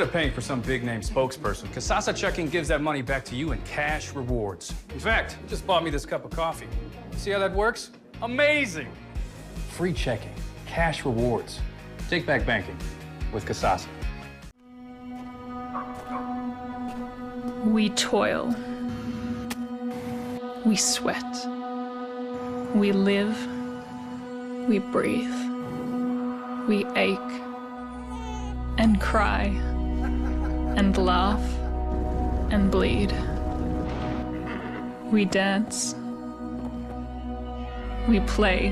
Instead of paying for some big-name spokesperson, Casasa Checking gives that money back to you in cash rewards. In fact, you just bought me this cup of coffee. See how that works? Amazing! Free checking, cash rewards. Take back banking with Casasa. We toil. We sweat. We live. We breathe. We ache and cry and laugh and bleed. We dance. We play.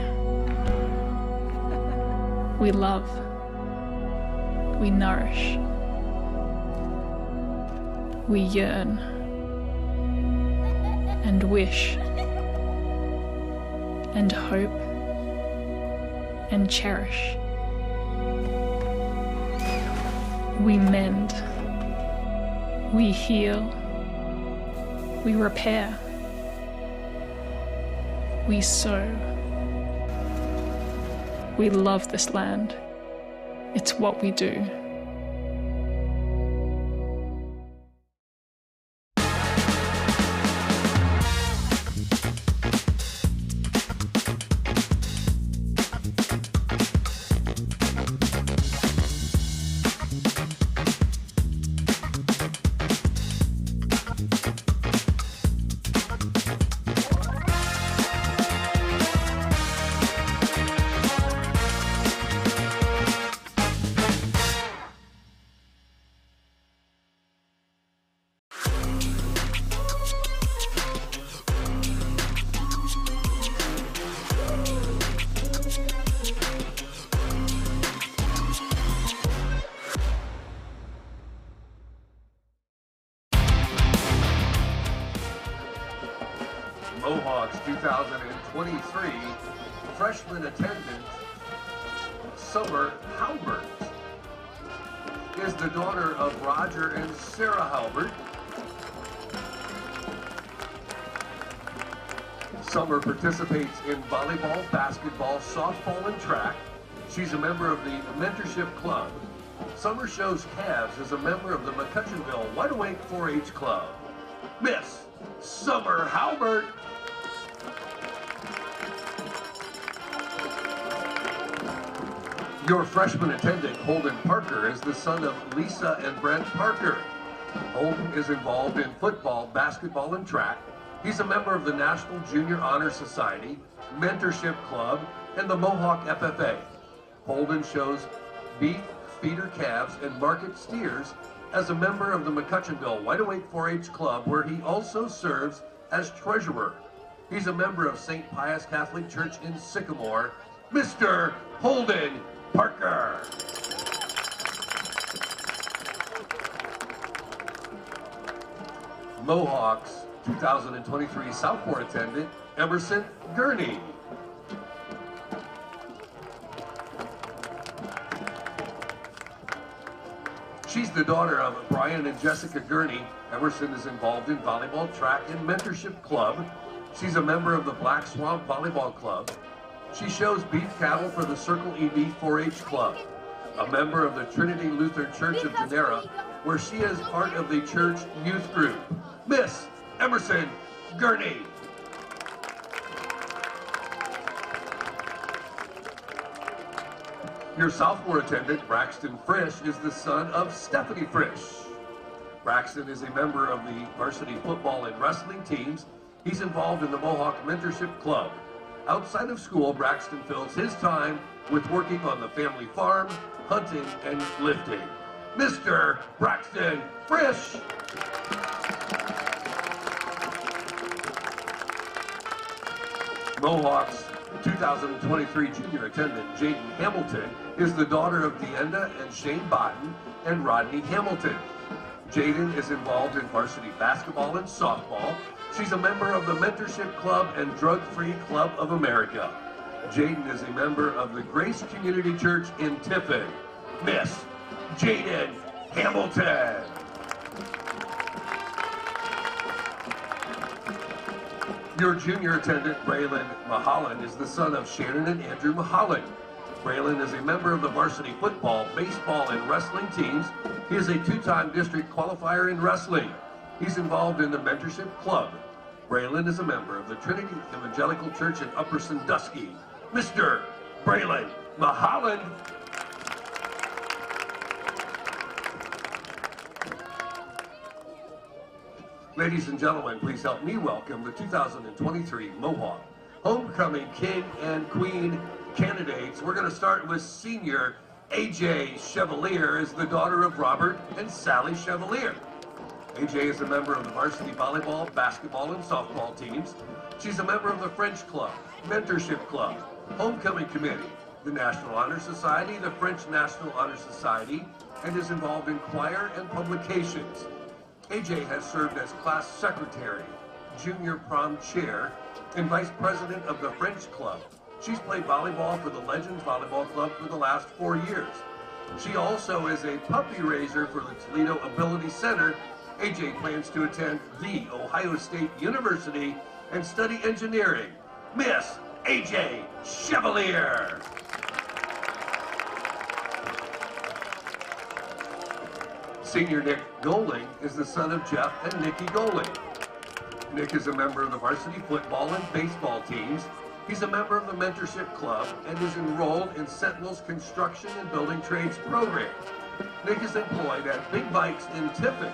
We love. We nourish. We yearn and wish and hope and cherish. We mend. We heal. We repair. We sow. We love this land. It's what we do. Mohawks 2023 freshman attendant Summer Halbert is the daughter of Roger and Sarah Halbert. Summer participates in volleyball, basketball, softball, and track. She's a member of the Mentorship Club. Summer shows calves as a member of the McCutcheonville Wide Awake 4-H Club. Miss Summer Halbert. Your freshman attendant, Holden Parker, is the son of Lisa and Brent Parker. Holden is involved in football, basketball, and track. He's a member of the National Junior Honor Society, Mentorship Club, and the Mohawk FFA. Holden shows beef, feeder calves, and market steers as a member of the McCutcheonville Wide Awake 4-H Club, where he also serves as treasurer. He's a member of St. Pius Catholic Church in Sycamore, Mr. Holden Parker. Mohawks 2023 sophomore attendant, Emerson Gurney. She's the daughter of Brian and Jessica Gurney. Emerson is involved in volleyball, track, and mentorship club. She's a member of the Black Swamp Volleyball Club. She shows beef cattle for the Circle EB 4-H Club. A member of the Trinity Lutheran Church of Genera, where she is part of the church youth group. Miss Emerson Gurney. Your sophomore attendant, Braxton Frisch, is the son of Stephanie Frisch. Braxton is a member of the varsity football and wrestling teams. He's involved in the Mohawk Mentorship Club. Outside of school, Braxton fills his time with working on the family farm, hunting, and lifting. Mr. Braxton Frisch. Mohawks 2023 junior attendant Jaden Hamilton is the daughter of Deenda and Shane Botten and Rodney Hamilton. Jaden is involved in varsity basketball and softball. She's a member of the Mentorship Club and Drug-Free Club of America. Jaden is a member of the Grace Community Church in Tiffin. Miss Jaden Hamilton. Your junior attendant, Braylon Mahalan, is the son of Shannon and Andrew Mahalan. Braylon is a member of the varsity football, baseball, and wrestling teams. He is a two-time district qualifier in wrestling. He's involved in the mentorship club. Braylon is a member of the Trinity Evangelical Church in Upper Sandusky. Mr. Braylon Mahalan. Ladies and gentlemen, please help me welcome the 2023 Mohawk Homecoming King and Queen candidates. We're going to start with senior AJ Chevalier, is the daughter of Robert and Sally Chevalier. AJ is a member of the varsity volleyball, basketball, and softball teams. She's a member of the French Club, Mentorship Club, Homecoming Committee, the National Honor Society, the French National Honor Society, and is involved in choir and publications. AJ has served as class secretary, junior prom chair, and vice president of the French Club. She's played volleyball for the Legends Volleyball Club for the last 4 years. She also is a puppy raiser for the Toledo Ability Center. AJ plans to attend The Ohio State University and study engineering. Miss AJ Chevalier. Senior Nick Goling is the son of Jeff and Nikki Goling. Nick is a member of the varsity football and baseball teams. He's a member of the Mentorship Club and is enrolled in Sentinel's Construction and Building Trades program. Nick is employed at Big Bikes in Tiffin.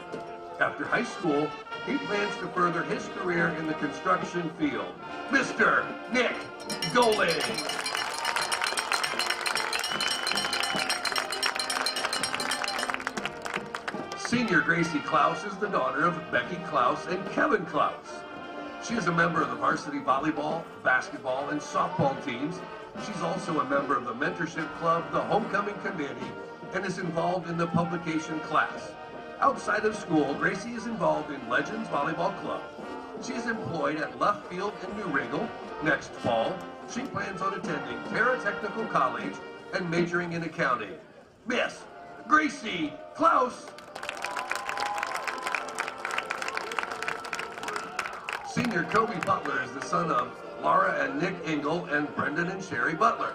After high school, he plans to further his career in the construction field. Mr. Nick Goling. Senior Gracie Clouse is the daughter of Becky Clouse and Kevin Clouse. She is a member of the varsity volleyball, basketball, and softball teams. She's also a member of the Mentorship Club, the Homecoming Committee, and is involved in the publication class. Outside of school, Gracie is involved in Legends Volleyball Club. She is employed at Left Field in New Ringle. Next fall, she plans on attending Terra Technical College and majoring in accounting. Miss Gracie Clouse. Senior Kobe Butler is the son of Laura and Nick Engel and Brendan and Sherry Butler.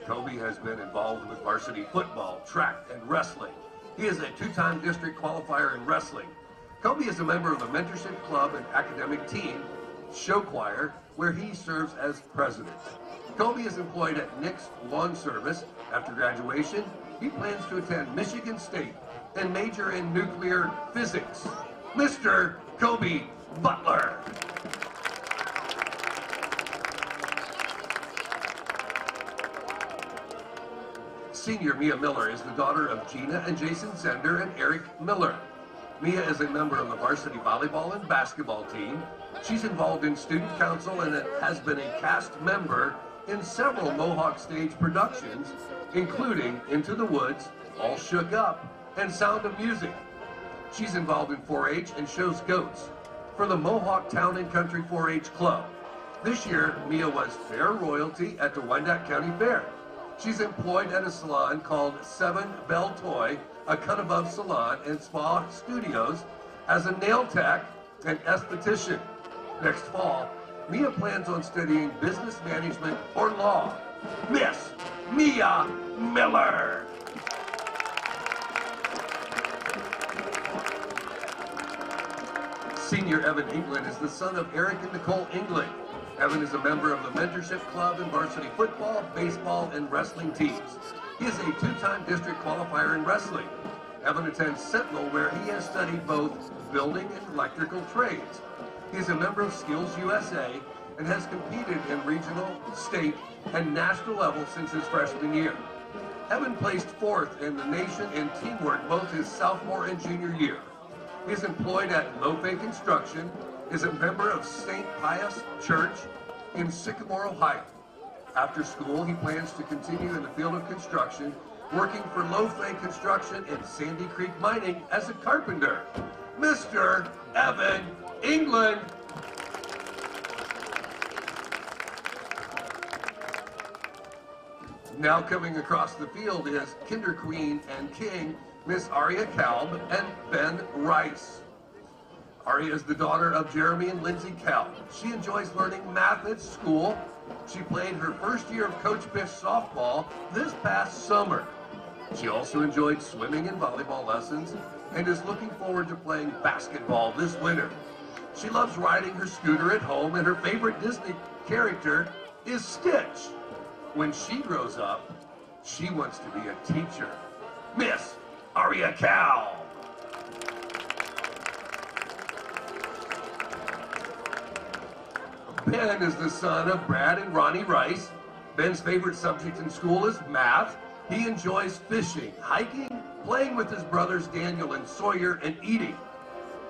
Kobe has been involved with varsity football, track, and wrestling. He is a two-time district qualifier in wrestling. Kobe is a member of the Mentorship Club and academic team, show choir, where he serves as president. Kobe is employed at Nick's Lawn Service. After graduation, he plans to attend Michigan State and major in nuclear physics. Mr. Kobe Butler. Senior Mia Miller is the daughter of Gina and Jason Zender and Eric Miller. Mia is a member of the varsity volleyball and basketball team. She's involved in student council and has been a cast member in several Mohawk stage productions, including Into the Woods, All Shook Up, and Sound of Music. She's involved in 4-H and shows goats for the Mohawk Town and Country 4-H Club. This year, Mia was fair royalty at the Wyandotte County Fair. She's employed at a salon called Seven Bell Toy, a cut above salon and spa studios, as a nail tech and esthetician. Next fall, Mia plans on studying business management or law. Miss Mia Miller. Senior Evan England is the son of Eric and Nicole England. Evan is a member of the Mentorship Club and varsity football, baseball, and wrestling teams. He is a two-time district qualifier in wrestling. Evan attends Sentinel, where he has studied both building and electrical trades. He is a member of Skills USA and has competed in regional, state, and national level since his freshman year. Evan placed 4th in the nation in teamwork both his sophomore and junior year. He is employed at Low-Faith Construction, is a member of St. Pius Church in Sycamore, Ohio. After school, he plans to continue in the field of construction, working for Low-Faith Construction and Sandy Creek Mining as a carpenter. Mr. Evan England. Now coming across the field is Kinder Queen and King, Miss Aria Kalb and Ben Rice. Aria is the daughter of Jeremy and Lindsay Kell. She enjoys learning math at school. She played her first year of Coach Biff softball this past summer. She also enjoyed swimming and volleyball lessons and is looking forward to playing basketball this winter. She loves riding her scooter at home, and her favorite Disney character is Stitch. When she grows up, she wants to be a teacher. Miss Aria Cal. Ben is the son of Brad and Ronnie Rice. Ben's favorite subject in school is math. He enjoys fishing, hiking, playing with his brothers Daniel and Sawyer, and eating.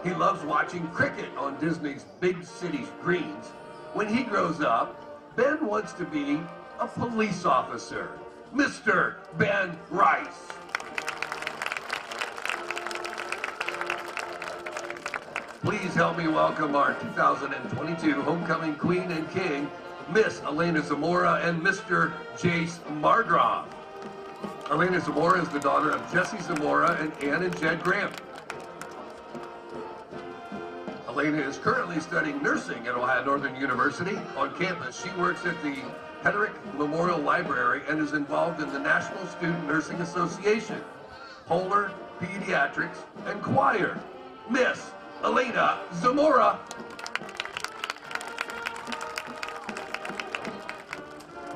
He loves watching cricket on Disney's Big City Greens. When he grows up, Ben wants to be a police officer. Mr. Ben Rice. Please help me welcome our 2022 Homecoming Queen and King, Miss Elena Zamora and Mr. Jace Margrove. Elena Zamora is the daughter of Jesse Zamora and Ann and Jed Graham. Elena is currently studying nursing at Ohio Northern University. On campus, she works at the Hedrick Memorial Library and is involved in the National Student Nursing Association, Polar, Pediatrics, and Choir. Miss Elena Zamora.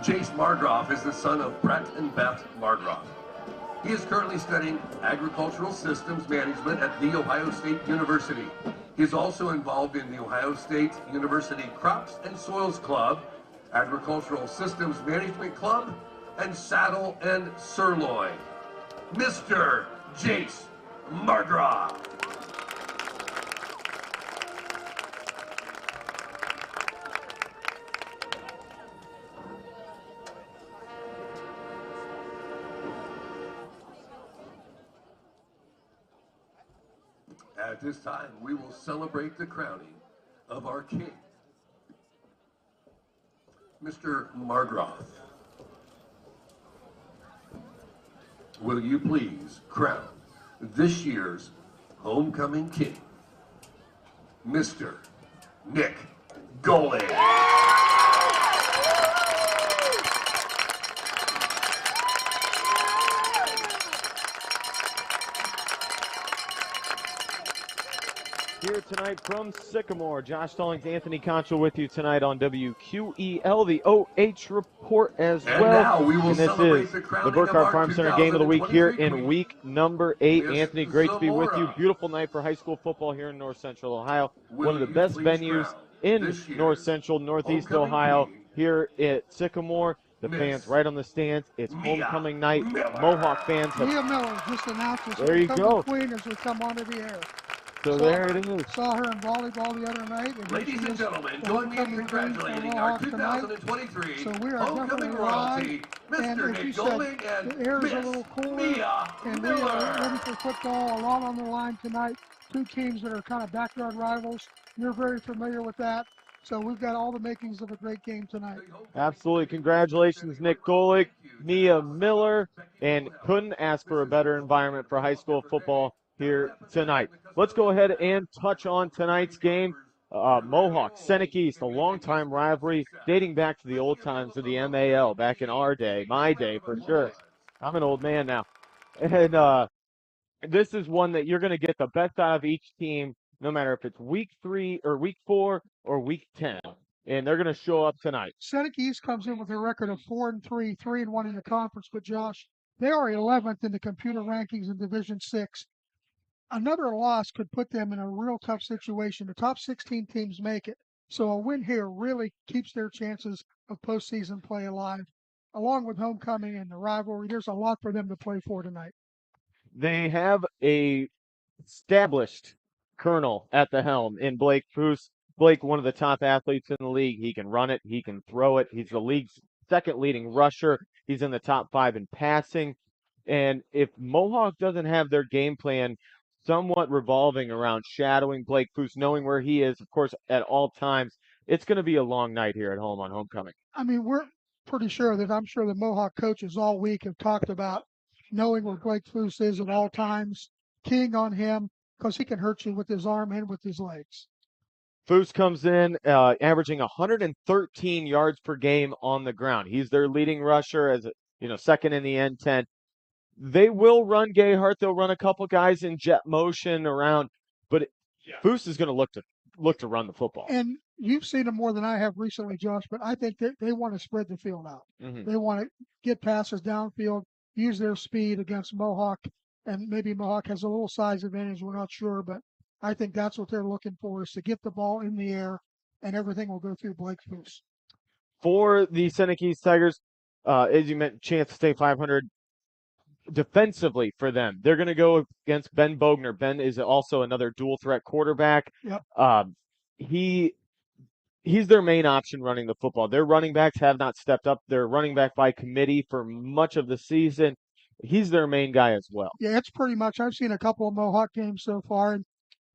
Jace Margrove is the son of Brett and Beth Margrove. He is currently studying agricultural systems management at The Ohio State University. He is also involved in the Ohio State University Crops and Soils Club, Agricultural Systems Management Club, and Saddle and Sirloin. Mr. Jace Margrove. At this time, we will celebrate the crowning of our king. Mr. Margrove, will you please crown this year's homecoming king, Mr. Nick Goling? Here tonight from Sycamore, Josh Stallings, Anthony Concho with you tonight on WQEL, the OH Report as And well. now we will and this celebrate is the the crowning of Burkhart our Farm Center Game of the Week here 2023 in queen. week number 8. Miss Anthony, great to be with you. Zamora. Beautiful night for high school football here in North Central Ohio. Will One of the you best please venues crown in this year's North Central, Northeast homecoming Ohio queen, here at Sycamore. The Miss fans right on the stands. It's Mia homecoming night. Miller. Mohawk fans have. Mia Miller just announced us There you go. Queen as we come onto the air. So there it is. Saw her in volleyball the other night. And Ladies she and is gentlemen, the join me in homecoming queen for congratulating our Mohawk tonight. 2023 So we are homecoming definitely royalty, live. And Mr. as you Nick said, Goling and the air is Miss a little cooler. Mia And we are ready Miller. for football. A lot on the line tonight. Two teams that are kind of backyard rivals. You're very familiar with that. So we've got all the makings of a great game tonight. Absolutely. Congratulations, Nick Golick, Mia Miller, and couldn't ask for a better environment for high school football here tonight. Let's go ahead and touch on tonight's game. Mohawk, Seneca East, a longtime rivalry dating back to the old times of the MAL, back in our day, my day for sure. I'm an old man now. And this is one that you're going to get the best out of each team, no matter if it's week 3 or week 4 or week 10. And they're going to show up tonight. Seneca East comes in with a record of 4-3, 3-1 in the conference. But Josh, they are 11th in the computer rankings in Division 6. Another loss could put them in a real tough situation. The top 16 teams make it. So a win here really keeps their chances of postseason play alive. Along with homecoming and the rivalry, there's a lot for them to play for tonight. They have a established colonel at the helm in Blake Foose. Blake, one of the top athletes in the league. He can run it. He can throw it. He's the league's second leading rusher. He's in the top 5 in passing. And if Mohawk doesn't have their game plan somewhat revolving around shadowing Blake Foose, knowing where he is, of course, at all times, it's going to be a long night here at home on homecoming. I mean, we're pretty sure that I'm sure the Mohawk coaches all week have talked about knowing where Blake Foose is at all times, keying on him, because he can hurt you with his arm and with his legs. Foose comes in averaging 113 yards per game on the ground. He's their leading rusher as second in the N10. They will run Gayhart. They'll run a couple guys in jet motion around, but Foose is going to look to run the football. And you've seen them more than I have recently, Josh, but I think they want to spread the field out. They want to get passes downfield, use their speed against Mohawk, and maybe Mohawk has a little size advantage. We're not sure, but I think that's what they're looking for, is to get the ball in the air, and everything will go through Blake Foose. For the Seneca East Tigers, as you mentioned, chance to stay 500 defensively for them. They're going to go against Ben Bogner. Ben is also another dual threat quarterback. Yep. He's their main option running the football. Their running backs have not stepped up. They're running back by committee for much of the season. He's their main guy as well. Yeah, it's pretty much. I've seen a couple of Mohawk games so far, and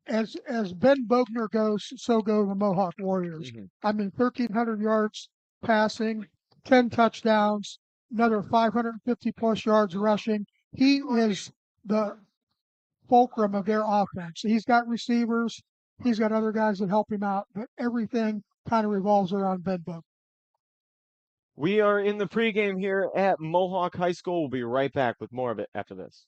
as Ben Bogner goes, so go the Mohawk Warriors. 1,300 yards passing, 10 touchdowns, another 550-plus yards rushing. He is the fulcrum of their offense. He's got receivers. He's got other guys that help him out, but everything kind of revolves around Ben Bogner. We are in the pregame here at Mohawk High School. We'll be right back with more of it after this.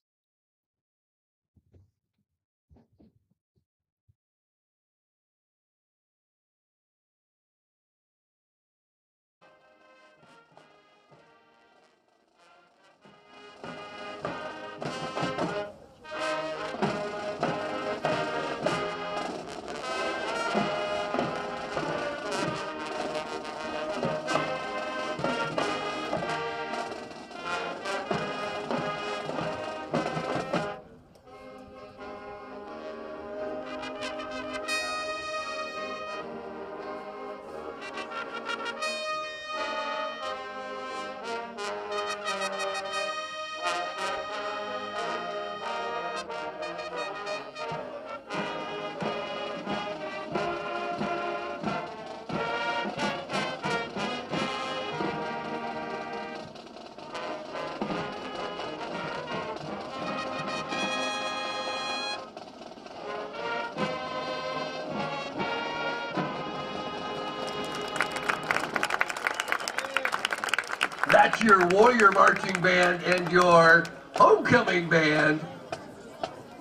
That's your Warrior Marching Band and your Homecoming Band.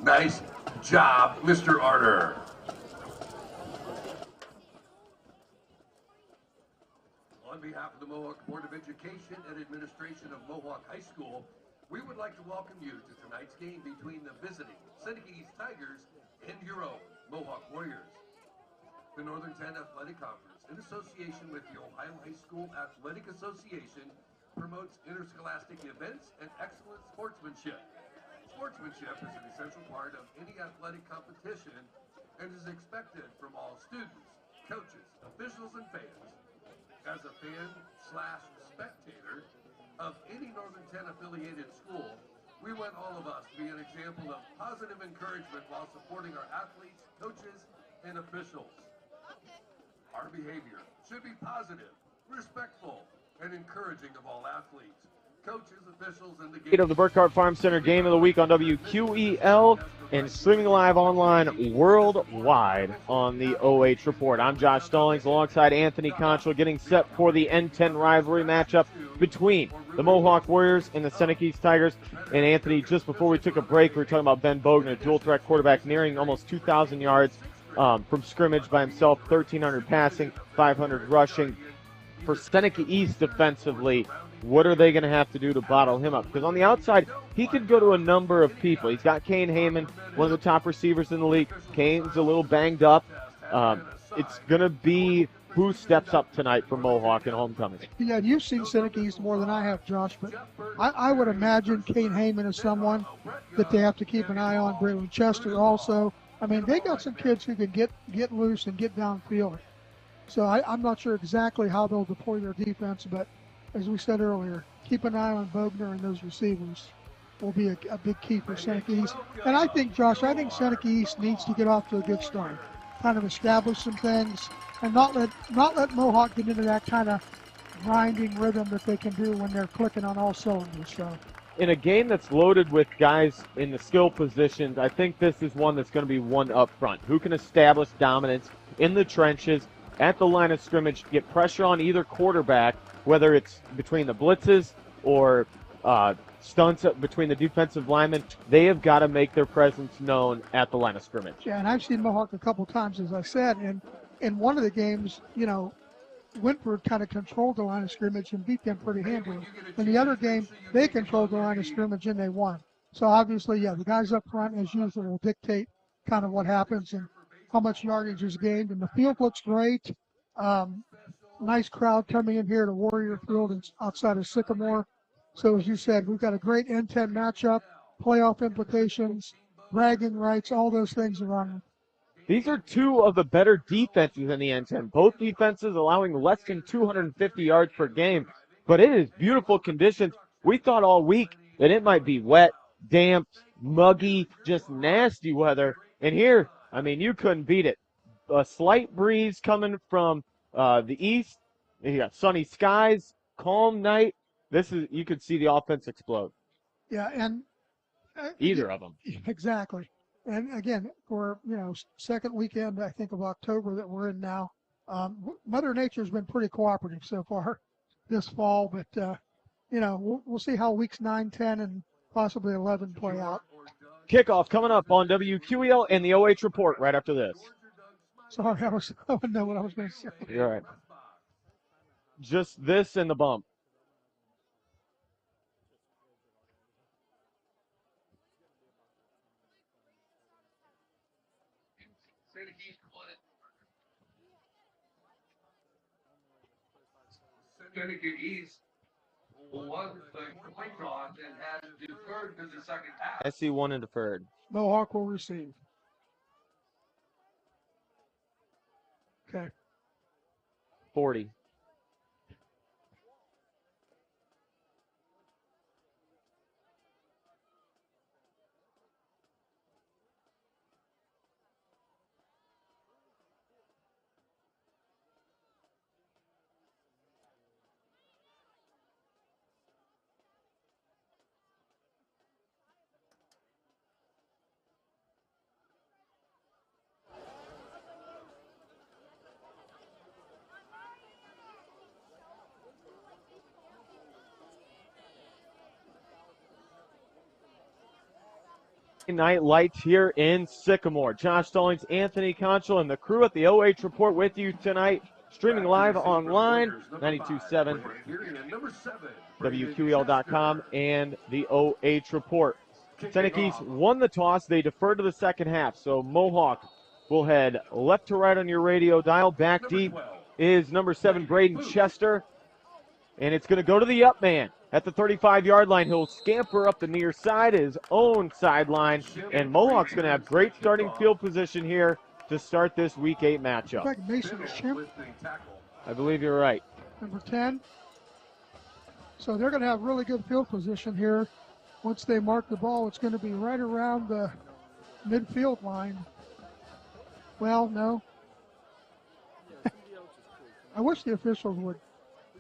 Nice job, Mr. Arter. On behalf of the Mohawk Board of Education and Administration of Mohawk High School, we would like to welcome you to tonight's game between the visiting Seneca East Tigers and your own Mohawk Warriors. The Northern 10 Athletic Conference, in association with the Ohio High School Athletic Association, promotes interscholastic events and excellent sportsmanship. Sportsmanship is an essential part of any athletic competition and is expected from all students, coaches, officials, and fans. As a fan/spectator of any Northern 10 affiliated school, we want all of us to be an example of positive encouragement while supporting our athletes, coaches, and officials. Our behavior should be positive, respectful, and encouraging of all athletes, coaches, officials, and the game of the Burkhart Farm Center Game of the Week on WQEL and streaming live online worldwide on the OH Report. I'm Josh Stallings alongside Anthony Concho, getting set for the N10 rivalry matchup between the Mohawk Warriors and the Seneca East Tigers. And Anthony, just before we took a break, we were talking about Ben Bogner, dual threat quarterback, nearing almost 2,000 yards from scrimmage by himself, 1,300 passing, 500 rushing. For Seneca East defensively, what are they going to have to do to bottle him up? Because on the outside, he could go to a number of people. He's got Kane Heyman, one of the top receivers in the league. Kane's a little banged up. It's going to be who steps up tonight for Mohawk and homecoming. Yeah, you've seen Seneca East more than I have, Josh, but I would imagine Kane Heyman is someone that they have to keep an eye on. Braylon Chester also. I mean, they got some kids who can get loose and get downfield. So I'm not sure exactly how they'll deploy their defense, but as we said earlier, keep an eye on Bogner and those receivers will be a big key for Seneca East. And I think, Josh, Seneca East needs to get off to a good start, kind of establish some things, and not let Mohawk get into that kind of grinding rhythm that they can do when they're clicking on all cylinders. So in a game that's loaded with guys in the skill positions, I think this is one that's going to be one up front. Who can establish dominance in the trenches, at the line of scrimmage, get pressure on either quarterback, whether it's between the blitzes or stunts between the defensive linemen. They have got to make their presence known at the line of scrimmage. Yeah, and I've seen Mohawk a couple times, as I said, and in one of the games, you know, Wintford kind of controlled the line of scrimmage and beat them pretty handily. In the other game, they controlled the line of scrimmage and they won. So obviously, yeah, the guys up front, as usual, will dictate kind of what happens and how much yardage is gained. And the field looks great. Nice crowd coming in here to Warrior Field and outside of Sycamore. So as you said, we've got a great N10 matchup, playoff implications, bragging rights, all those things around. These are two of the better defenses in the N10. Both defenses allowing less than 250 yards per game, but it is beautiful conditions. We thought all week that it might be wet, damp, muggy, just nasty weather. And here, I mean, you couldn't beat it. A slight breeze coming from the east. You got sunny skies, calm night. You could see the offense explode. Yeah, and either of them. Exactly. And again, for, you know, second weekend, I think, of October that we're in now, Mother Nature's been pretty cooperative so far this fall, but, you know, we'll see how weeks 9, 10, and possibly 11 play out. Kickoff coming up on WQEL and the OH Report right after this. Sorry, I wouldn't know what I was going to say. You're all right. Just this and the bump. Seneca East won the coin toss and had deferred to the second half. I see one and deferred. Mohawk will receive. Okay. 40. Night lights here in Sycamore. Josh Stallings, Anthony Conchel, and the crew at the OH Report with you tonight. Streaming live online, 92.7, WQEL.com, and the OH Report. Seneca East won the toss. They deferred to the second half, so Mohawk will head left to right on your radio dial. Back deep is number 7, Braden Chester, and it's going to go to the up man. At the 35-yard line, he'll scamper up the near side, his own sideline, and Mohawk's going to have great starting field position here to start this Week 8 matchup. Like Mason Shimp, I believe you're right. number 10. So they're going to have really good field position here. Once they mark the ball, it's going to be right around the midfield line. Well, no. I wish the officials would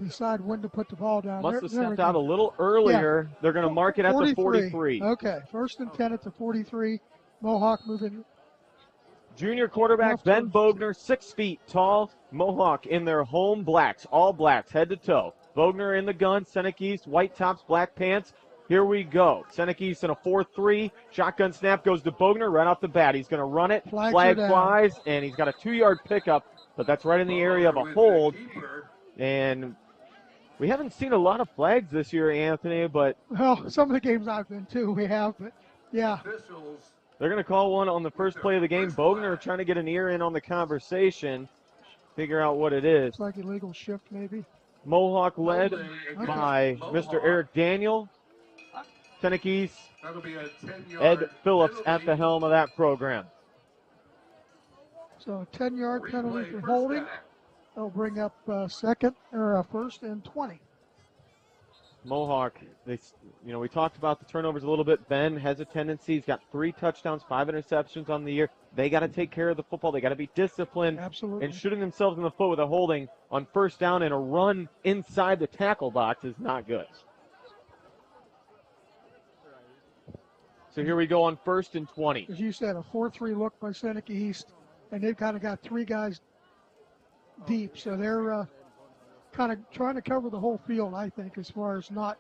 decide when to put the ball down. Must have stepped out a little earlier. Yeah. They're going to mark it at the 43. Okay, 1st and 10 at the 43. Mohawk moving. Junior quarterback Ben Bogner, 6 feet tall. Mohawk in their home blacks, all blacks, head to toe. Bogner in the gun, Seneca East, white tops, black pants. Here we go. Seneca East in a 4-3. Shotgun snap goes to Bogner right off the bat. He's going to run it, flag flies, and he's got a 2-yard pickup, but that's right in the area of a hold. And we haven't seen a lot of flags this year, Anthony, but... Well, some of the games I've been to, we have, but yeah. They're going to call one on the first play of the game. Bogner trying to get an ear in on the conversation, figure out what it is. It's like illegal shift, maybe. Mohawk led by Mr. Eric Daniel. Seneca East, Ed Phillips at the helm of that program. So a 10-yard penalty for holding. They'll bring up first and 20. Mohawk, we talked about the turnovers a little bit. Ben has a tendency. He's got 3 touchdowns, 5 interceptions on the year. They got to take care of the football. They got to be disciplined. Absolutely. And shooting themselves in the foot with a holding on first down and a run inside the tackle box is not good. So here we go on 1st and 20. As you said, a 4-3 look by Seneca East, and they've kind of got 3 guys deep, so they're kind of trying to cover the whole field, I think, as far as not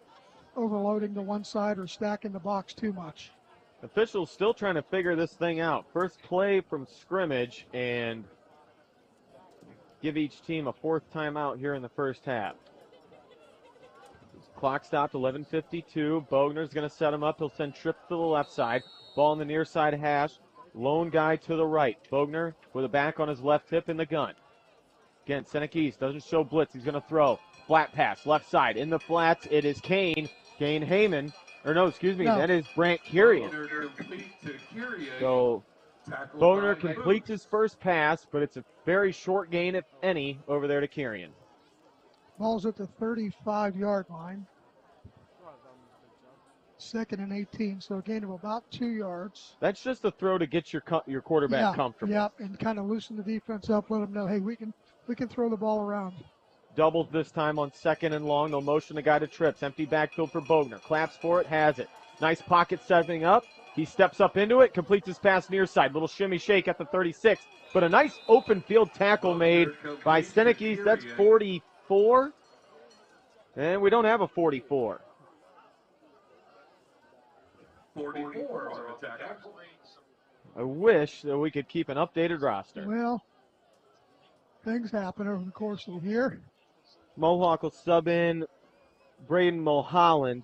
overloading the one side or stacking the box too much. Officials still trying to figure this thing out. First play from scrimmage, and give each team a 4th timeout here in the first half. Clock stopped, 11:52. Bogner's going to set him up. He'll send Tripp to the left side. Ball on the near side hash. Lone guy to the right. Bogner with a back on his left hip in the gun. Again, Seneca East doesn't show blitz. He's going to throw. Flat pass, left side. In the flats, it is Kane Heyman. Or no, excuse me, that is Brant Kirian. So Bogner completes his first pass, but it's a very short gain, if any, over there to Kirian. Ball's at the 35-yard line. 2nd and 18, so a gain of about 2 yards. That's just a throw to get your quarterback comfortable. Yeah, and kind of loosen the defense up, let them know, hey, we can throw the ball around. Doubles this time on 2nd and long. They'll motion the guy to trips. Empty backfield for Bogner. Claps for it, has it. Nice pocket setting up. He steps up into it, completes his pass near side. Little shimmy shake at the 36. But a nice open field tackle made by Seneca East. That's 44. And we don't have a 44. 44 on attack. I wish that we could keep an updated roster. Well, things happen over the course of the year. Mohawk will sub in Braden Mulholland.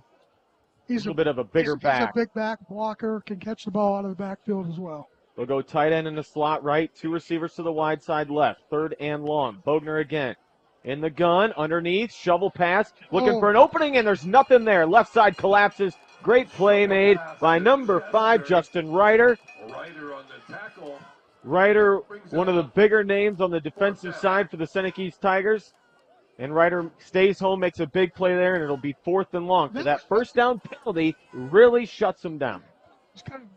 He's a little bit of a bigger back. He's a big back blocker, can catch the ball out of the backfield as well. They'll go tight end in the slot right, 2 receivers to the wide side left, 3rd and long. Bogner again. In the gun, underneath, shovel pass, looking for an opening, and there's nothing there. Left side collapses. Great play made by number 5, Justin Ryder. Ryder on the tackle. Ryder, one of the bigger names on the defensive side for the Seneca East Tigers. And Ryder stays home, makes a big play there, and it'll be 4th and long. So that first down penalty really shuts them down. It's kind of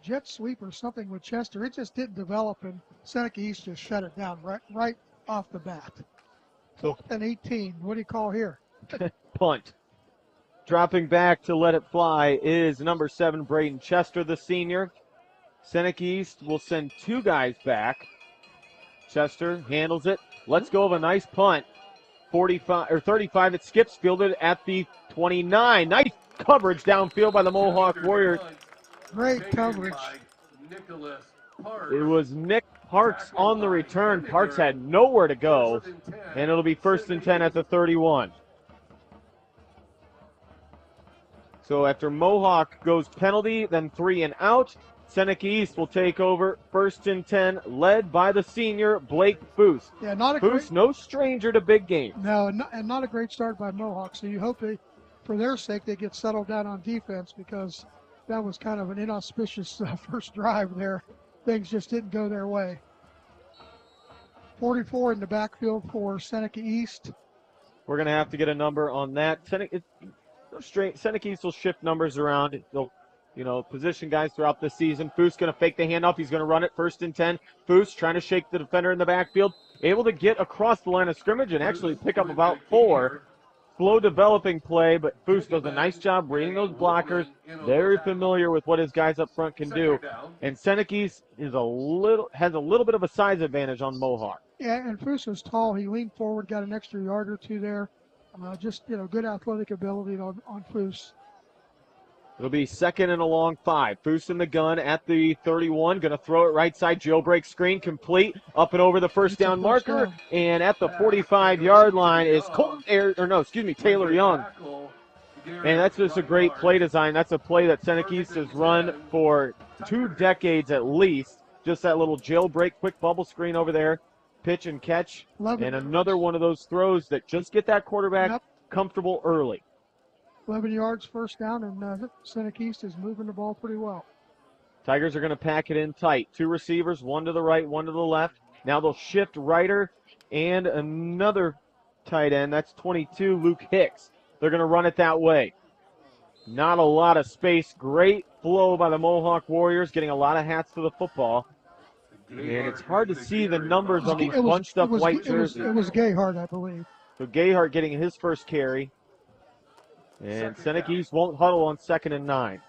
jet sweep or something with Chester. It just didn't develop, and Seneca East just shut it down right off the bat. 4th and 18. What do you call here? Punt. Dropping back to let it fly is number 7, Braden Chester, the senior. Seneca East will send 2 guys back. Chester handles it. Let's go of a nice punt. 45 or 35. It skips, fielded at the 29. Nice coverage downfield by the Mohawk Warriors. Great coverage. It was Nick Parks on the return. Parks had nowhere to go, and it'll be 1st and 10 at the 31. So after Mohawk goes penalty, then 3 and out, Seneca East will take over 1st and 10, led by the senior Blake Foose. Yeah, not a Foose, no stranger to big games. No, and not a great start by Mohawk. So you hope for their sake, they get settled down on defense, because that was kind of an inauspicious first drive there. Things just didn't go their way. 44 in the backfield for Seneca East. We're going to have to get a number on that. Seneca East will shift numbers around. They'll position guys throughout the season. Foose going to fake the handoff. He's going to run it 1st and 10. Foose trying to shake the defender in the backfield. Able to get across the line of scrimmage and actually pick up about 4. Slow developing play, but Foose does a nice job reading those blockers. Very familiar with what his guys up front can do. And Seneca East has a little bit of a size advantage on Mohawk. Yeah, and Foose is tall. He leaned forward, got an extra yard or 2 there. Just good athletic ability on Foose. It'll be 2nd and a long 5. Foose in the gun at the 31. Going to throw it right side. Jailbreak screen complete. Up and over the first down marker. And at the 45-yard line is Taylor Young. And that's just a great play design. That's a play that Seneca East has run for 2 decades at least. Just that little jailbreak, quick bubble screen over there. Pitch and catch. And another one of those throws that just get that quarterback comfortable early. 11 yards, first down, and Seneca East is moving the ball pretty well. Tigers are going to pack it in tight. 2 receivers, 1 to the right, 1 to the left. Now they'll shift Ryder and another tight end. That's 22, Luke Hicks. They're going to run it that way. Not a lot of space. Great flow by the Mohawk Warriors, getting a lot of hats to the football. And it's hard to see the numbers on these bunched up white jerseys. It was Gayhart, I believe. So Gayhart getting his first carry. And Seneca East won't huddle on 2nd and 9.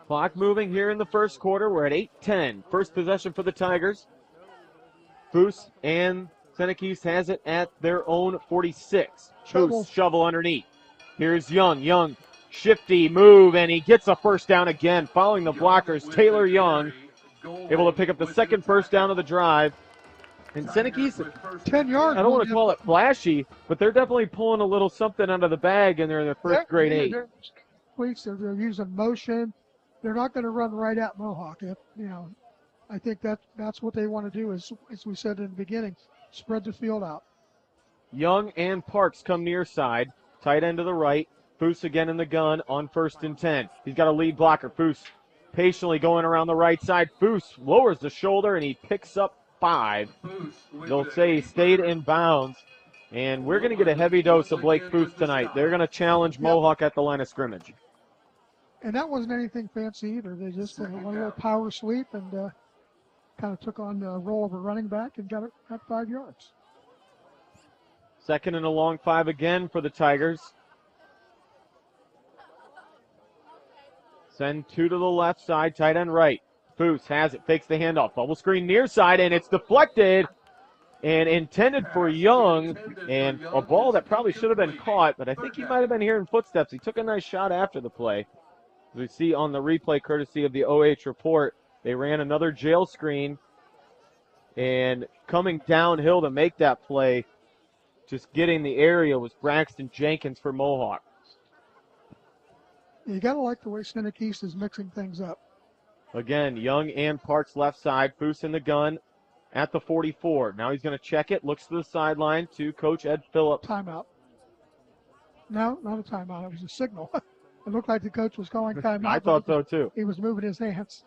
Clock moving here in the first quarter. We're at 8:10. First possession for the Tigers. Foose and Seneca East has it at their own 46. Foose, shovel underneath. Here's Young. Young, shifty move, and he gets a first down again. Following the blockers, Taylor Young able to pick up the second first down of the drive. And Seneca East, 10 yards. I don't want to call it flashy, but they're definitely pulling a little something out of the bag, and they're in their first grade 8. They're using motion. They're not going to run right at Mohawk. I think that's what they want to do, as we said in the beginning, spread the field out. Young and Parks come near side. Tight end to the right. Foose again in the gun on 1st and 10. He's got a lead blocker. Foose patiently going around the right side. Foose lowers the shoulder, and he picks up 5. They'll say he stayed in bounds. And we're going to get a heavy dose of Blake Foose tonight. They're going to challenge Mohawk at the line of scrimmage. And that wasn't anything fancy either. They just did one little power sweep and kind of took on the role of a running back and got 5 yards. Second and a long 5 again for the Tigers. Send 2 to the left side, tight end right. Foose has it, fakes the handoff. Bubble screen near side, and it's deflected and intended for Young. And a ball that probably should have been caught, but I think he might have been hearing footsteps. He took a nice shot after the play. As we see on the replay, courtesy of the OH report, they ran another jail screen. And coming downhill to make that play, just getting the area, was Braxton Jenkins for Mohawk. You got to like the way Seneca East is mixing things up. Again, Young and Parks left side. Foose in the gun at the 44. Now he's going to check it. Looks to the sideline to Coach Ed Phillips. Timeout. No, not a timeout. It was a signal. It looked like the coach was calling timeout. I thought so too. He was moving his hands.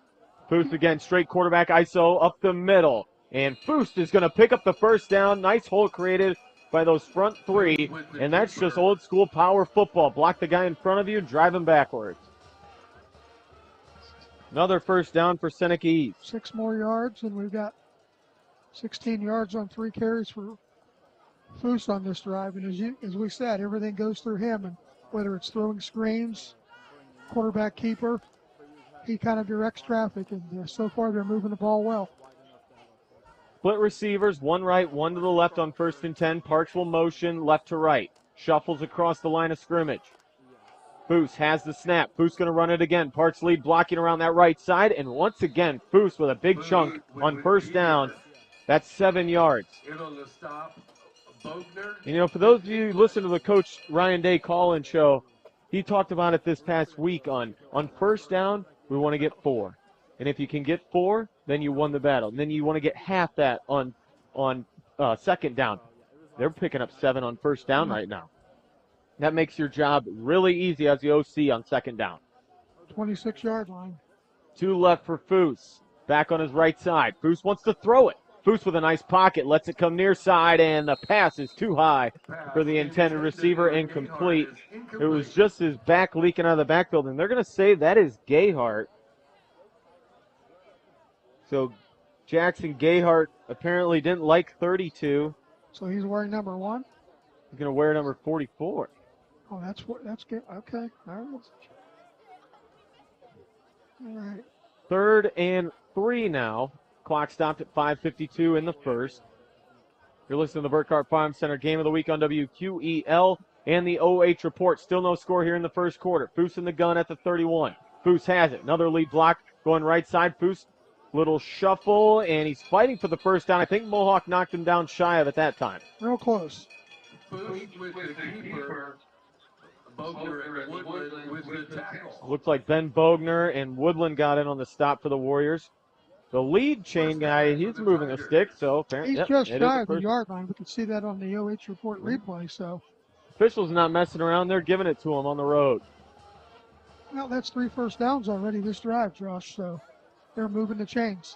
Foose again, straight quarterback ISO up the middle. And Foose is going to pick up the first down. Nice hole created by those front 3. And that's just old school power football. Block the guy in front of you, drive him backwards. Another first down for Seneca East. 6 more yards, and we've got 16 yards on 3 carries for Foose on this drive. And as we said, everything goes through him. And whether it's throwing screens, quarterback keeper, he kind of directs traffic. And so far, they're moving the ball well. Split receivers, 1 right, 1 to the left on 1st and 10. Parks will motion left to right. Shuffles across the line of scrimmage. Foose has the snap. Foose going to run it again. Parks lead blocking around that right side. And once again, Foose with a big chunk on first down. That's 7 yards. For those of you who listen to the Coach Ryan Day call-in show, he talked about it this past week on first down, we want to get 4. And if you can get 4, then you won the battle. And then you want to get half that on second down. They're picking up 7 on first down right now. That makes your job really easy as the OC on second down. 26-yard line. 2 left for Foose. Back on his right side. Foose wants to throw it. Foose with a nice pocket. Lets it come near side, and the pass is too high for the intended receiver. Incomplete. It was just his back leaking out of the backfield, and they're going to say that is Gayhart. So Jackson Gayhart apparently didn't like 32. So he's wearing number 1? He's going to wear number 44. Oh, that's good. Okay. All right. 3rd and 3 now. Clock stopped at 5:52 in the first. You're listening to the Burkhart Farm Center Game of the Week on WQEL and the OH report. Still no score here in the first quarter. Foose in the gun at the 31. Foose has it. Another lead block going right side. Foose, little shuffle, and he's fighting for the first down. I think Mohawk knocked him down shy of it that time. Real close. Looks like Ben Bogner and Woodland got in on the stop for the Warriors. The lead chain guy, he's moving a stick, so apparently he's just shy of the yard line. We can see that on the OH report replay. So officials not messing around; they're giving it to him on the road. Well, that's 3 first downs already this drive, Josh. So they're moving the chains.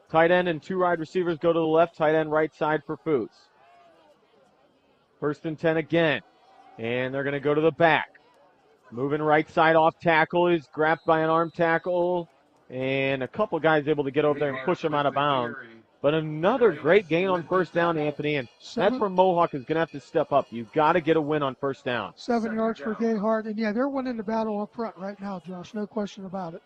Tight end and 2 wide receivers go to the left. Tight end right side for Foose. 1st and 10 again, and they're going to go to the back. Moving right side off tackle is grabbed by an arm tackle. And a couple guys able to get over there and push him out of bounds. But another great gain on first down, Anthony. And that's where Mohawk is going to have to step up. You've got to get a win on first down. 7 yards for Gayhart. And, yeah, they're winning the battle up front right now, Josh. No question about it.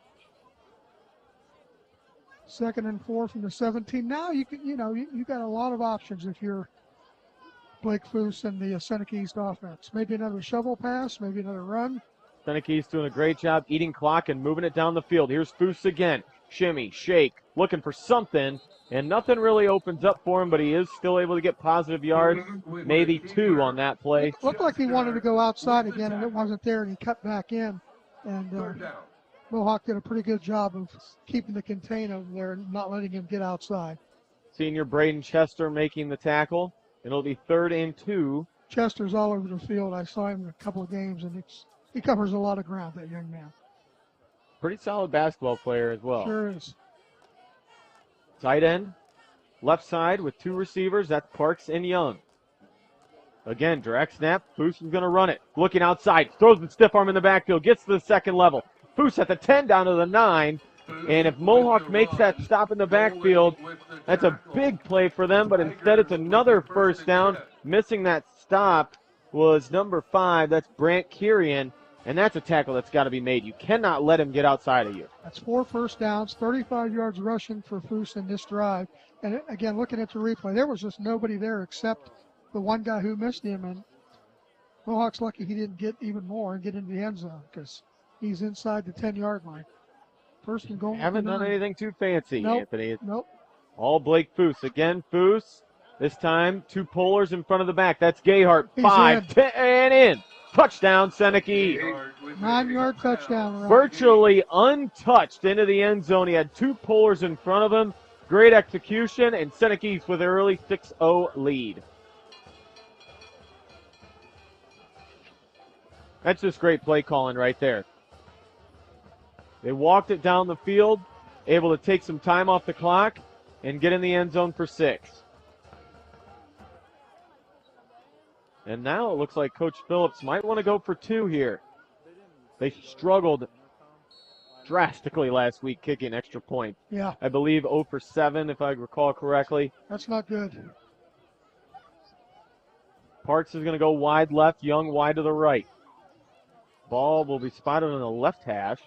2nd and 4 from the 17. Now you got a lot of options if you're Blake Foose and the Seneca East offense. Maybe another shovel pass, maybe another run. Seneca East doing a great job eating clock and moving it down the field. Here's Foose again. Shimmy, shake, looking for something, and nothing really opens up for him, but he is still able to get positive yards, maybe 2 on that play. Looked like he wanted to go outside again, and it wasn't there, and he cut back in. And Mohawk did a pretty good job of keeping the contain over there and not letting him get outside. Senior Braden Chester making the tackle. It'll be 3rd and 2. Chester's all over the field. I saw him in a couple of games, and he covers a lot of ground, that young man. Pretty solid basketball player as well. Sure is. Tight end, left side with 2 receivers. That's Parks and Young. Again, direct snap. Foose is going to run it. Looking outside. Throws the stiff arm in the backfield. Gets to the 2nd level. Foose at the 10 down to the 9. And if Mohawk makes that stop in the backfield, that's a big play for them. But instead, it's another 1st down. Missing that stop was number 5. That's Brant Kirian. And that's a tackle that's got to be made. You cannot let him get outside of you. That's 4 first downs, 35 yards rushing for Foose in this drive. And again, looking at the replay, there was just nobody there except the one guy who missed him. And Mohawk's lucky he didn't get even more and get into the end zone because he's inside the 10-yard line. 1st and goal. Haven't done anything too fancy, nope. Anthony. Nope. All Blake Foose. Again, Foose. This time, 2 pullers in front of the back. That's Gayhart. He's 5, in. 10, and in. Touchdown, Seneca East. 9-yard touchdown run. Virtually untouched into the end zone. He had 2 pullers in front of him. Great execution, and Seneca East with an early 6-0 lead. That's just great play calling right there. They walked it down the field, able to take some time off the clock and get in the end zone for 6. And now it looks like Coach Phillips might want to go for 2 here. They struggled drastically last week kicking extra point. Yeah. I believe 0 for 7, if I recall correctly. That's not good. Parks is going to go wide left, Young wide to the right. Ball will be spotted on the left hash.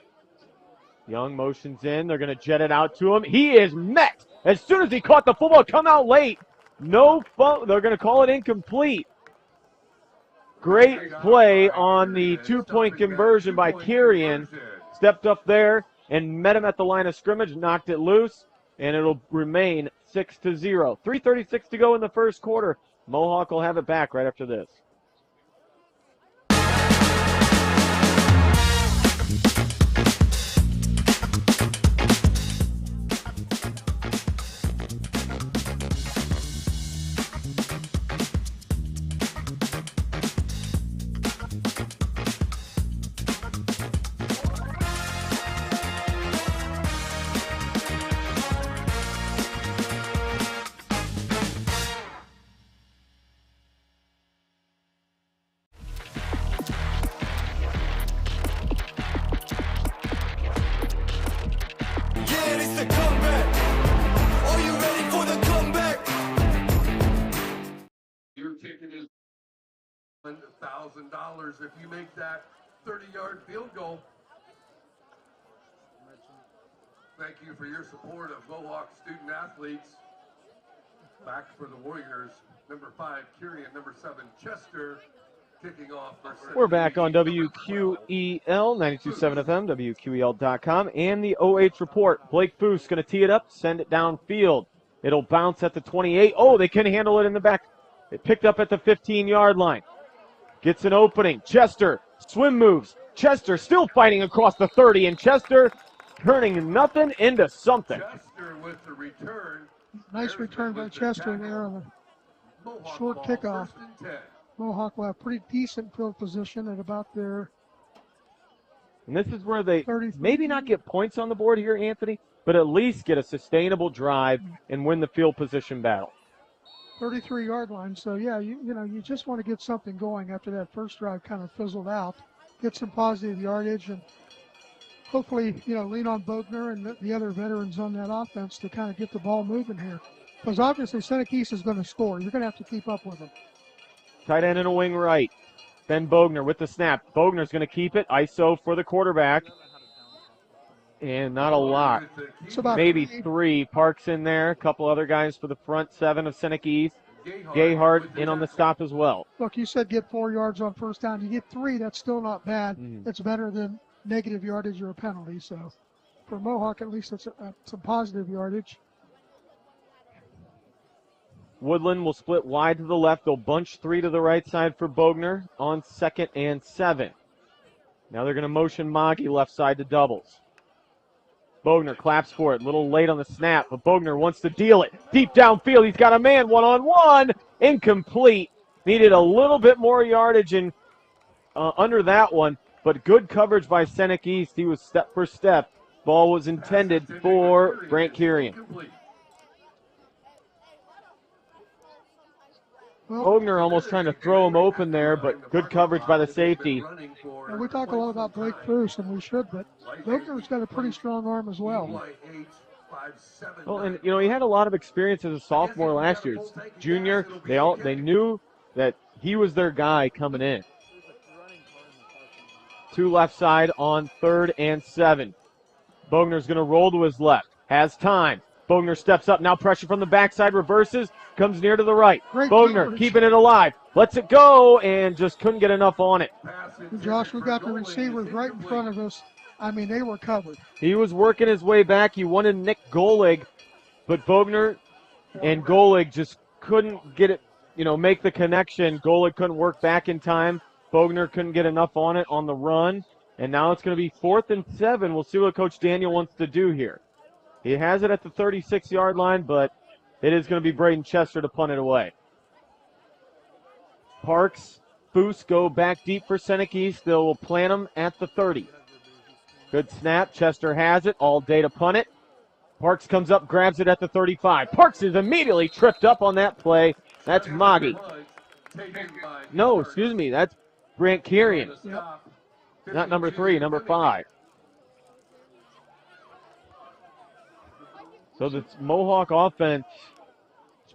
Young motions in. They're going to jet it out to him. He is met as soon as he caught the football. Come out late. No fun. They're going to call it incomplete. Great play on the 2-point conversion by Kirian. Stepped up there and met him at the line of scrimmage, knocked it loose, and it'll remain 6-0. 3:36 to go in the 1st quarter. Mohawk will have it back right after this. $1,000 if you make that 30-yard field goal. Thank you for your support of Mohawk student athletes. Back for the Warriors, number 5, Kirian, number 7, Chester, kicking off. We're back on WQEL 92.7 FM, WQEL.com, and the OH Report. Blake Foose going to tee it up, send it downfield. It'll bounce at the 28. Oh, they can handle it in the back. It picked up at the 15-yard line. Gets an opening. Chester, swim moves. Chester still fighting across the 30, and Chester turning nothing into something. Chester with the return. Nice return by Chester there on a short kickoff. Mohawk will have pretty decent field position at about their And this is where they 33. maybe not get points on the board here, Anthony, but at least get a sustainable drive and win the field position battle. 33-yard line. So, yeah, you just want to get something going after that first drive kind of fizzled out. Get some positive yardage and hopefully, lean on Bogner and the other veterans on that offense to kind of get the ball moving here. Because obviously Seneca East is going to score. You're going to have to keep up with them. Tight end and a wing right. Ben Bogner with the snap. Bogner's going to keep it. ISO for the quarterback. And not a lot. It's about Maybe 3. 3. Parks in there. A couple other guys for the front 7 of Seneca East. Gayhart in on the stop as well. Look, you said get 4 yards on first down. You get 3, that's still not bad. It's better than negative yardage or a penalty. So for Mohawk, at least it's some positive yardage. Woodland will split wide to the left. They'll bunch 3 to the right side for Bogner on 2nd and 7. Now they're going to motion Moggy left side to doubles. Bogner claps for it. A little late on the snap, but Bogner wants to deal it. Deep downfield, he's got a man one-on-one. Incomplete. Needed a little bit more yardage in under that one, but good coverage by Seneca East. He was step for step. Ball was intended for Brant Kirian. Well, Bogner almost trying to throw him open there, but good coverage by the safety. and we talk a lot about Blake Foose, and we should, but Bogner's got a pretty strong arm as well. Well, and you know, he had a lot of experience as a sophomore last year. Junior, they knew that he was their guy coming in. 2 left side on 3rd and 7. Bogner's going to roll to his left. Has time. Bogner steps up. Now pressure from the backside. Reverses. Comes near to the right. Great Bogner coverage. keeping it alive. Lets it go and just couldn't get enough on it. Josh, we got the receivers right in front of us. I mean, they were covered. He was working his way back. He wanted Nick Golig, but Bogner and Golig just couldn't get it, make the connection. Golig couldn't work back in time. Bogner couldn't get enough on it on the run. And now it's going to be 4th and 7. We'll see what Coach Daniel wants to do here. He has it at the 36-yard line, but it is going to be Braden Chester to punt it away. Parks, Foose go back deep for Seneca East. They will plant them at the 30. Good snap. Chester has it all day to punt it. Parks comes up, grabs it at the 35. Parks is immediately tripped up on that play. That's Moggy. No, excuse me. That's Brant Kirian. Not number 3, number 5. So the Mohawk offense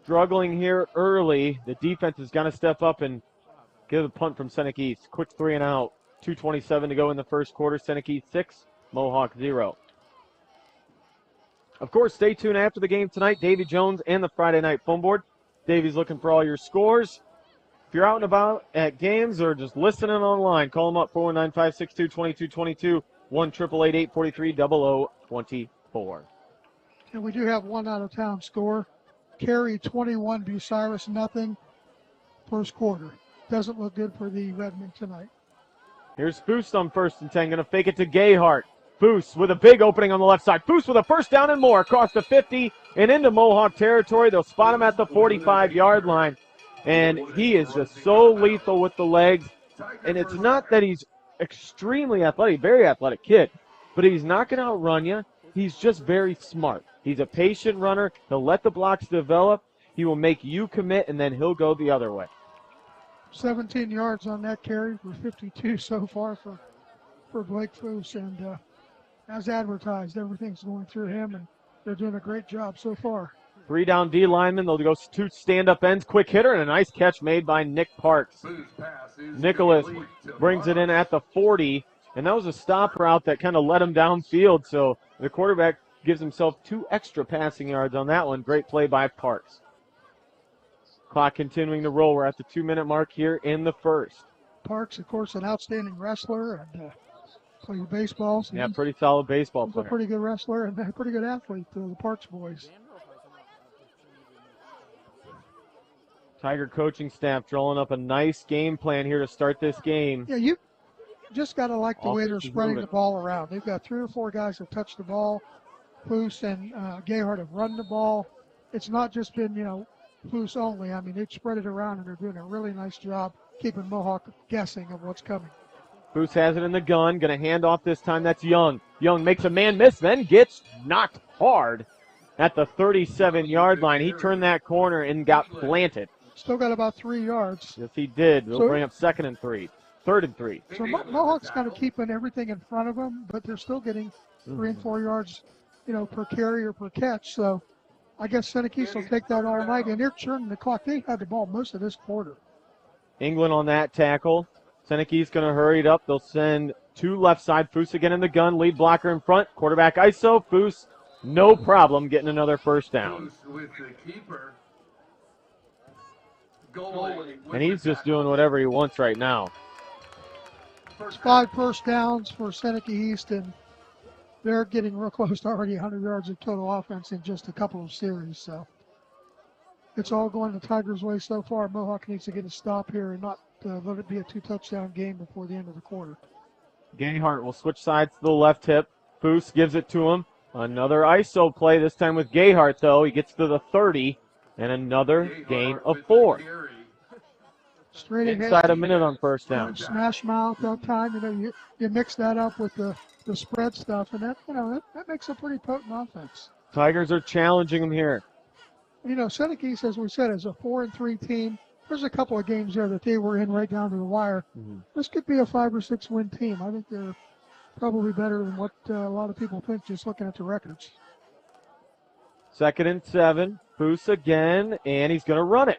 struggling here early. The defense is going to step up and get a punt from Seneca East. Quick 3 and out. 2:27 to go in the first quarter. Seneca East 6, Mohawk 0. Of course, stay tuned after the game tonight. Davy Jones and the Friday Night Phone Board. Davy's looking for all your scores. If you're out and about at games or just listening online, call them up 419-562-2222, 1-888-843-0024. And we do have one out-of-town score. Cary 21, Bucyrus nothing. First quarter. Doesn't look good for the Redmen tonight. Here's Foose on 1st and 10. Going to fake it to Gayhart. Foose with a big opening on the left side. Foose with a first down and more across the 50 and into Mohawk territory. They'll spot him at the 45-yard line. And he is just so lethal with the legs. And it's not that he's extremely athletic, very athletic kid, but he's not going to outrun you. He's just very smart. He's a patient runner. He'll let the blocks develop. He will make you commit, and then he'll go the other way. 17 yards on that carry for 52 so far for Blake Foose. And as advertised, everything's going through him, and they're doing a great job so far. 3 down D linemen. They'll go 2 stand-up ends. Quick hitter and a nice catch made by Nick Parks. Nicholas brings it in at the 40, and that was a stop route that kind of led him downfield. So the quarterback gives himself 2 extra passing yards on that one. Great play by Parks. Clock continuing to roll. We're at the 2-minute mark here in the first. Parks, of course, an outstanding wrestler and played baseball. So yeah, pretty solid baseball he's player. a pretty good wrestler and a pretty good athlete, the Parks boys. Tiger coaching staff drawing up a nice game plan here to start this game. Yeah, you just got to like the way they're Offense is spreading moving. the ball around. They've got 3 or 4 guys that touch the ball. Foose and Gayhart have run the ball. It's not just been, Foose only. I mean, they've spread it around, and they're doing a really nice job keeping Mohawk guessing of what's coming. Foose has it in the gun. Going to hand off this time. That's Young. Young makes a man miss, then gets knocked hard at the 37-yard line. He turned that corner and got planted. Still got about 3 yards. Yes, he did. They'll So- bring up 2nd and 3. 3rd and 3. So Mohawk's kind of keeping everything in front of them, but they're still getting 3 and 4 yards, per carry or per catch. So I guess Seneca East will take that all night, and they're churning the clock. They had the ball most of this quarter. England on that tackle. Seneca East going to hurry it up. They'll send to left side. Foose again in the gun. Lead blocker in front. Quarterback ISO. Foose, no problem getting another first down. With the keeper. And he's just doing whatever he wants right now. It's 5 first downs for Seneca East, and they're getting real close to already 100 yards of total offense in just a couple of series. So it's all going the Tigers' way so far. Mohawk needs to get a stop here and not let it be a 2-touchdown game before the end of the quarter. Gayhart will switch sides to the left hip. Foose gives it to him. Another ISO play, this time with Gayhart, though. He gets to the 30, and another gain of 4. Straight ahead. Inside a minute on first down. Smash mouth that time. You mix that up with the spread stuff, and that makes a pretty potent offense. Tigers are challenging him here. Seneca East, as we said, is a 4-3 team. There's a couple of games there that they were in right down to the wire. Mm-hmm. This could be a 5 or 6 win team. I think they're probably better than what a lot of people think just looking at the records. 2nd and 7. Foose again, and he's going to run it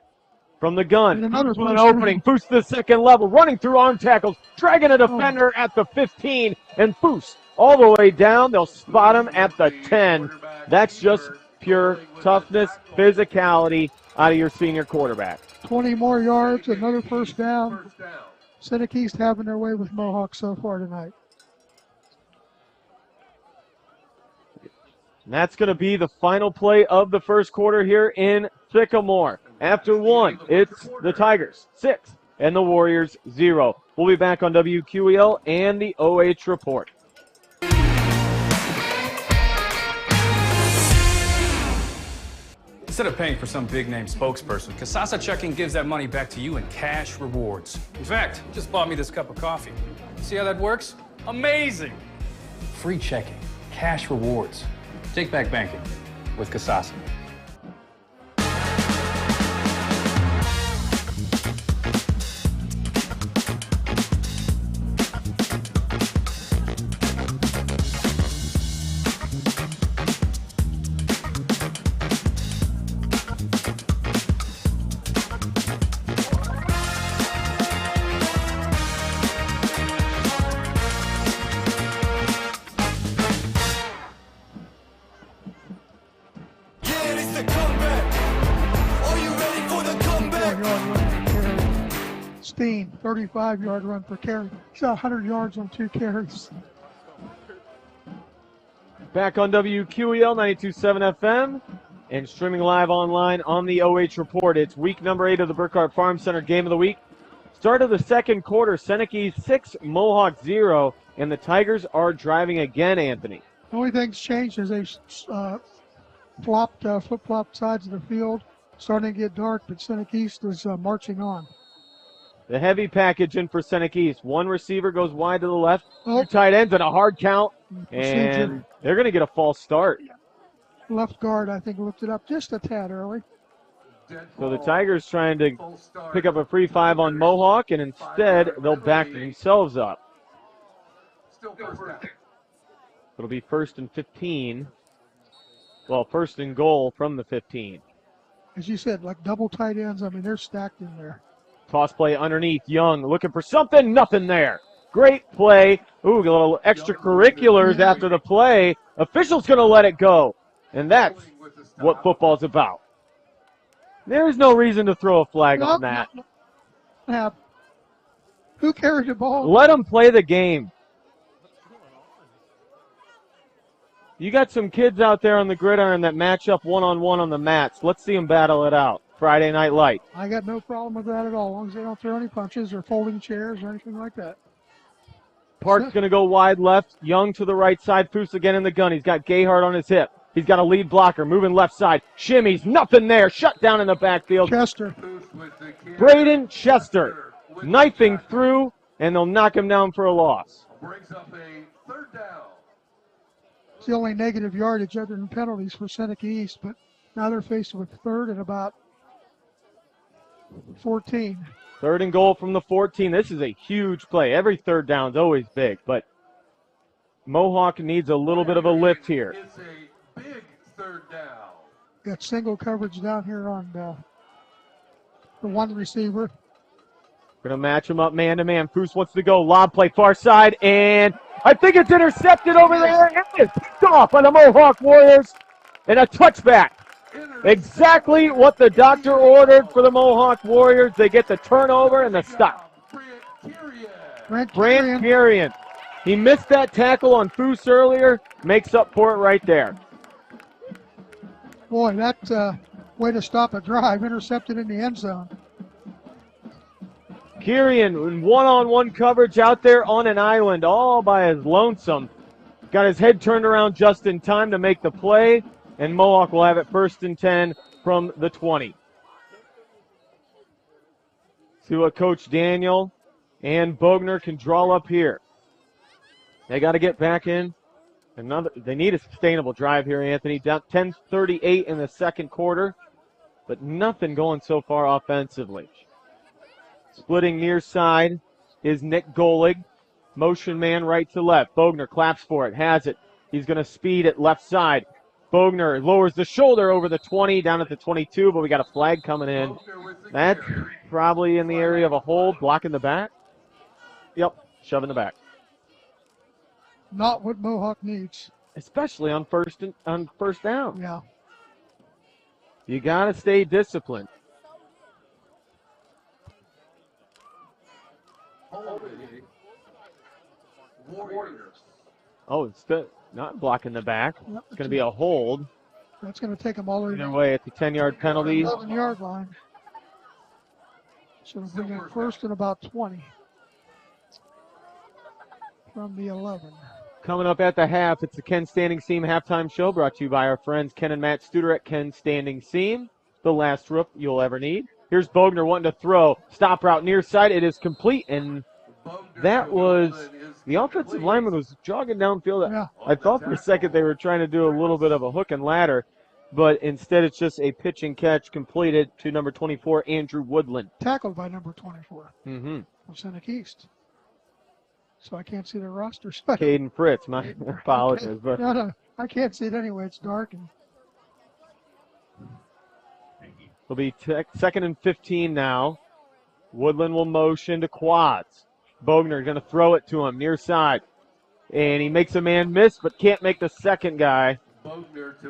from the gun. Another with an opening. Foose to the second level, running through arm tackles, dragging a defender at the 15, and Foose all the way down. They'll spot him at the 10. That's just pure toughness, physicality out of your senior quarterback. 20 more yards, another first down. Seneca East having their way with Mohawk so far tonight. And that's going to be the final play of the first quarter here in Sycamore. After 1, it's the Tigers 6 and the Warriors 0. We'll be back on WQEL and the OH Report. Instead of paying for some big-name spokesperson, Casasa Checking gives that money back to you in cash rewards. In fact, just bought me this cup of coffee. See how that works? Amazing! Free checking, cash rewards. Take back banking with Casasa. Steen, 35-yard run per carry. He's got 100 yards on 2 carries. Back on WQEL 92.7 FM and streaming live online on the OH Report. It's week number 8 of the Burkhart Farm Center Game of the Week. Start of the second quarter, Seneca East 6, Mohawk 0, and the Tigers are driving again, Anthony. The only thing's changed is they flip-flopped sides of the field. Starting to get dark, but Seneca East is marching on. The heavy package in for Seneca East. One receiver goes wide to the left, 2 tight ends and a hard count, and they're going to get a false start. Left guard, I think, looked it up just a tad early. So the Tigers trying to pick up a free 5 on Mohawk, and instead they'll back themselves up. It'll be 1st and 15. Well, 1st and goal from the 15. As you said, like double tight ends, I mean, they're stacked in there. Toss play underneath. Young looking for something. Nothing there. Great play. Ooh, a little extracurriculars after the play. Official's going to let it go. And that's what football's about. There's no reason to throw a flag on that. Who carried the ball? Let them play the game. You got some kids out there on the gridiron that match up one-on-one on the mats. Let's see them battle it out. Friday Night Light. I got no problem with that at all, as long as they don't throw any punches or folding chairs or anything like that. Park's going to go wide left. Young to the right side. Foose again in the gun. He's got Gayhart on his hip. He's got a lead blocker moving left side. Shimmies. Nothing there. Shut down in the backfield. Chester. Braden Chester knifing through, and they'll knock him down for a loss. Brings up a 3rd down. It's the only negative yardage other than penalties for Seneca East, but now they're faced with 3rd and about 14. 3rd and goal from the 14. This is a huge play. Every 3rd down is always big, but Mohawk needs a little bit of a lift here. It's a big 3rd down. Got single coverage down here on the one receiver. Going to match him up man-to-man. Foose wants to go. Lob play far side, and I think it's intercepted over there. It is picked off by the Mohawk Warriors, and a touchback. Exactly what the doctor ordered for the Mohawk Warriors. They get the turnover and the stop. Brant Kirian. He missed that tackle on Foose earlier. Makes up for it right there. Boy, that way to stop a drive, intercepted in the end zone. Kirian in one-on-one coverage out there on an island all by his lonesome. Got his head turned around just in time to make the play, and Mohawk will have it 1st and 10 from the 20. See what Coach Daniel and Bogner can draw up here. They got to get back in. They need a sustainable drive here, Anthony. Down 10:38 in the second quarter, but nothing going so far offensively. Splitting near side is Nick Golig. Motion man right to left. Bogner claps for it, has it. He's going to speed it left side. Bogner lowers the shoulder over the 20, down at the 22, but we got a flag coming in. That's probably in the area of a hold, blocking the back. Yep, shoving the back. Not what Mohawk needs. Especially on first down. Yeah. You got to stay disciplined. Warriors. Oh, it's not blocking the back. It's going to be a hold. That's going to take them all the way Either way, it's a 10-yard penalty. 11-yard line. So we'll bring it 1st and about 20 from the 11. Coming up at the half, it's the Ken Standing Seam halftime show brought to you by our friends Ken and Matt Studer at Ken Standing Seam. The last roof you'll ever need. Here's Bogner wanting to throw. Stop route near side. It is complete, and that was the offensive lineman was jogging downfield. Yeah. I thought for a second they were trying to do a little bit of a hook and ladder, but instead it's just a pitch and catch completed to number 24, Andrew Woodland. Tackled by number 24 Mm-hmm. from Seneca East. So I can't see their roster. Caden Fritz, my apologies. But No, I can't see it anyway. It's dark. And it'll be 2nd and 15 now. Woodland will motion to quads. Bogner going to throw it to him near side. And he makes a man miss, but can't make the second guy.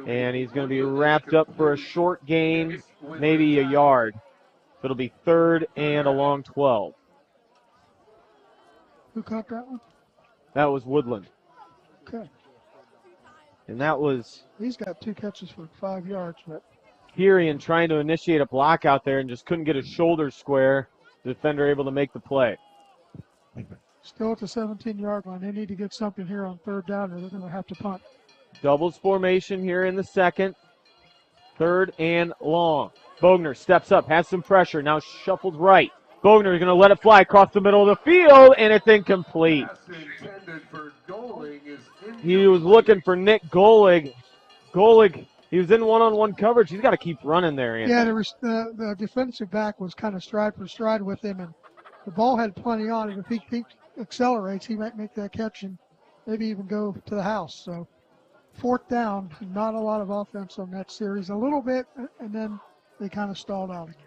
And he's going to be wrapped up for a short gain, maybe a yard. So it'll be 3rd and a long 12. who caught that one? That was Woodland. Okay. And that was He's got 2 catches for 5 yards, but Kirian trying to initiate a block out there and just couldn't get his shoulders square. The defender able to make the play. still at the 17-yard line. They need to get something here on 3rd down, or they're going to have to punt. Doubles formation here in the second. 3rd and long. Bogner steps up, has some pressure, now shuffled right. Bogner is going to let it fly across the middle of the field, and it's incomplete. He was looking for Nick Golig. Golig, he was in one-on-one coverage. He's got to keep running there, Anthony. Yeah, the defensive back was kind of stride for stride with him, and the ball had plenty on it. If he accelerates, he might make that catch and maybe even go to the house. So 4th down, not a lot of offense on that series. A little bit, and then they kind of stalled out again.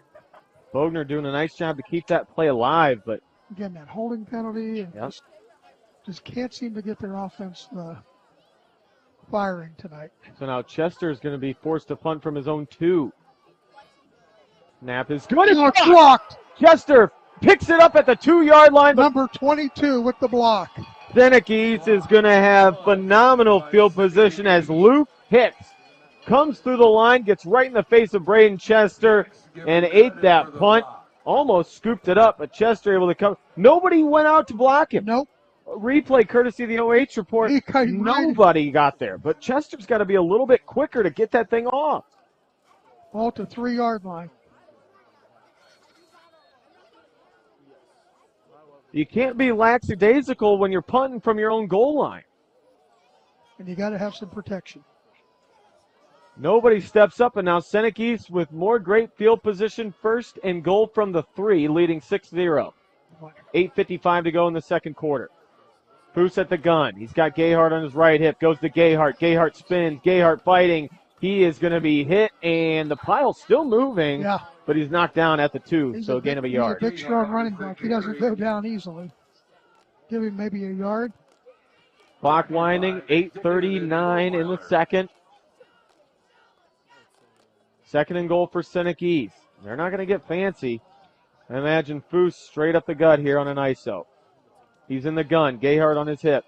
Bogner doing a nice job to keep that play alive, but Again, that holding penalty, and Yep. just can't seem to get their offense firing tonight. so now Chester is going to be forced to punt from his own 2. Snap is good. Oh, it's blocked. Chester picks it up at the 2-yard line, but Number 22 with the block. Seneca East is going to have phenomenal field position as Luke Hicks comes through the line, gets right in the face of Braden Chester, and ate that punt. Almost scooped it up, but Chester able to come. Nobody went out to block him. Nope. Replay courtesy of the OH report. He cut Nobody got there, but Chester's got to be a little bit quicker to get that thing off. Ball to 3-yard line. You can't be lackadaisical when you're punting from your own goal line. And you got to have some protection. Nobody steps up, and now Seneca East with more great field position, 1st and goal from the 3, leading 6-0. 8:55 to go in the second quarter. Foose at the gun. He's got Gayhart on his right hip. Goes to Gayhart. Gayhart spins. Gayhart fighting. He is going to be hit, and the pile's still moving. Yeah. but he's knocked down at the 2, He's so a gain of a yard. He's a big, strong running back. He doesn't go down easily. Give him maybe a yard. Clock winding, 8:39 in the second. Second and goal for Seneca East. They're not going to get fancy. I imagine Foose straight up the gut here on an ISO. He's in the gun. Gayhart on his hip.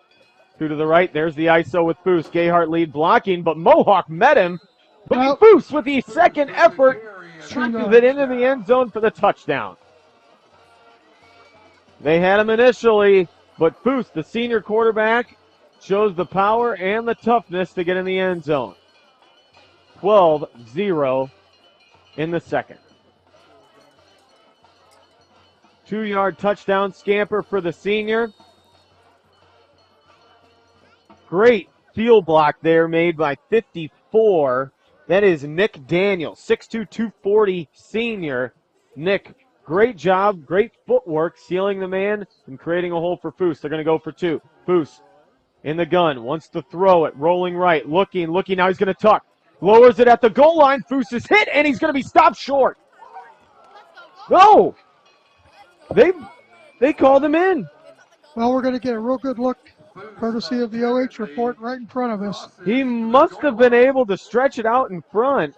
2 to the right. There's the ISO with Foose. Gayhart lead blocking, but Mohawk met him. But Foose with the second effort punches it into the end zone for the touchdown. They had him initially, but Foose, the senior quarterback, shows the power and the toughness to get in the end zone. 12-0 in the second. 2-yard touchdown scamper for the senior. Great field block there made by 54. That is Nick Daniels, 6'2", 240 senior. Nick, great job, great footwork, sealing the man and creating a hole for Foose. They're going to go for 2. Foose in the gun, wants to throw it, rolling right, looking, now he's going to tuck. Lowers it at the goal line, Foose is hit, and he's going to be stopped short. No! They called him in. Well, we're going to get a real good look, courtesy of the OH report right in front of us. He must have been able to stretch it out in front.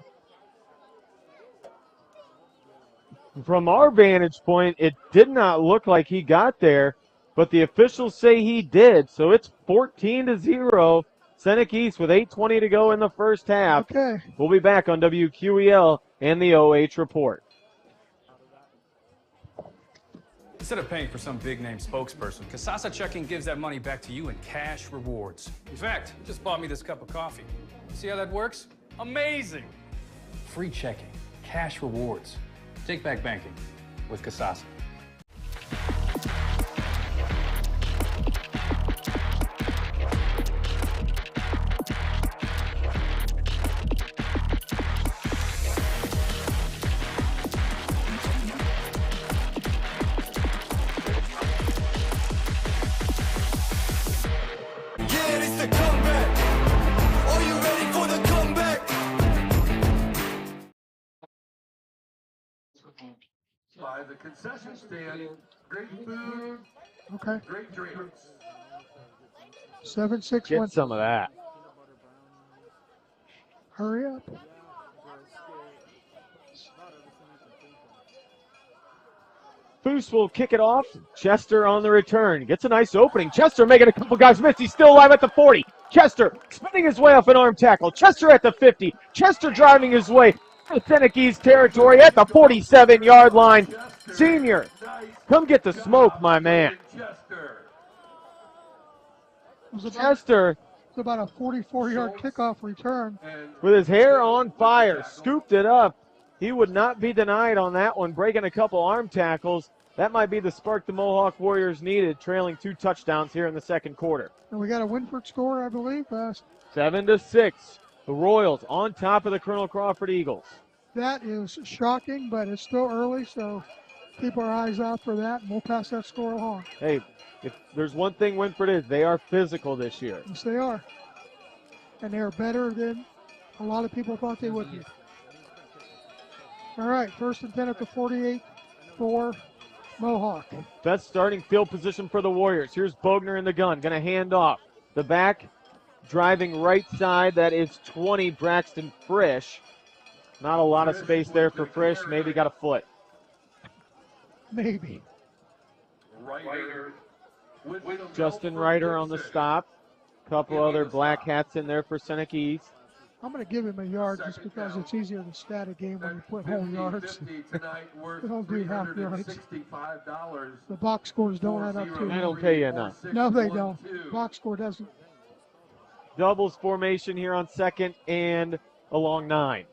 From our vantage point, it did not look like he got there, but the officials say he did, so it's 14-0. Seneca East with 8:20 to go in the first half. Okay. We'll be back on WQEL and the OH report. Instead of paying for some big-name spokesperson, Casasa Checking gives that money back to you in cash rewards. In fact, you just bought me this cup of coffee. See how that works? Amazing! Free checking, cash rewards. Take back banking with Casasa. By the concession stand, great food, okay, great drinks. 7-6. Get some of that. Hurry up. Foose will kick it off. Chester on the return. Gets a nice opening. Chester making a couple guys miss. He's still alive at the 40. Chester spinning his way off an arm tackle. Chester at the 50. Chester driving his way to Seneca East territory at the 47-yard line. Senior, come get the smoke, my man. Chester, It's about a 44-yard kickoff return. with his hair on fire, scooped it up. He would not be denied on that one, breaking a couple arm tackles. That might be the spark the Mohawk Warriors needed, trailing 2 touchdowns here in the second quarter. And we got a Winford score, I believe. 7-6. The Royals on top of the Colonel Crawford Eagles. That is shocking, but it's still early, so keep our eyes out for that, and we'll pass that score along. Hey, if there's one thing Winford is, they are physical this year. Yes, they are. And they are better than a lot of people thought they would be. All right, 1st and 10 at the 48 for Mohawk. Best starting field position for the Warriors. Here's Bogner in the gun, going to hand off. The back driving right side, that is 20, Braxton Frisch. Not a lot of space there for Frisch, maybe got a foot. Maybe. Justin Ryder on the stop. Couple other black hats in there for Seneca East. I'm going to give him a yard just because it's easier to stat a game when you put whole yards. They don't do half yards. The box scores don't add up to They it. don't pay you enough. No, they don't. Box score doesn't. Doubles formation here on 2nd and along 9.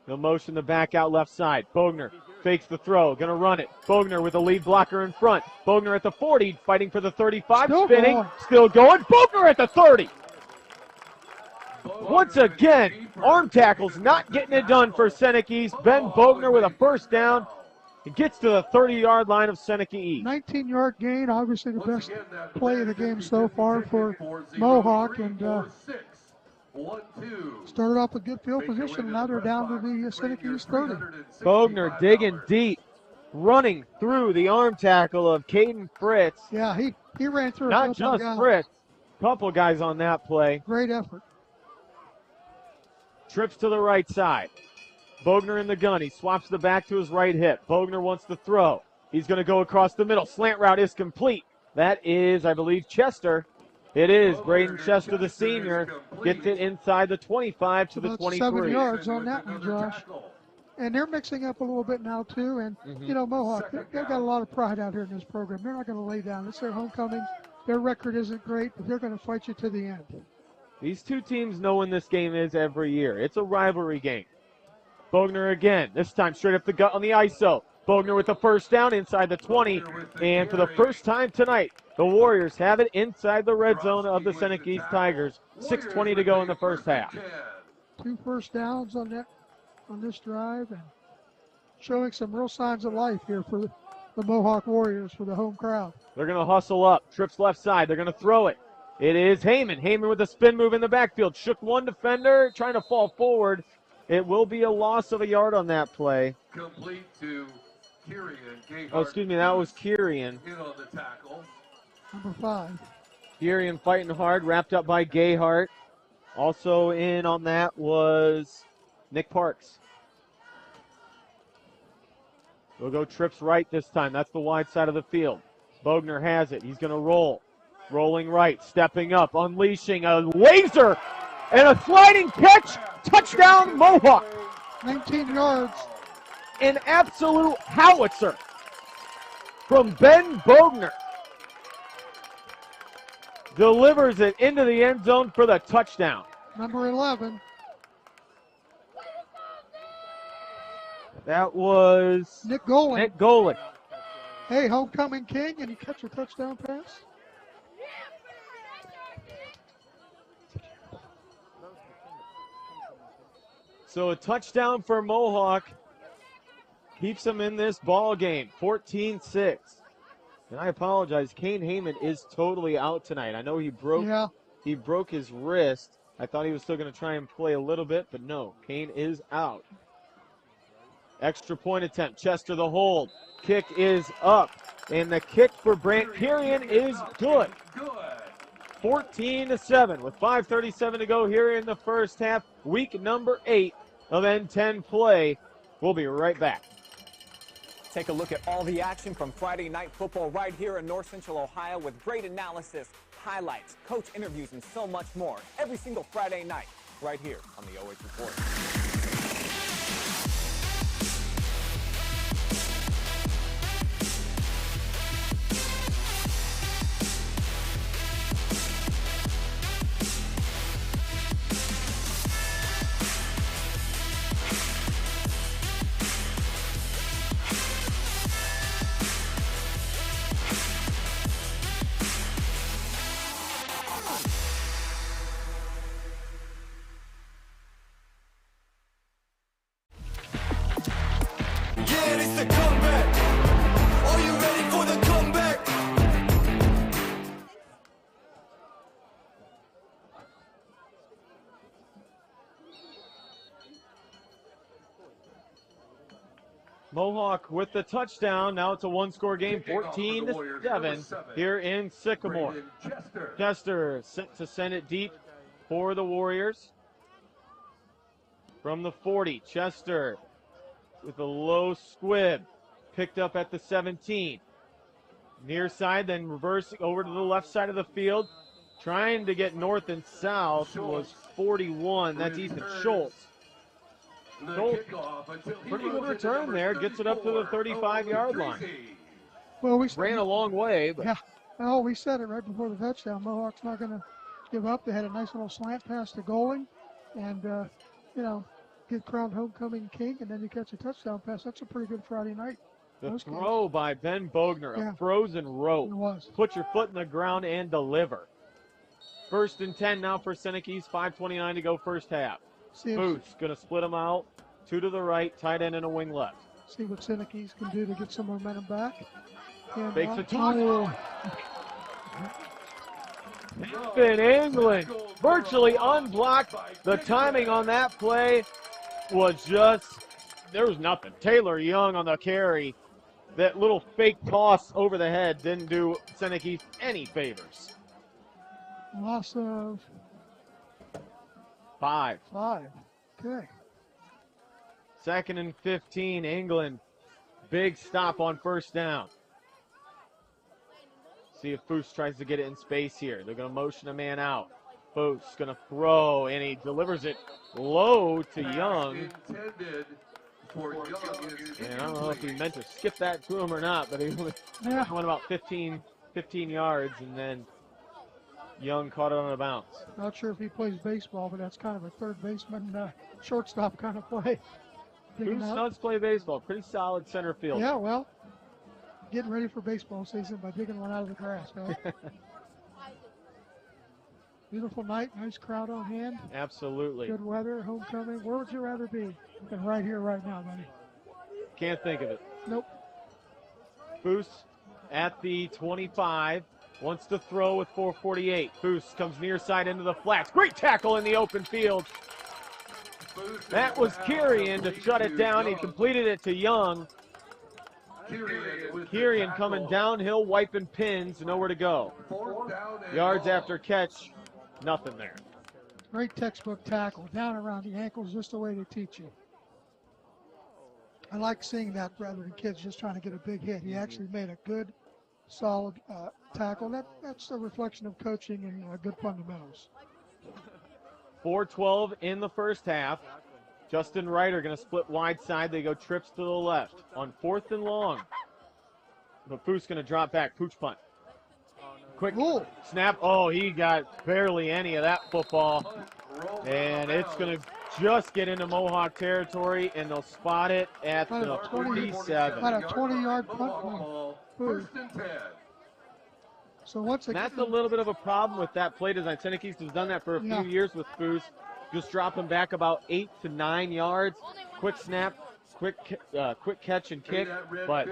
They'll motion the back out left side. Bogner fakes the throw, gonna run it. Bogner with a lead blocker in front. Bogner at the 40, fighting for the 35, Still spinning, going. still going. Bogner at the 30. Once again, arm tackles not getting it done for Seneca East. Ben Bogner with a first down. He gets to the 30-yard line of Seneca East. 19-yard gain, obviously the best play of the game so far for Mohawk, and 1-2. Started off with good field position, and now they're down to the Seneca East 30. Bogner digging deep, running through the arm tackle of Caden Fritz. Yeah, he ran through a Not couple of just guys. Fritz, couple guys on that play. Great effort. Trips to the right side. Bogner in the gun. He swaps the back to his right hip. Bogner wants to throw. He's going to go across the middle. Slant route is complete. That is, I believe, Chester. It is. Braden Chester, the senior, gets it inside the 25 to the About 23. 7 yards on that one, Josh. And they're mixing up a little bit now, too. And, you know, Mohawk, they've got a lot of pride out here in this program. They're not going to lay down. It's their homecoming. Their record isn't great, but they're going to fight you to the end. These two teams know when this game is every year. It's a rivalry game. Bogner again, this time straight up the gut on the ISO. Bogner with the first down inside the 20. And for the first time tonight, the Warriors have it inside the red zone of the Seneca East Tigers. 6:20 to go in the first half. 2 first downs on this drive, and showing some real signs of life here for the Mohawk Warriors, for the home crowd. They're going to hustle up. Trips left side. They're going to throw it. It is Heyman. Heyman with a spin move in the backfield. Shook one defender, trying to fall forward. It will be a loss of a yard on that play. Complete to Kirian. Oh, excuse me, that was Kirian. In on the tackle. Number 5. Kirian fighting hard, wrapped up by Gayhart. Also in on that was Nick Parks. We'll go trips right this time. That's the wide side of the field. Bogner has it. He's going to roll. Rolling right, stepping up, unleashing a laser and a sliding catch. Touchdown, Mohawk. 19 yards. An absolute howitzer from Ben Bogner. Delivers it into the end zone for the touchdown. Number 11. That was Nick Golan. Nick Golick. Hey, homecoming king, and he catch a touchdown pass. So a touchdown for Mohawk keeps them in this ball game, 14-6. And I apologize, Kane Heyman is totally out tonight. I know he broke his wrist. I thought he was still going to try and play a little bit, but no, Kane is out. Extra point attempt, Chester the hold. Kick is up, and the kick for Brant Kirian is good. 14-7 with 5:37 to go here in the first half. Week number 8 of N10 play. We'll be right back. Take a look at all the action from Friday Night Football right here in North Central Ohio with great analysis, highlights, coach interviews, and so much more every single Friday night right here on the OH Report. Mohawk with the touchdown. Now it's a one-score game, 14-7 here in Sycamore. Chester sent to send it deep for the Warriors. From the 40, Chester with a low squib, picked up at the 17. Near side, then reversing over to the left side of the field. Trying to get north and south was 41. That's Ethan Schultz. Schultz, pretty good return there. Gets it up to the 35-yard line. Well, we ran a long way. But. Yeah. Oh, we said it right before the touchdown. Mohawk's not going to give up. They had a nice little slant pass to Goling. And, get crowned homecoming king, and then you catch a touchdown pass. That's a pretty good Friday night. The throw by Ben Bogner, a frozen rope. It was. Put your foot in the ground and deliver. 1st and 10 now for Seneca East, 5:29 to go first half. Booth's going to split them out. 2 to the right, tight end and a wing left. See what Seneca East can do to get some momentum back. And, Fakes a toss. Ethan England virtually unblocked. The timing on that play was just, there was nothing. Taylor Young on the carry. That little fake toss over the head didn't do Seneca East any favors. Loss of 5. 5. Okay. 2nd and 15, England. Big stop on first down. See if Foose tries to get it in space here. They're going to motion a man out. Foose going to throw, and he delivers it low to Young. And I don't know if he meant to skip that to him or not, but he went about 15 yards, and then Young caught it on a bounce. Not sure if he plays baseball, but that's kind of a third baseman, shortstop kind of play. Foose does play baseball. Pretty solid center field. Yeah, well, getting ready for baseball season by digging one out of the grass, right? Beautiful night, nice crowd on hand. Absolutely. Good weather, homecoming. Where would you rather be than right here, right now, buddy? Can't think of it. Nope. Foose at the 25. Wants to throw with 4:48. Foose comes near side into the flats. Great tackle in the open field. That was Kirian to shut it down. He completed it to Young. Kirian coming downhill, wiping pins, nowhere to go. Yards after catch, nothing there. Great textbook tackle, down around the ankles, just the way they teach you. I like seeing that rather than kids just trying to get a big hit. He actually made a good, solid tackle. That's a reflection of coaching and good fundamentals. 4:12 in the first half. Justin Ryder going to split wide side. They go trips to the left on 4th and long. But Foose going to drop back. Pooch punt. Quick snap. Oh, he got barely any of that football. And it's going to just get into Mohawk territory, and they'll spot it at the 47. About a 20-yard punt from Foose. So once again, that's a little bit of a problem with that play design. Seneca East has done that for a few years with Foose. Just drop him back about 8 to 9 yards. Quick snap, quick catch and kick. But,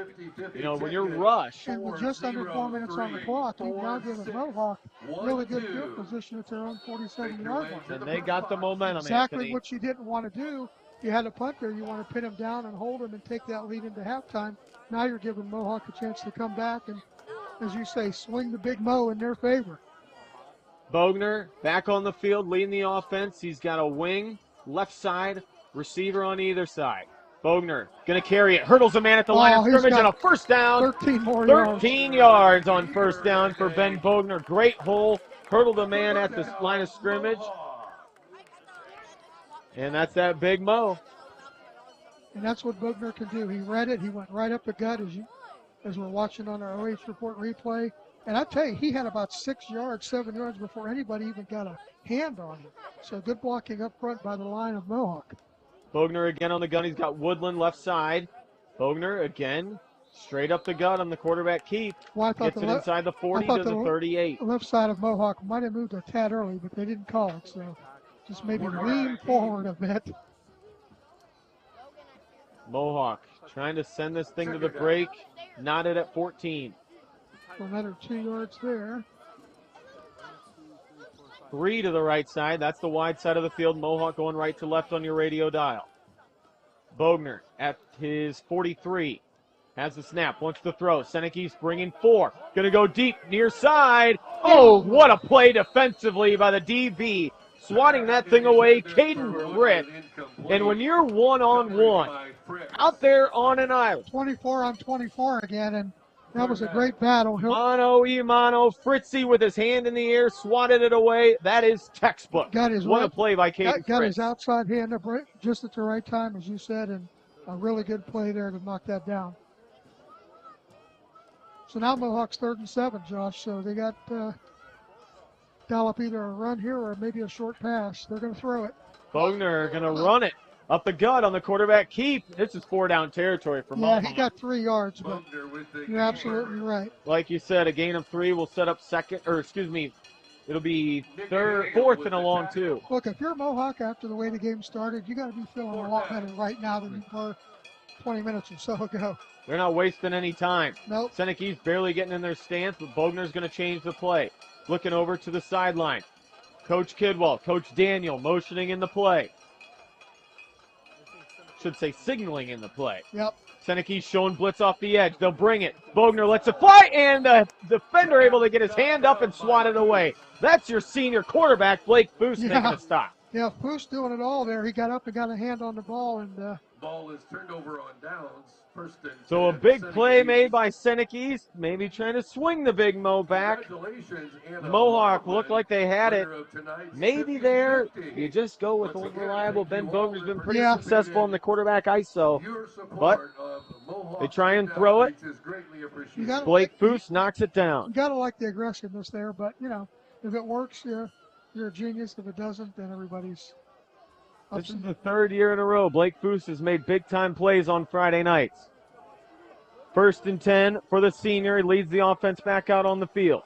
you know, when you're rushed. And with just under 4 minutes on the clock, you've now given Mohawk really good field position at their own 47-yard line. And they got the momentum, exactly Anthony. What you didn't want to do. You had a punt there. You want to pin him down and hold him and take that lead into halftime. Now you're giving Mohawk a chance to come back and, as you say, swing the big Mo in their favor. Bogner back on the field, leading the offense. He's got a wing, left side, receiver on either side. Bogner going to carry it, hurdles a man at the line of scrimmage, and a first down. 13 yards on first down for Ben Bogner. Great hole, hurdled a man at the line of scrimmage. And that's that big Mo. And that's what Bogner can do. He read it. He went right up the gut as we're watching on our OH Report replay. And I tell you, he had about 6 yards, 7 yards before anybody even got a hand on him. So good blocking up front by the line of Mohawk. Bogner again on the gun. He's got Woodland left side. Bogner again, straight up the gut on the quarterback keep. Well, gets it inside the 40 to the 38. The left side of Mohawk might have moved a tad early, but they didn't call it. So just maybe lean forward a bit. Mohawk trying to send this thing to the break. Knotted at 14. For another 2 yards there. 3 to the right side. That's the wide side of the field. Mohawk going right to left on your radio dial. Bogner at his 43. Has the snap. Wants to throw. Seneca East bringing 4. Going to go deep near side. Oh, what a play defensively by the DB. Swatting that thing away. Caden Britt. And when you're one-on-one out there on an island. 24 on 24 again, and that was a great battle. Mano, Fritzy with his hand in the air, swatted it away. That is textbook. What a play by Caden got his outside hand up just at the right time, as you said, and a really good play there to knock that down. So now Mohawk's 3rd and 7, Josh. So they got Dollop either a run here or maybe a short pass. They're going to throw it. Bogner going to run it. Up the gut on the quarterback keep. This is 4-down territory for Mohawk. Yeah, he got 3 yards, but you're absolutely right. Like you said, a gain of 3 will set up it'll be 4th and a long 2. Look, if you're Mohawk after the way the game started, you got to be feeling a lot better right now than you were 20 minutes or so ago. They're not wasting any time. Nope. Seneca East barely getting in their stance, but Bogner's going to change the play. looking over to the sideline. Coach Kidwell, Coach Daniel motioning in the play. Should say signaling in the play. Yep. Seneca East showing blitz off the edge. They'll bring it. Bogner lets it fly, and the defender able to get his hand up and swat it away. That's your senior quarterback, Blake Foose, making a stop. Yeah, Foose doing it all there. He got up and got a hand on the ball, and Ball is turned over on downs. First and so a 10, big Seneca play East. made by Seneca East, maybe trying to swing the Big Mo back. Congratulations, Anna Mohawk Loveland, looked like they had it. winner of tonight's Maybe 50-50. there, you just go with old reliable. Ben Bogner's been pretty successful in the quarterback ISO. Your support But of Mohawk they try and throw it. is greatly you appreciated. got Blake Foose knocks it down. you got to like the aggressiveness there. But you know, if it works, you're a genius. If it doesn't, then everybody's This ups is and the third year in a row Blake Foose has made big-time plays on Friday nights. 1st and 10 for the senior. He leads the offense back out on the field.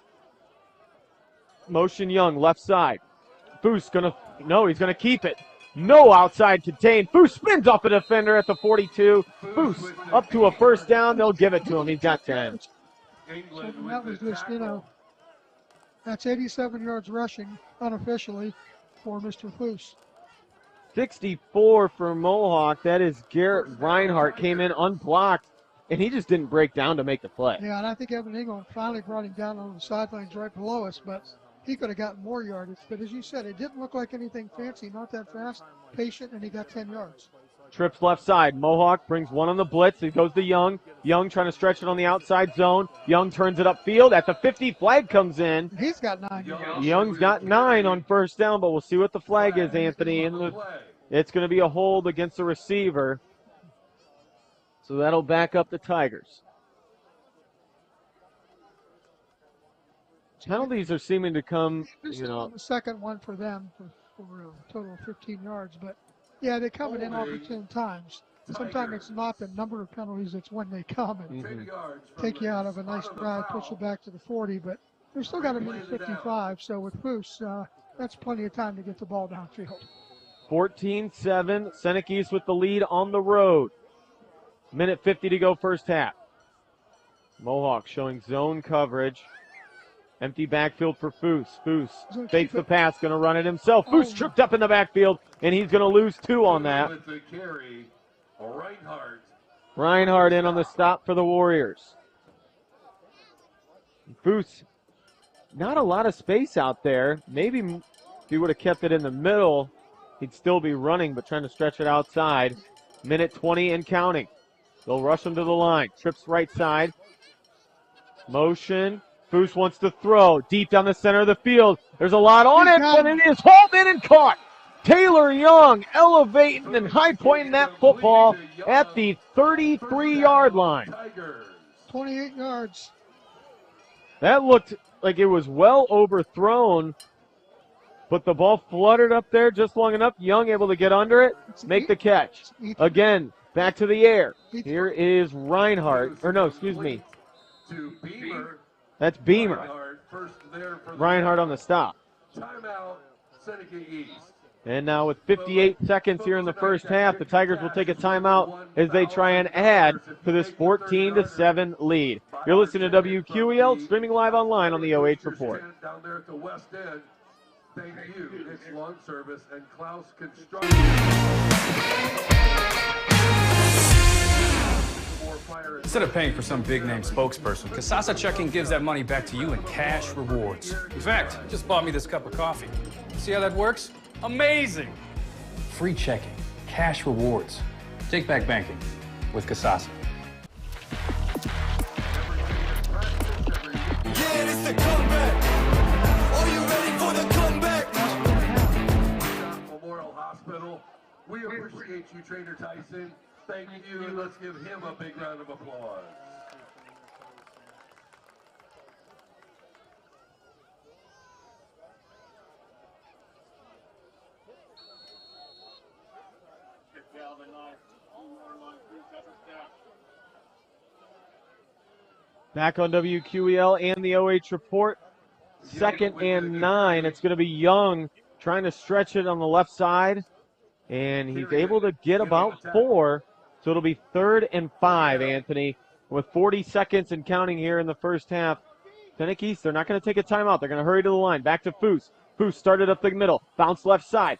Motion Young, left side. Foose he's gonna keep it. No outside contained. Foose spins off a defender at the 42. Foose up to a first down. They'll give it to him. He's got 10. England So that was with the just, tackle. that's 87 yards rushing unofficially for Mr. Foose. 64 for Mohawk. That is Garrett Reinhardt came in unblocked, and he just didn't break down to make the play. Yeah, and I think Evan England finally brought him down on the sidelines right below us, but he could have gotten more yardage. But as you said, it didn't look like anything fancy, not that fast, patient, and he got 10 yards. Trips left side. Mohawk brings one on the blitz. He goes to Young. Young trying to stretch it on the outside zone. Young turns it upfield. At the 50, flag comes in. He's got 9 yards. Young's got 9 on first down, but we'll see what the flag is, Anthony. It's going to be a hold against the receiver. So that'll back up the Tigers. Penalties are seeming to come, This is the second one for them for a total of 15 yards. But, yeah, they're coming in opportune times. Sometimes it's not the number of penalties, it's when they come and take you out of a nice drive, push you back to the 40. But they've still got a minute 55, so with Foose, that's plenty of time to get the ball downfield. 14-7, Seneca East with the lead on the road. Minute 50 to go first half. Mohawk showing zone coverage. Empty backfield for Foose. Foose fakes the pass, going to run it himself. Foose tripped up in the backfield, and he's going to lose 2 on that. With the carry, Reinhardt in on the stop for the Warriors. Foose, not a lot of space out there. Maybe if he would have kept it in the middle, he'd still be running, but trying to stretch it outside. Minute 20 and counting. They'll rush him to the line. Trips right side. Motion. Foose wants to throw deep down the center of the field. There's a lot on it, but it is hauled in and caught. Taylor Young elevating and high pointing that football at the 33-yard line. 28 yards. That looked like it was well overthrown, but the ball fluttered up there just long enough. Young able to get under it, make the catch. Again, back to the air. Here is Reinhardt. Or no, excuse me. That's Beamer. Reinhardt on the stop. Timeout, Seneca East. And now with 58 seconds here in the first half, the Tigers will take a timeout as they try and add to this 14-7 lead. You're listening to WQEL, streaming live online on the OH Report. Down there at the West End. Thank you, Nick's Lawn Service and Clouse Construction. Instead of paying for some big-name spokesperson, Casasa Checking gives that money back to you in cash rewards. In fact, just bought me this cup of coffee. See how that works? Amazing! Free checking, cash rewards. Take back banking with Casasa. Yeah, it's the comeback. Are you ready for the comeback? Memorial Hospital. We appreciate you, Trainer Tyson. Thank you, and let's give him a big round of applause. Back on WQEL and the OH Report. 2nd and 9. It's going to be Young trying to stretch it on the left side. And he's able to get about 4. So it'll be 3rd and 5, Anthony. With 40 seconds and counting here in the first half. Seneca East, they're not going to take a timeout. They're going to hurry to the line. Back to Foose. Foose started up the middle. Bounce left side.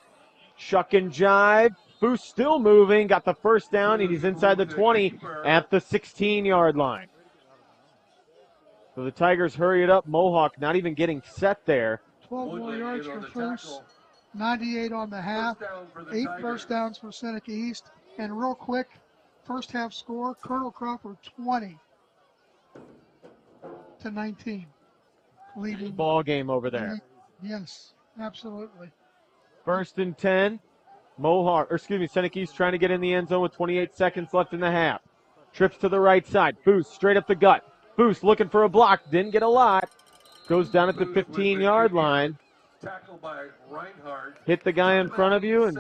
Shuck and jive. Foose still moving. Got the first down, and he's inside the 20 at the 16-yard line. So the Tigers hurry it up. Mohawk not even getting set there. 12 more yards for Foose. 98 on the half. 8 first downs for Seneca East. And real quick, first half score, Colonel Crawford 20 to 19. Leading Ball game over there. Yes, absolutely. 1st and 10. Seneca East trying to get in the end zone with 28 seconds left in the half. Trips to the right side. Foose straight up the gut. Foose looking for a block. Didn't get a lot. Goes down at the 15-yard line. Tackled by Reinhardt. Hit the guy in front of you and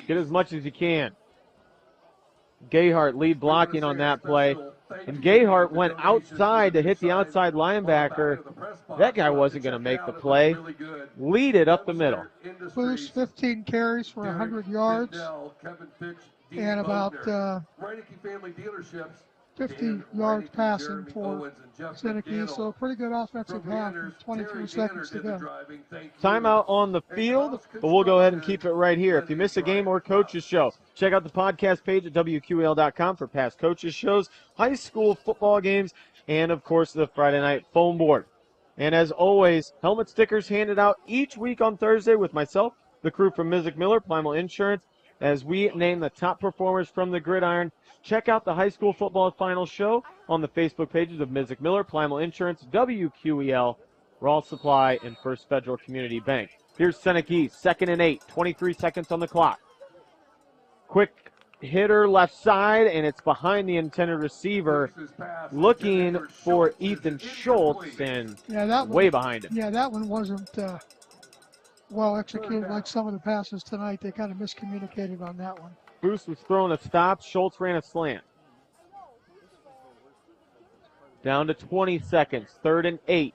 get as much as you can. Gayhart lead blocking on that play. And Gayhart went outside to hit the outside linebacker. That guy wasn't going to make the play. Lead it up the middle. Foose 15 carries for 100 yards and about 50 yards passing for Seneca East. So a pretty good offensive half with 23 seconds to go. Timeout on the field, but we'll go ahead and keep it right here. If you miss a game or coach's show, check out the podcast page at WQEL.com for past coaches' shows, high school football games, and, of course, the Friday night phone board. And as always, helmet stickers handed out each week on Thursday with myself, the crew from Mizik Miller, Primal Insurance, as we name the top performers from the gridiron. Check out the high school football final show on the Facebook pages of Mizik Miller, Primal Insurance, WQEL, Raw Supply, and First Federal Community Bank. Here's Seneca East, 2nd and 8, 23 seconds on the clock. Quick hitter left side, and it's behind the intended receiver, looking for Ethan Schultz, and way behind him. Yeah, that one wasn't well executed like some of the passes tonight. They kind of miscommunicated on that one. Bruce was throwing a stop. Schultz ran a slant. Down to 20 seconds. 3rd and 8.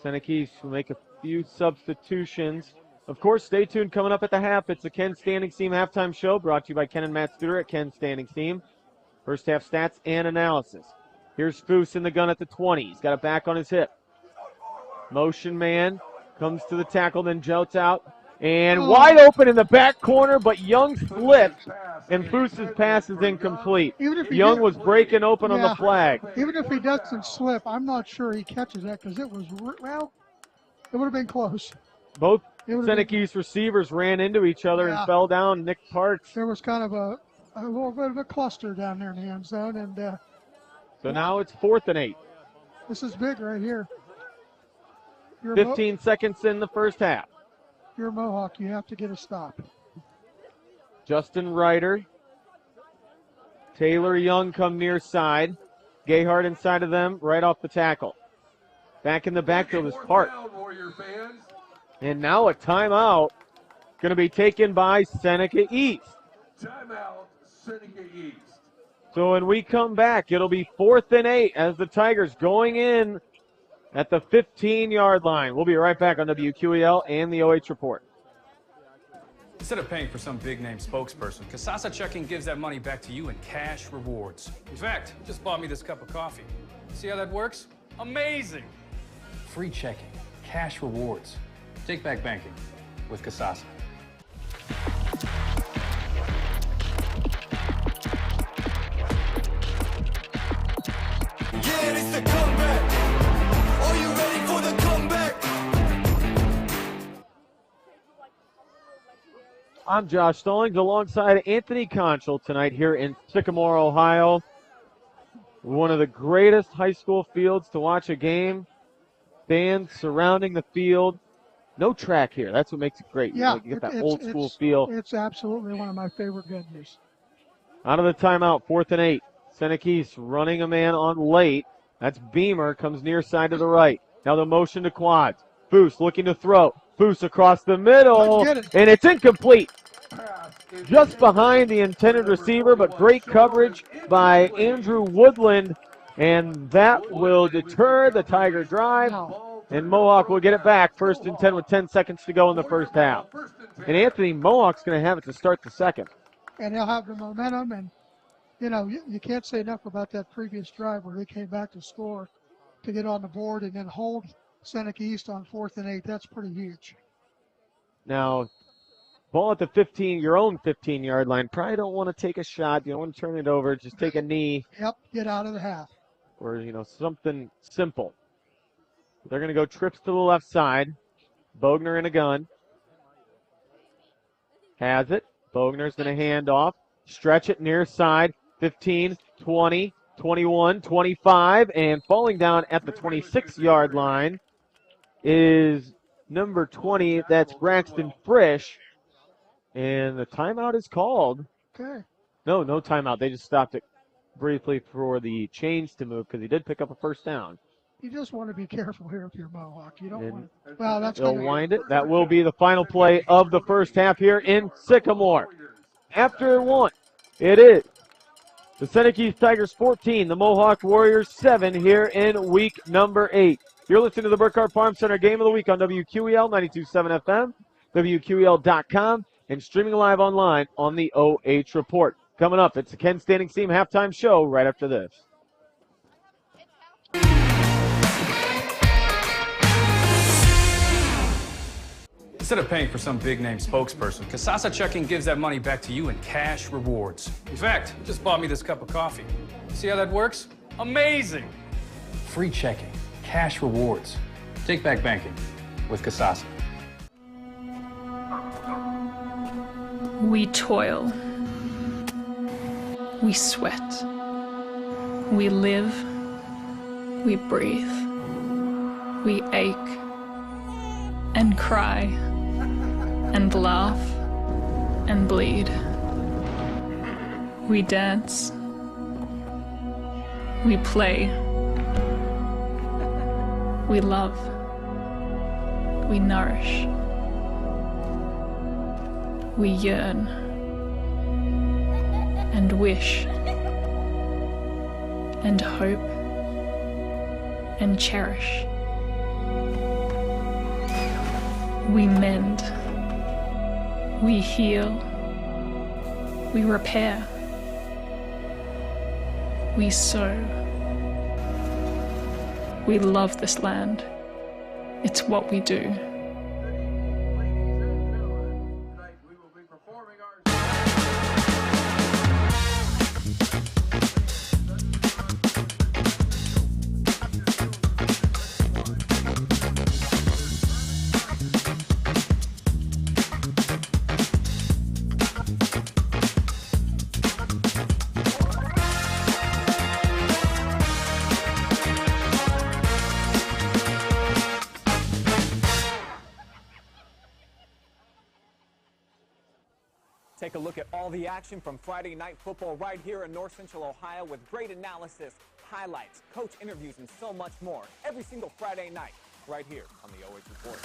Seneca East will make a few substitutions. Of course, stay tuned. Coming up at the half, it's the Ken Standings Team halftime show brought to you by Ken and Matt Studer at Ken Standings Team. First half stats and analysis. Here's Foose in the gun at the 20. He's got it back on his hip. Motion man comes to the tackle, then jouts out. And wide open in the back corner, but Young slipped, and Foose's pass is incomplete. Young was breaking open on the flag. Even if he doesn't slip, I'm not sure he catches that because it was, well, it would have been close. Both Seneca East receivers ran into each other and fell down. Nick Parks. There was kind of a little bit of a cluster down there in the end zone. And so now it's 4th and 8. This is big right here. 15 seconds in the first half. You're Mohawk. You have to get a stop. Justin Ryder. Taylor Young come near side. Gayhart inside of them, right off the tackle. Back in the backfield is Park. And now a timeout going to be taken by Seneca East. Timeout, Seneca East. So when we come back, it'll be 4th and 8 as the Tigers going in at the 15-yard line. We'll be right back on WQEL and the OH Report. Instead of paying for some big-name spokesperson, Kasasa Checking gives that money back to you in cash rewards. In fact, you just bought me this cup of coffee. See how that works? Amazing! Free checking, cash rewards. Take back banking with Kasasa. Yeah, it's the comeback. Are you ready for the comeback? I'm Josh Stallings alongside Anthony Conchel tonight here in Sycamore, Ohio. One of the greatest high school fields to watch a game. Fans surrounding the field. No track here. That's what makes it great. Yeah, you get that old school feel. It's absolutely one of my favorite venues. Out of the timeout, 4th and 8. Seneca East running a man on late. That's Beamer, comes near side to the right. Now the motion to quads. Foose looking to throw. Foose across the middle, and it's incomplete. Just behind the intended receiver, but great coverage by Andrew Woodland, and that will deter the Tiger drive, and Mohawk will get it back. 1st and 10 with 10 seconds to go in the first half. And Anthony, Mohawk's going to have it to start the second. And they'll have the momentum, and You know, you can't say enough about that previous drive where they came back to score to get on the board and then hold Seneca East on 4th and 8. That's pretty huge. Now, ball at the 15, your own 15-yard line. Probably don't want to take a shot. You don't want to turn it over. Just take a knee. Yep, get out of the half. Or, something simple. They're going to go trips to the left side. Bogner in a gun. Has it. Bogner's going to hand off. Stretch it near side. 15, 20, 21, 25. And falling down at the 26-yard line is number 20. That's Braxton Frisch. And the timeout is called. Okay. No timeout. They just stopped it briefly for the chains to move because he did pick up a first down. You just want to be careful here if you're Mohawk. You don't want to. Well, that's They'll going to wind it. That will be the final play of the first half here in Sycamore. After one, it is the Seneca East Tigers 14, the Mohawk Warriors 7 here in week number 8. You're listening to the Burkhart Farm Center Game of the Week on WQEL 92.7 FM, WQEL.com, and streaming live online on the OH Report. Coming up, it's the Ken Standing Seam halftime show right after this. Instead of paying for some big-name spokesperson, Casasa Checking gives that money back to you in cash rewards. In fact, you just bought me this cup of coffee. See how that works? Amazing! Free checking, cash rewards. Take back banking with Casasa. We toil. We sweat. We live. We breathe. We ache and cry and laugh and bleed. We dance. We play. We love. We nourish. We yearn and wish and hope and cherish. We mend. We heal. We repair. We sow. We love this land. It's what we do. Take a look at all the action from Friday Night Football right here in North Central Ohio with great analysis, highlights, coach interviews, and so much more. Every single Friday night right here on the OH Report.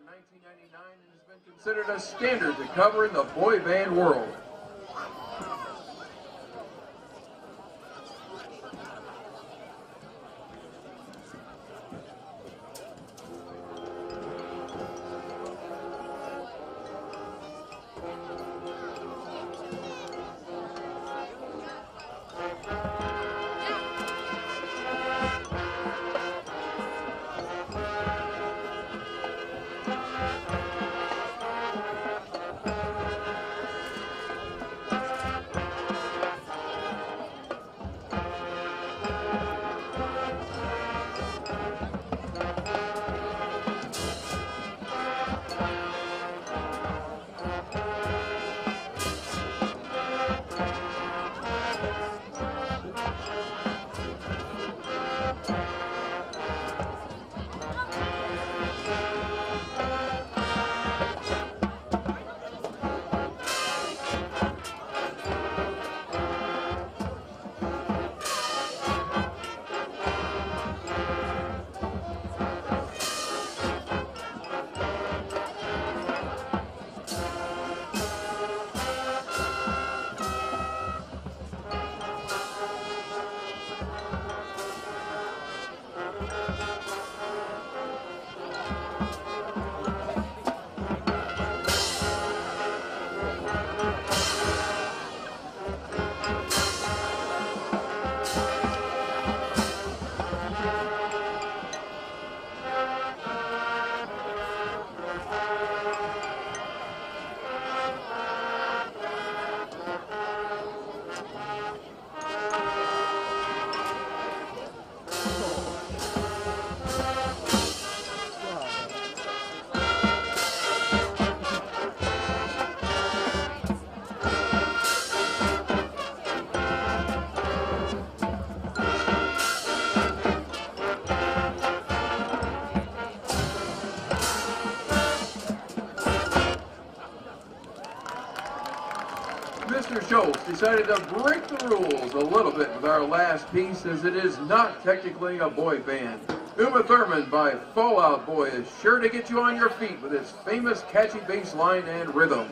1999 and has been considered a standard to cover in the boy band world. Mr. Schultz decided to break the rules a little bit with our last piece, as it is not technically a boy band. Uma Thurman by Fallout Boy is sure to get you on your feet with its famous catchy bass line and rhythm.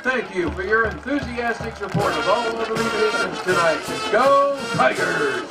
Thank you for your enthusiastic support of all the divisions tonight. Go Tigers!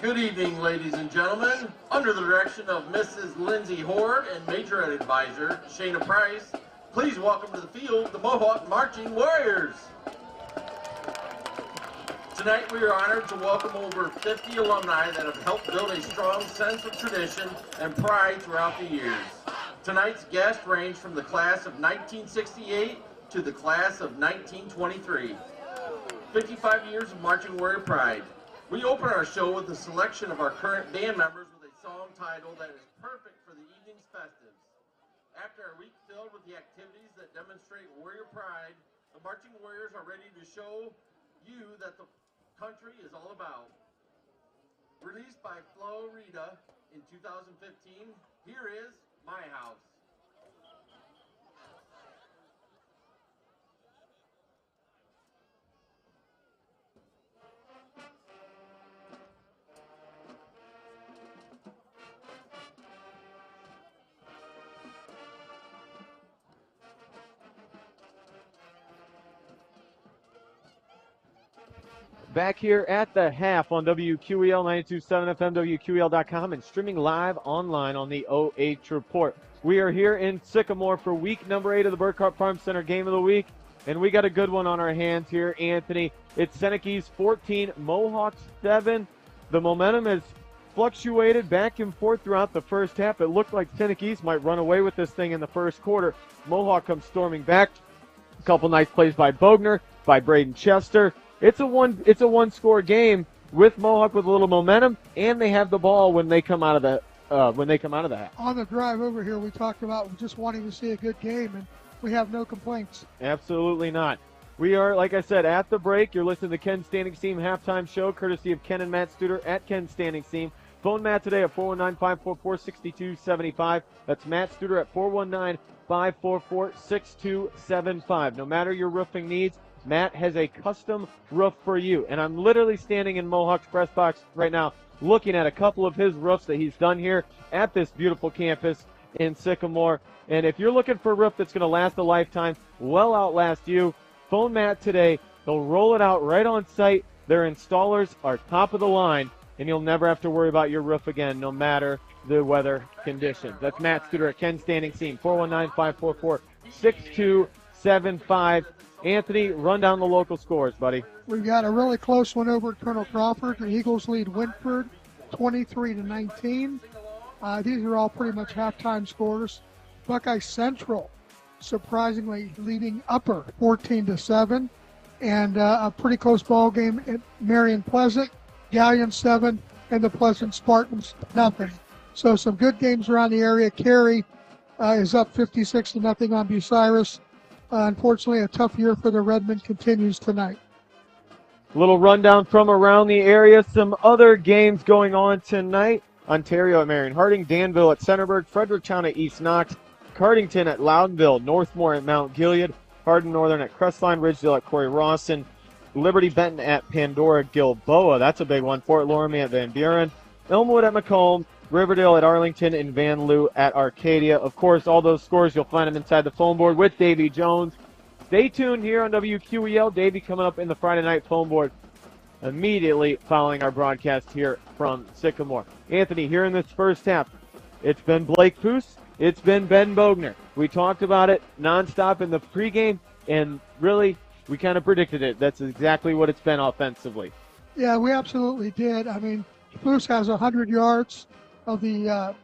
Good evening, ladies and gentlemen. Under the direction of Mrs. Lindsay Horde and Major Advisor Shayna Price, please welcome to the field the Mohawk Marching Warriors. Tonight we are honored to welcome over 50 alumni that have helped build a strong sense of tradition and pride throughout the years. Tonight's guests range from the class of 1968 to the class of 1923. 55 years of Marching Warrior pride. We open our show with a selection of our current band members with a song title that is perfect for the evening's festives. After a week filled with the activities that demonstrate warrior pride, the Marching Warriors are ready to show you that the country is all about. Released by Flo Rida in 2015, here is My House. Back here at the half on WQEL 92.7 FM, WQEL.com, and streaming live online on the OH Report. We are here in Sycamore for week number 8 of the Burkhart Farm Center Game of the Week, and we got a good one on our hands here, Anthony. It's Seneca East 14, Mohawk 7. The momentum has fluctuated back and forth throughout the first half. It looked like Seneca East might run away with this thing in the first quarter. Mohawk comes storming back. A couple nice plays by Bogner, by Braden Chester. It's a one-score game with Mohawk with a little momentum, and they have the ball when they come out of the half. On the drive over here, we talked about just wanting to see a good game, and we have no complaints. Absolutely not. We are, like I said, at the break. You're listening to Ken Standing Seam halftime show, courtesy of Ken and Matt Studer at Ken Standing Seam. Phone Matt today at 419-544-6275. That's Matt Studer at 419-544-6275. No matter your roofing needs, Matt has a custom roof for you. And I'm literally standing in Mohawk's press box right now looking at a couple of his roofs that he's done here at this beautiful campus in Sycamore. And if you're looking for a roof that's going to last a lifetime, well outlast you, phone Matt today. They'll roll it out right on site. Their installers are top of the line, and you'll never have to worry about your roof again, no matter the weather conditions. That's Matt Scooter at Ken Standing Seam, 419-544-6275. Anthony, run down the local scores, buddy. We've got a really close one over at Colonel Crawford. The Eagles lead Wintford 23-19. These are all pretty much halftime scores. Buckeye Central surprisingly leading Upper 14-7, and a pretty close ball game at Marion Pleasant, Galleon 7, and the Pleasant Spartans nothing. So some good games around the area. Cary is up 56-0 on Bucyrus. Unfortunately, a tough year for the Redmen continues tonight. Little rundown from around the area. Some other games going on tonight. Ontario at Marion Harding, Danville at Centerburg, Fredericktown at East Knox, Cardington at Loudonville, Northmore at Mount Gilead, Hardin Northern at Crestline, Ridgedale at Corey Rawson, Liberty Benton at Pandora Gilboa. That's a big one. Fort Loramie at Van Buren, Elmwood at Macomb, Riverdale at Arlington, and Van Loo at Arcadia. Of course, all those scores, you'll find them inside the phone board with Davy Jones. Stay tuned here on WQEL. Davy coming up in the Friday night phone board immediately following our broadcast here from Sycamore. Anthony, here in this first half, it's been Blake Foose, it's been Ben Bogner. We talked about it nonstop in the pregame, and really, we kind of predicted it. That's exactly what it's been offensively. Yeah, we absolutely did. I mean, Foose has 100 yards of the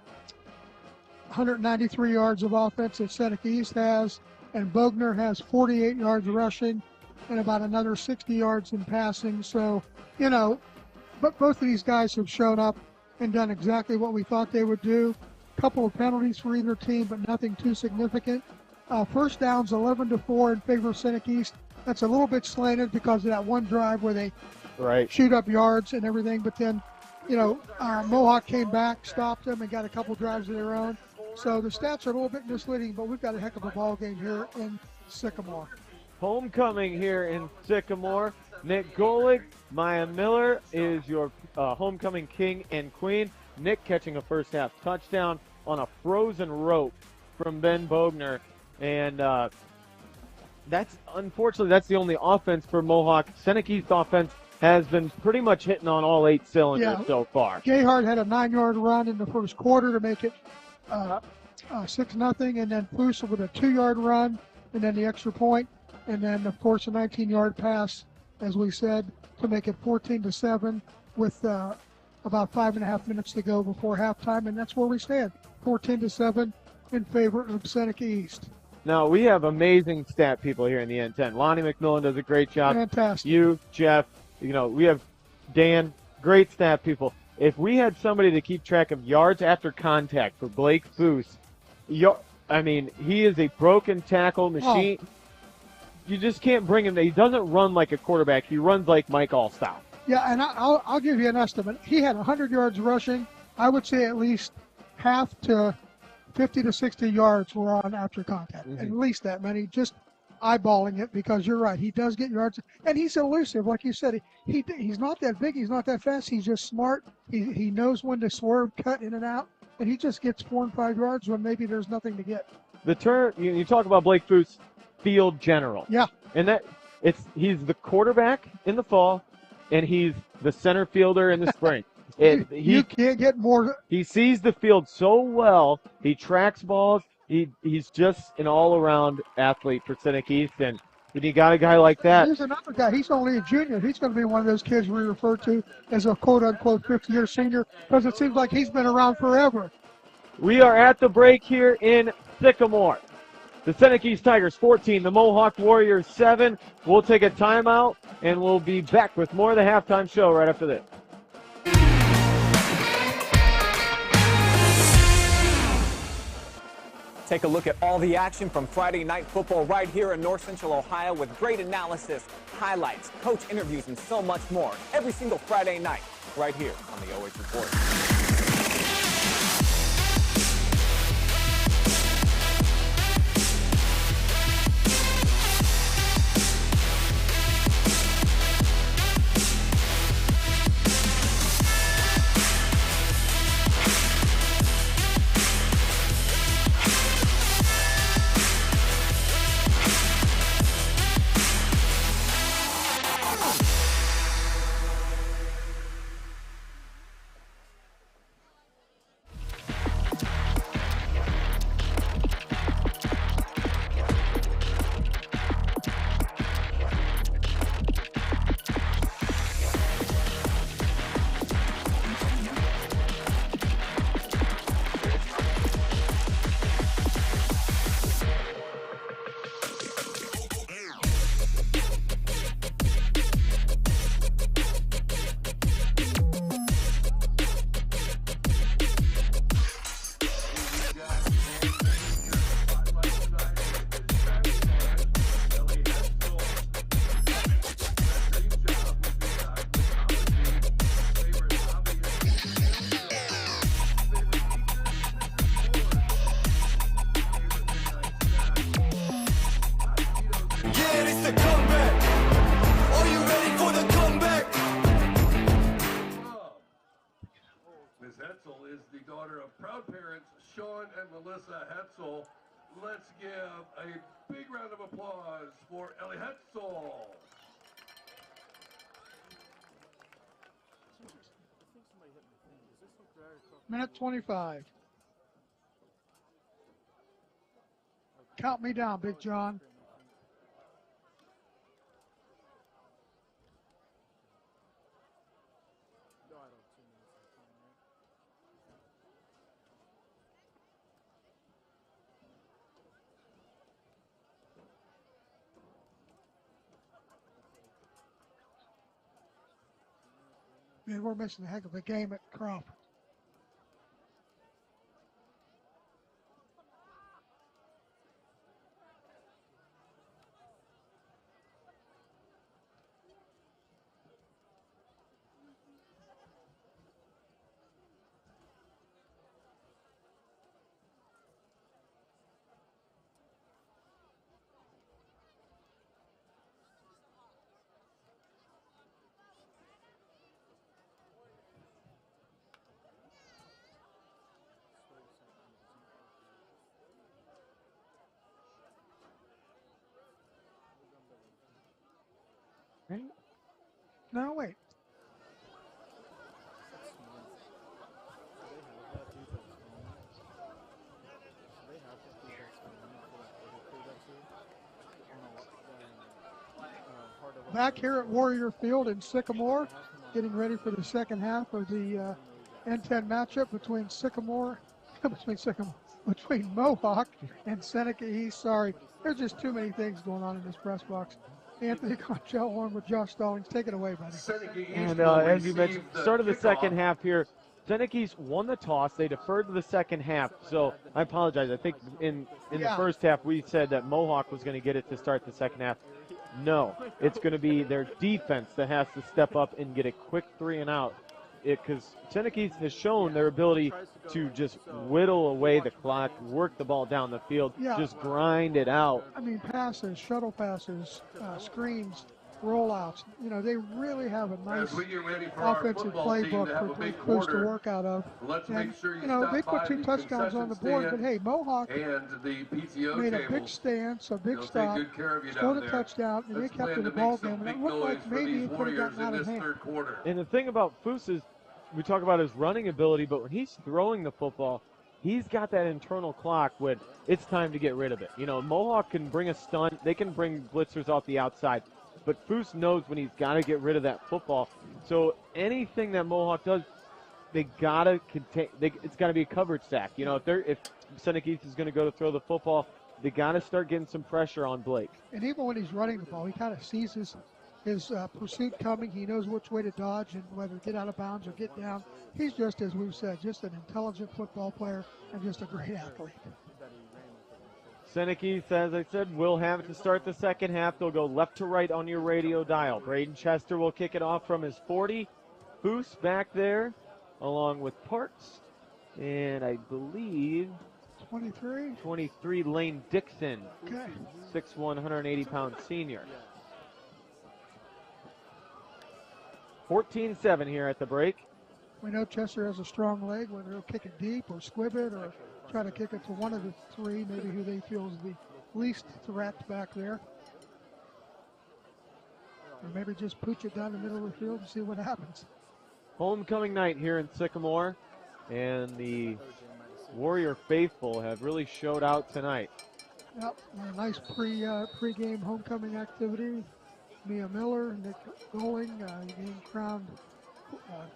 193 yards of offense that Seneca East has, and Bogner has 48 yards rushing and about another 60 yards in passing. So, but both of these guys have shown up and done exactly what we thought they would do. A couple of penalties for either team, but nothing too significant. First downs 11-4 in favor of Seneca East. That's a little bit slanted because of that one drive where they shoot up yards and everything. But then, Mohawk came back, stopped them, and got a couple drives of their own. So the stats are a little bit misleading, but we've got a heck of a ball game here in Sycamore. Homecoming here in Sycamore. Nick Golig, Maya Miller is your homecoming king and queen. Nick catching a first half touchdown on a frozen rope from Ben Bogner. And that's the only offense for Mohawk. Seneca East offense has been pretty much hitting on all 8 cylinders so far. Gayhart had a 9-yard run in the first quarter to make it 6-0, and then Foose with a 2-yard run, and then the extra point, and then, of course, a 19-yard pass, as we said, to make it 14-7 with about 5.5 minutes to go before halftime, and that's where we stand, 14-7 in favor of Seneca East. Now, we have amazing stat people here in the N10. Lonnie McMillan does a great job. Fantastic. You, Jeff, we have Dan, great stat people. If we had somebody to keep track of yards after contact for Blake Foose, he is a broken tackle machine. Oh. You just can't bring him. He doesn't run like a quarterback. He runs like Mike Allstout. Yeah, and I'll give you an estimate. He had 100 yards rushing. I would say at least half to 50 to 60 yards were on after contact. Mm-hmm. At least that many. Just eyeballing it, because you're right. He does get yards, and he's elusive, like you said. He's not that big. He's not that fast. He's just smart. He knows when to swerve, cut in and out, and he just gets 4 and 5 yards when maybe there's nothing to get. The term you talk about Blake Foose, field general. Yeah. And he's the quarterback in the fall, and he's the center fielder in the spring. You can't get more. He sees the field so well. He tracks balls. He's just an all-around athlete for Seneca East, and when you got a guy like that. There's another guy. He's only a junior. He's going to be one of those kids we refer to as a quote-unquote fifth-year senior, because it seems like he's been around forever. We are at the break here in Sycamore. The Seneca East Tigers 14, the Mohawk Warriors 7. We'll take a timeout, and we'll be back with more of the halftime show right after this. Take a look at all the action from Friday night football right here in North Central Ohio with great analysis, highlights, coach interviews, and so much more every single Friday night right here on the OH Report. Let's give a big round of applause for Eli Hetzel. Minute 25. Count me down, Big John. Man, we're missing a heck of a game at Crawford. Right? No, wait. Back here at Warrior Field in Sycamore, getting ready for the second half of the N10 matchup between between Mohawk and Seneca East. Sorry, there's just too many things going on in this press box. Anthony Conchell along with Josh Stallings. Take it away, buddy. And as you mentioned, start of the second half here, Seneca East won the toss. They deferred to the second half. So I apologize. I think in the first half we said that Mohawk was going to get it to start the second half. No, it's going to be their defense that has to step up and get a quick 3 and out. Because Seneca East has shown their ability to just whittle away the clock, work the ball down the field, just grind it out. I mean, passes, shuttle passes, screens, rollouts. You know, they really have a nice offensive playbook for Clouse to work out of. And, you know, they put 2 touchdowns on the board, but hey, Mohawk made a big stance, a big stop, scored a touchdown, and they kept to the ball game. And it looked like maybe it could have gotten out of hand. And the thing about Foose is, we talk about his running ability, but when he's throwing the football, he's got that internal clock when it's time to get rid of it. You know, Mohawk can bring a stunt. They can bring blitzers off the outside. But Foose knows when he's got to get rid of that football. So anything that Mohawk does, they got to contain. It's got to be a coverage sack. You know, if Seneca East is going to go to throw the football, they got to start getting some pressure on Blake. And even when he's running the ball, he kind of sees his pursuit coming. He knows which way to dodge and whether to get out of bounds or get down. He's just, as we've said, just an intelligent football player and just a great athlete. Seneca East, as I said, will have it to start the second half. They'll go left to right on your radio dial. Braden Chester will kick it off from his 40. Foose back there, along with Parks. And I believe 23 Lane Dixon. Okay. 6'1", 180-pound senior. 14-7 here at the break. We know Chester has a strong leg, whether he'll kick it deep or squib it or try to kick it to one of the 3, maybe who they feel is the least threat back there. Or maybe just pooch it down the middle of the field and see what happens. Homecoming night here in Sycamore, and the Warrior faithful have really showed out tonight. Yep, a nice pre-game homecoming activity. Mia Miller, Nick Goling, getting crowned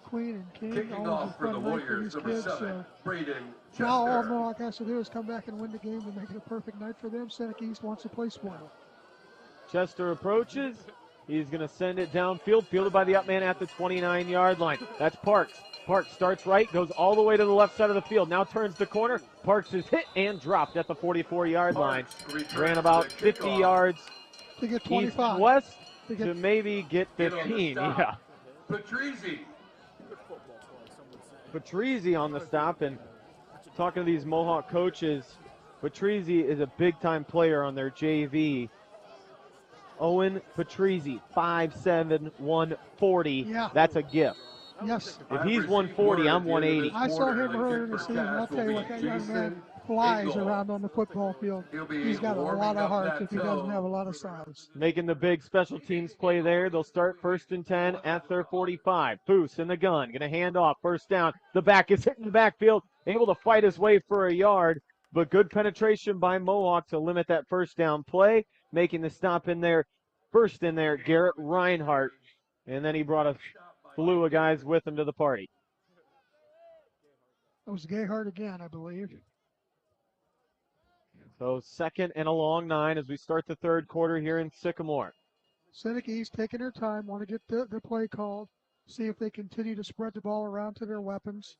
Queen and King. Kicking off for the Warriors, number 7, Braden Chester. Now all Mohawk has to do is come back and win the game to make it a perfect night for them. Seneca East wants to play spoil. Chester approaches. He's going to send it downfield, fielded by the up man at the 29-yard line. That's Parks. Parks starts right, goes all the way to the left side of the field, now turns the corner. Parks is hit and dropped at the 44-yard line. Ran about 50 yards to get 25. East-west to maybe get 15. Yeah. Patrizi on the stop, and talking to these Mohawk coaches, Patrizi is a big-time player on their JV. Owen Patrizi, 5'7", 140. Yeah. That's a gift. Yes. If he's 140, I'm 180. I saw him earlier in the season. I'll tell you what, that young man, flies Eagle. around on the football field. He'll be He's got a warming lot of up heart that if he doesn't toe. have a lot of size. Making the big special teams play there. They'll start 1st and 10 at their 45. Foose in the gun, going to hand off, first down. The back is hitting the backfield, able to fight his way for a yard, but good penetration by Mohawk to limit that first down play, making the stop in there. First in there, Garrett Reinhardt, and then he brought a slew of guys with him to the party. It was Gayhart again, I believe. So 2nd and a long 9 as we start the 3rd quarter here in Sycamore. Seneca East taking their time, want to get the play called, see if they continue to spread the ball around to their weapons.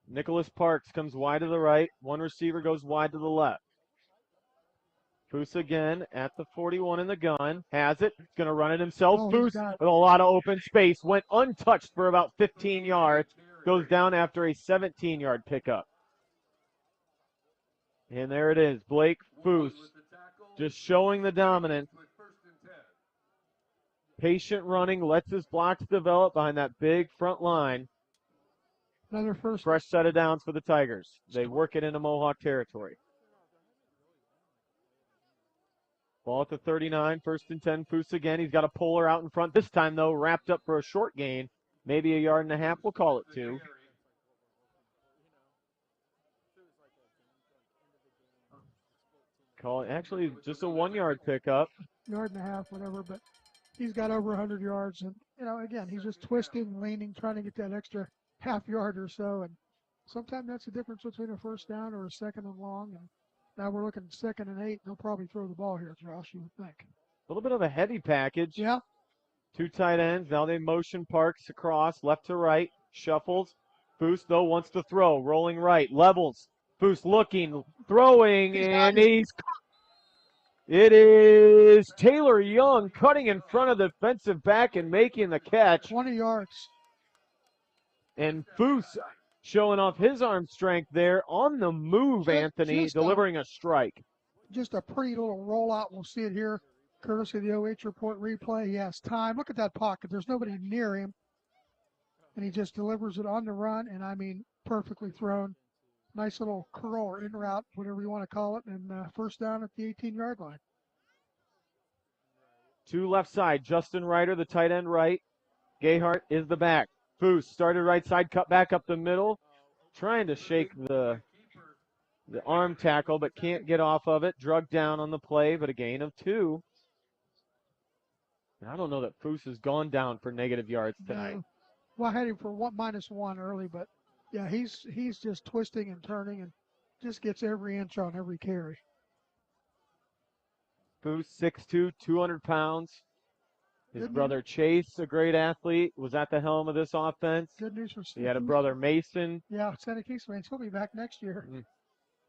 Nicholas Parks comes wide to the right. One receiver goes wide to the left. Foose again at the 41 in the gun. Has it. He's going to run it himself. Oh, Foose with a lot of open space. Went untouched for about 15 yards. Goes down after a 17-yard pickup. And there it is. Blake Foose just showing the dominance. Patient running. Lets his blocks develop behind that big front line. Another first. Fresh set of downs for the Tigers. They work it into Mohawk territory. Ball at the 39, 1st and 10, Foose again. He's got a puller out in front. This time, though, wrapped up for a short gain. Maybe a yard and a half. We'll call it 2. Call it actually just a 1-yard pickup. Yard and a half, whatever, but he's got over 100 yards. And, again, he's just twisting, leaning, trying to get that extra half yard or so. And sometimes that's the difference between a first down or a 2nd and long. And now we're looking at 2nd and 8. They'll probably throw the ball here, Josh, you would think. A little bit of a heavy package. Yeah. 2 tight ends. Now they motion Parks across, left to right, shuffles. Foose, though, wants to throw. Rolling right, levels. Foose looking, throwing, and it is Taylor Young cutting in front of the defensive back and making the catch. 20 yards. And Foose showing off his arm strength there on the move, Anthony, delivering a strike. Just a pretty little rollout. We'll see it here, courtesy of the OH report replay. He has time. Look at that pocket. There's nobody near him. And he just delivers it on the run, and I mean, perfectly thrown. Nice little curl or in route, whatever you want to call it, and first down at the 18-yard line. 2 left side, Justin Ryder, the tight end right. Gayhart is the back. Foose started right side, cut back up the middle, trying to shake the arm tackle, but can't get off of it. Drugged down on the play, but a gain of 2. I don't know that Foose has gone down for negative yards tonight. No. Well, I had him for -1 early, but yeah, he's just twisting and turning and just gets every inch on every carry. Foose, 6'2", 200 pounds. His brother Chase, a great athlete, was at the helm of this offense. Good news for Steve. He had a brother Mason. Yeah, Seneca East fans. He'll be back next year.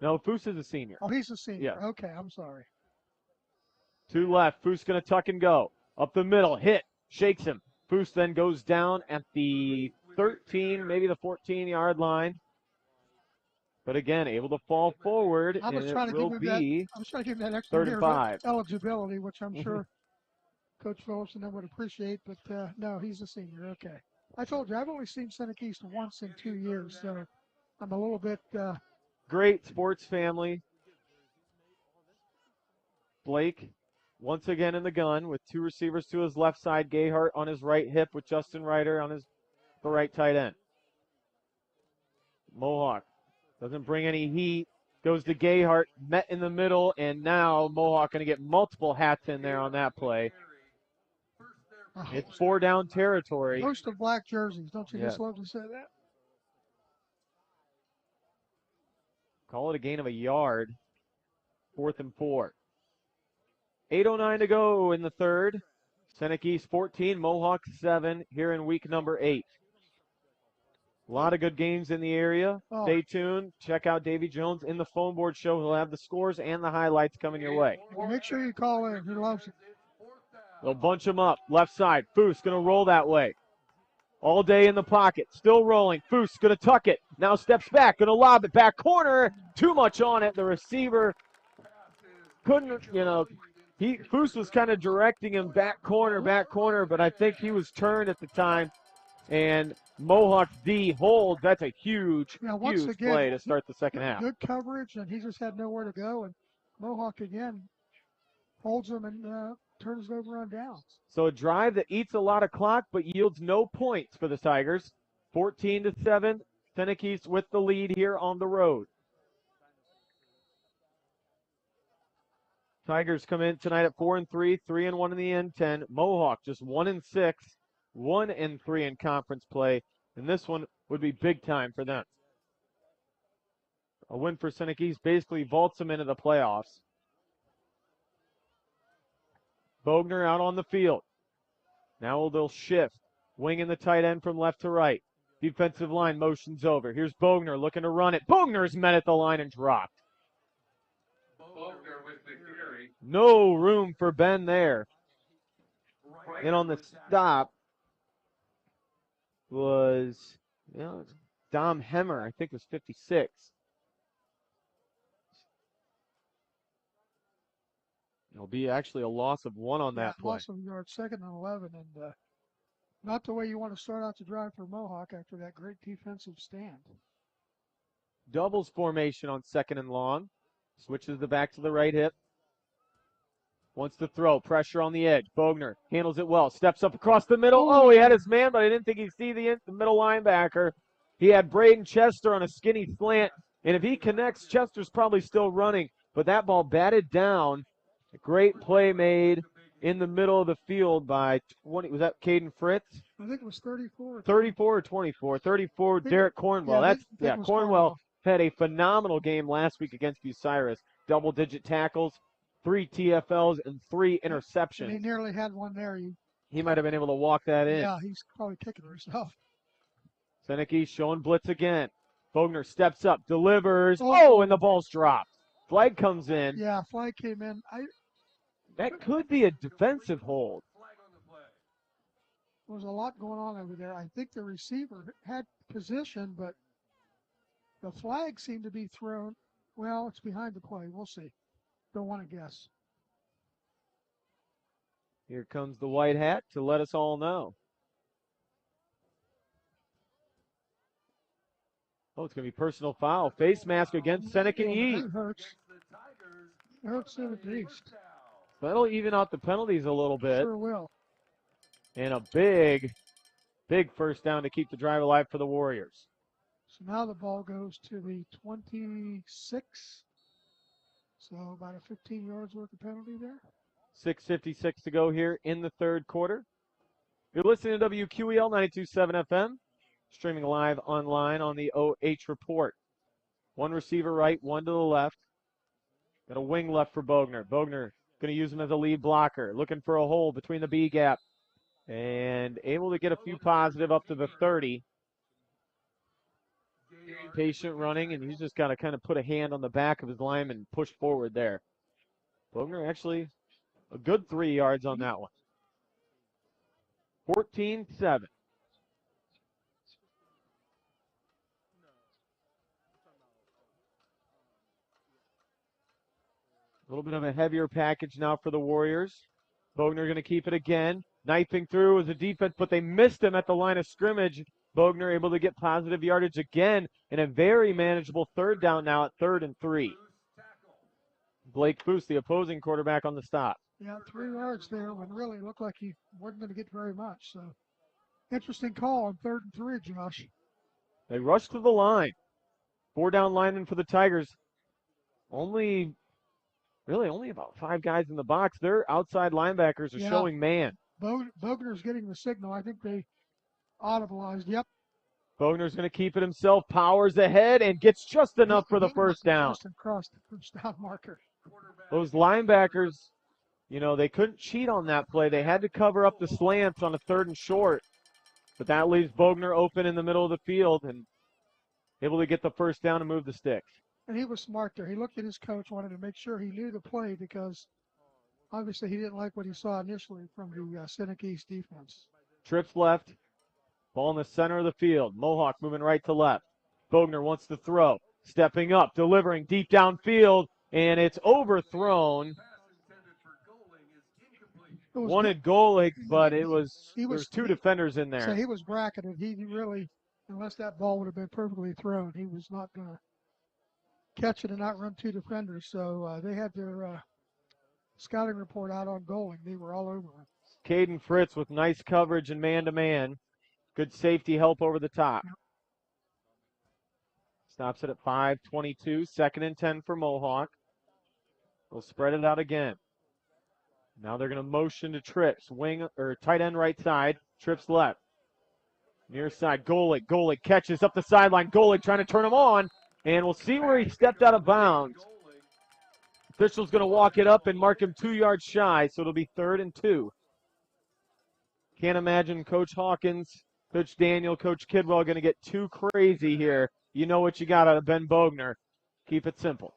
No, Foose is a senior. Oh, he's a senior. Yeah. Okay, I'm sorry. 2 left. Foose going to tuck and go. Up the middle, hit, shakes him. Foose then goes down at the 13, maybe the 14-yard line. But again, able to fall forward, I was and trying it to will give him be that. I was trying to give him that extra 3rd year and 5. of eligibility, which I'm sure Coach Phillips and them would appreciate. But no, he's a senior. Okay. I told you I've only seen Seneca East once in 2 years, so I'm a little bit. Great sports family. Blake once again in the gun with 2 receivers to his left side. Gayhart on his right hip with Justin Ryder on the right tight end. Mohawk doesn't bring any heat. Goes to Gayhart, met in the middle, and now Mohawk going to get multiple hats in there on that play. It's 4 down territory. Most of black jerseys. Don't you just love to say that? Call it a gain of a yard. 4th and 4. 8:09 to go in the 3rd. Seneca East 14, Mohawk 7 here in week number 8. A lot of good games in the area. Oh. Stay tuned. Check out Davy Jones in the phone board show. He'll have the scores and the highlights coming your way. Well, make sure you call in. He loves it. They'll bunch him up. Left side. Foose going to roll that way. All day in the pocket. Still rolling. Foose going to tuck it. Now steps back. Going to lob it. Back corner. Too much on it. The receiver couldn't, Foose was kind of directing him back corner, but I think he was turned at the time. And Mohawks D holds. That's a huge, once huge again, play to start the second half. Good coverage, and he just had nowhere to go. And Mohawk again holds him and turns it over on downs. So a drive that eats a lot of clock but yields no points for the Tigers. 14-7. Seneca East with the lead here on the road. Tigers come in tonight at 4-3, 3-1 in the N10. Mohawk just 1-6, 1-3 in conference play, and this one would be big time for them. A win for Seneca East basically vaults them into the playoffs. Bogner out on the field. Now they'll shift, winging the tight end from left to right. Defensive line motions over. Here's Bogner looking to run it. Bogner's met at the line and dropped. No room for Ben there. And on the stop was Dom Hemmer, I think was 56. It'll be actually a loss of 1 on that play. Loss of yards, 2nd and 11, and not the way you want to start out the drive for Mohawk after that great defensive stand. Doubles formation on 2nd and long. Switches the back to the right hip. Wants to throw. Pressure on the edge. Bogner handles it well. Steps up across the middle. Oh, he had his man, but I didn't think he'd see the middle linebacker. He had Braden Chester on a skinny slant, and if he connects, Chester's probably still running. But that ball batted down. A great play made in the middle of the field by 20. Was that Caden Fritz? I think it was 34. 34 or 24. 34, Derek Cornwell. Cornwell had a phenomenal game last week against Bucyrus. Double-digit tackles, 3 TFLs, and 3 interceptions. And he nearly had one there. He might have been able to walk that in. Yeah, he's probably kicking himself. Seneca East showing blitz again. Bogner steps up, delivers. And the ball's dropped. Flag comes in. Yeah, flag came in. That could be a defensive hold. There was a lot going on over there. I think the receiver had position, but the flag seemed to be thrown. Well, it's behind the play. We'll see. Don't want to guess. Here comes the white hat to let us all know. Oh, it's going to be personal foul. Face mask against Seneca East. It hurts. It hurts to the East. That'll even out the penalties a little bit. Sure will. And a big, big first down to keep the drive alive for the Warriors. So now the ball goes to the 26. So about a 15 yards worth of penalty there. 6:56 to go here in the third quarter. You're listening to WQEL 92.7 FM. Streaming live online on the OH Report. One receiver right, one to the left. Got a wing left for Bogner. Bogner going to use him as a lead blocker. Looking for a hole between the B gap. And able to get a few positive up to the 30. Patient running, and he's just got to kind of put a hand on the back of his lineman and push forward there. Bogner actually a good 3 yards on that one. 14-7. A little bit of a heavier package now for the Warriors. Bogner going to keep it again. Knifing through as a defense, but they missed him at the line of scrimmage. Bogner able to get positive yardage again and a very manageable 3rd down now at 3rd and 3. Blake Foose, the opposing quarterback, on the stop. Yeah, 3 yards there when really looked like he wasn't going to get very much. So interesting call on 3rd and 3, Josh. They rush to the line. 4 down linemen for the Tigers. Only about 5 guys in the box. Their outside linebackers are showing man. Bogner's getting the signal. I think they audibleized. Yep. Bogner's going to keep it himself. Powers ahead and gets just enough for the first down. Just across the first down marker. Those linebackers, they couldn't cheat on that play. They had to cover up the slants on a 3rd and short. But that leaves Bogner open in the middle of the field and able to get the first down and move the sticks. And he was smart there. He looked at his coach, wanted to make sure he knew the play because obviously he didn't like what he saw initially from the Seneca East defense. Trips left. Ball in the center of the field. Mohawk moving right to left. Bogner wants to throw. Stepping up, delivering deep downfield, and it's overthrown. wanted Golick, but he there was was two defenders in So there. he was bracketed. He really, unless that ball would have been perfectly thrown, he was not going to catch it and outrun two defenders. So they had their scouting report out on Goling. They were all over him. Caden Fritz with nice coverage and man-to-man. Good safety help over the top. Stops it at 5:22. 2nd and 10 for Mohawk. They'll spread it out again. Now they're going to motion to Trips. Wing or tight end right side. Trips left. Near side. Golick. Golick catches up the sideline. Golick trying to turn him on. And we'll see where he stepped out of bounds. Official's going to walk it up and mark him 2 yards shy, so it'll be 3rd and 2. Can't imagine Coach Hawkins, Coach Daniel, Coach Kidwell going to get too crazy here. You know what you got out of Ben Bogner. Keep it simple.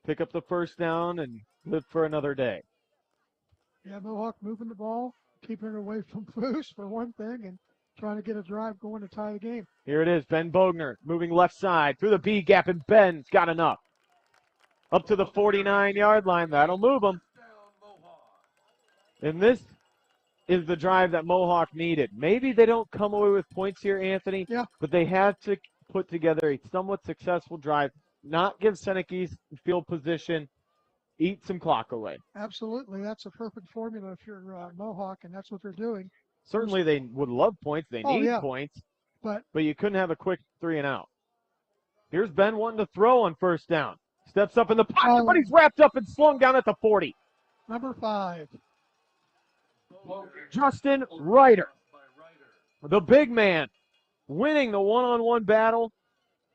Pick up the first down and live for another day. Yeah, Mohawk moving the ball, keeping it away from Foose for one thing, and trying to get a drive going to tie the game. Here it is, Ben Bogner moving left side through the B gap, and Ben's got enough. Up to the 49-yard line. That'll move him. And this is the drive that Mohawk needed. Maybe they don't come away with points here, Anthony, but they had to put together a somewhat successful drive, not give Seneca East field position, eat some clock away. Absolutely. That's a perfect formula if you're Mohawk, and that's what they're doing. Certainly they would love points. They need points, but you couldn't have a quick 3 and out. Here's Ben wanting to throw on first down. Steps up in the pocket, but he's wrapped up and slung down at the 40. Number 5. Justin Ryder, the big man, winning the one-on-one battle.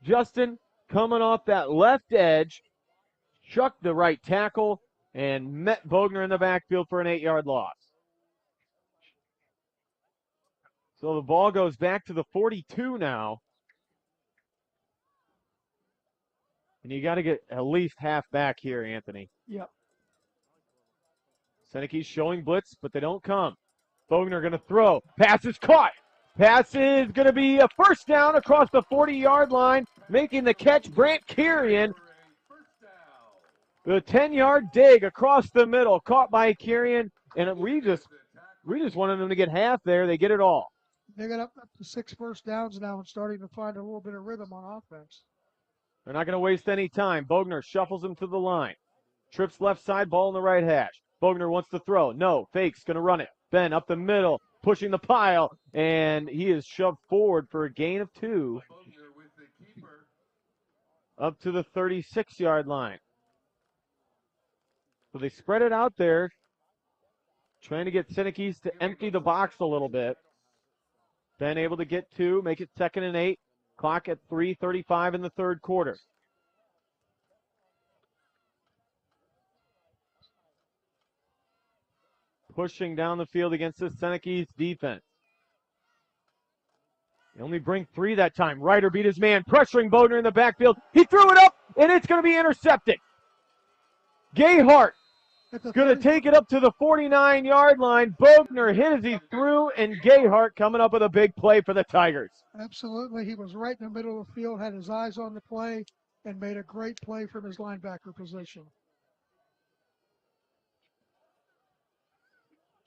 Justin coming off that left edge, chucked the right tackle, and met Bogner in the backfield for an 8-yard loss. So the ball goes back to the 42 now. And you got to get at least half back here, Anthony. Yep. Seneca East showing blitz, but they don't come. Bogner going to throw. Pass is caught. Pass is going to be a first down across the 40-yard line. Making the catch, Brant Kirian. The 10-yard dig across the middle, caught by Kirian. And we just wanted them to get half there. They get it all. They got up to 6 first downs now and starting to find a little bit of rhythm on offense. They're not going to waste any time. Bogner shuffles him to the line. Trips left side, ball in the right hash. Bogner wants to throw. No, fakes, going to run it. Ben up the middle, pushing the pile, and he is shoved forward for a gain of 2. Up to the 36-yard line. So they spread it out there, trying to get Seneca East to empty the box a little bit. Ben able to get 2, make it 2nd and 8. Clock at 3:35 in the third quarter. Pushing down the field against this Seneca East defense. They only bring 3 that time. Ryder beat his man, pressuring Bogner in the backfield. He threw it up, and it's going to be intercepted. Gayhart going to take it up to the 49-yard line. Bogner hit as he threw, and Gayhart coming up with a big play for the Tigers. Absolutely. He was right in the middle of the field, had his eyes on the play, and made a great play from his linebacker position.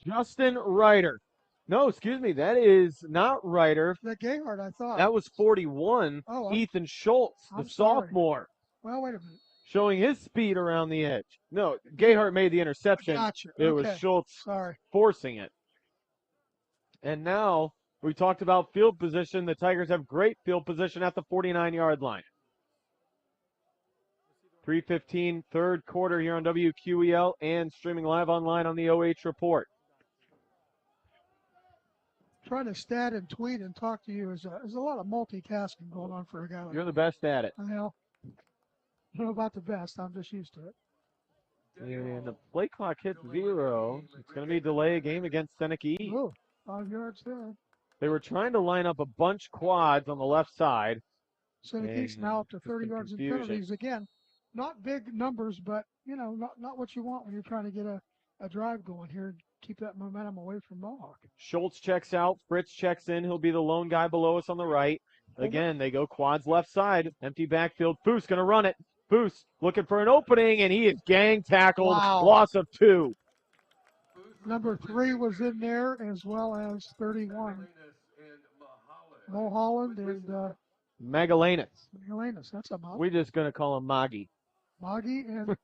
Justin Ryder. No, excuse me, that is not Ryder. That Gayhart, I thought. That was 41, Ethan Schultz, the sophomore. Well, wait a minute. Showing his speed around the edge. No, Gayhart made the interception. Gotcha. It was Schultz forcing it. And now we talked about field position. The Tigers have great field position at the 49-yard line. 3:15, third quarter here on WQEL and streaming live online on the OH Report. Trying to stat and tweet and talk to you is a lot of multitasking going on for a guy like You're the best at it. Well, I don't know about the best. I'm just used to it. And the play clock hits 0. It's going to be delay a game against Seneca East. Oh, 5 yards there. They were trying to line up a bunch quads on the left side. Seneca East now up to 30 yards in penalties. Again, not big numbers, but, you know, not what you want when you're trying to get a drive going here and keep that momentum away from Mohawk. Schultz checks out. Fritz checks in. He'll be the lone guy below us on the right. Again, they go quads left side. Empty backfield. Foose going to run it. Foose looking for an opening, and he is gang tackled. Wow. Loss of 2. Number 3 was in there, as well as 31. Mulholland and Magallanes. Magallanes. That's a mouth. We're just going to call him Moggy. Moggy and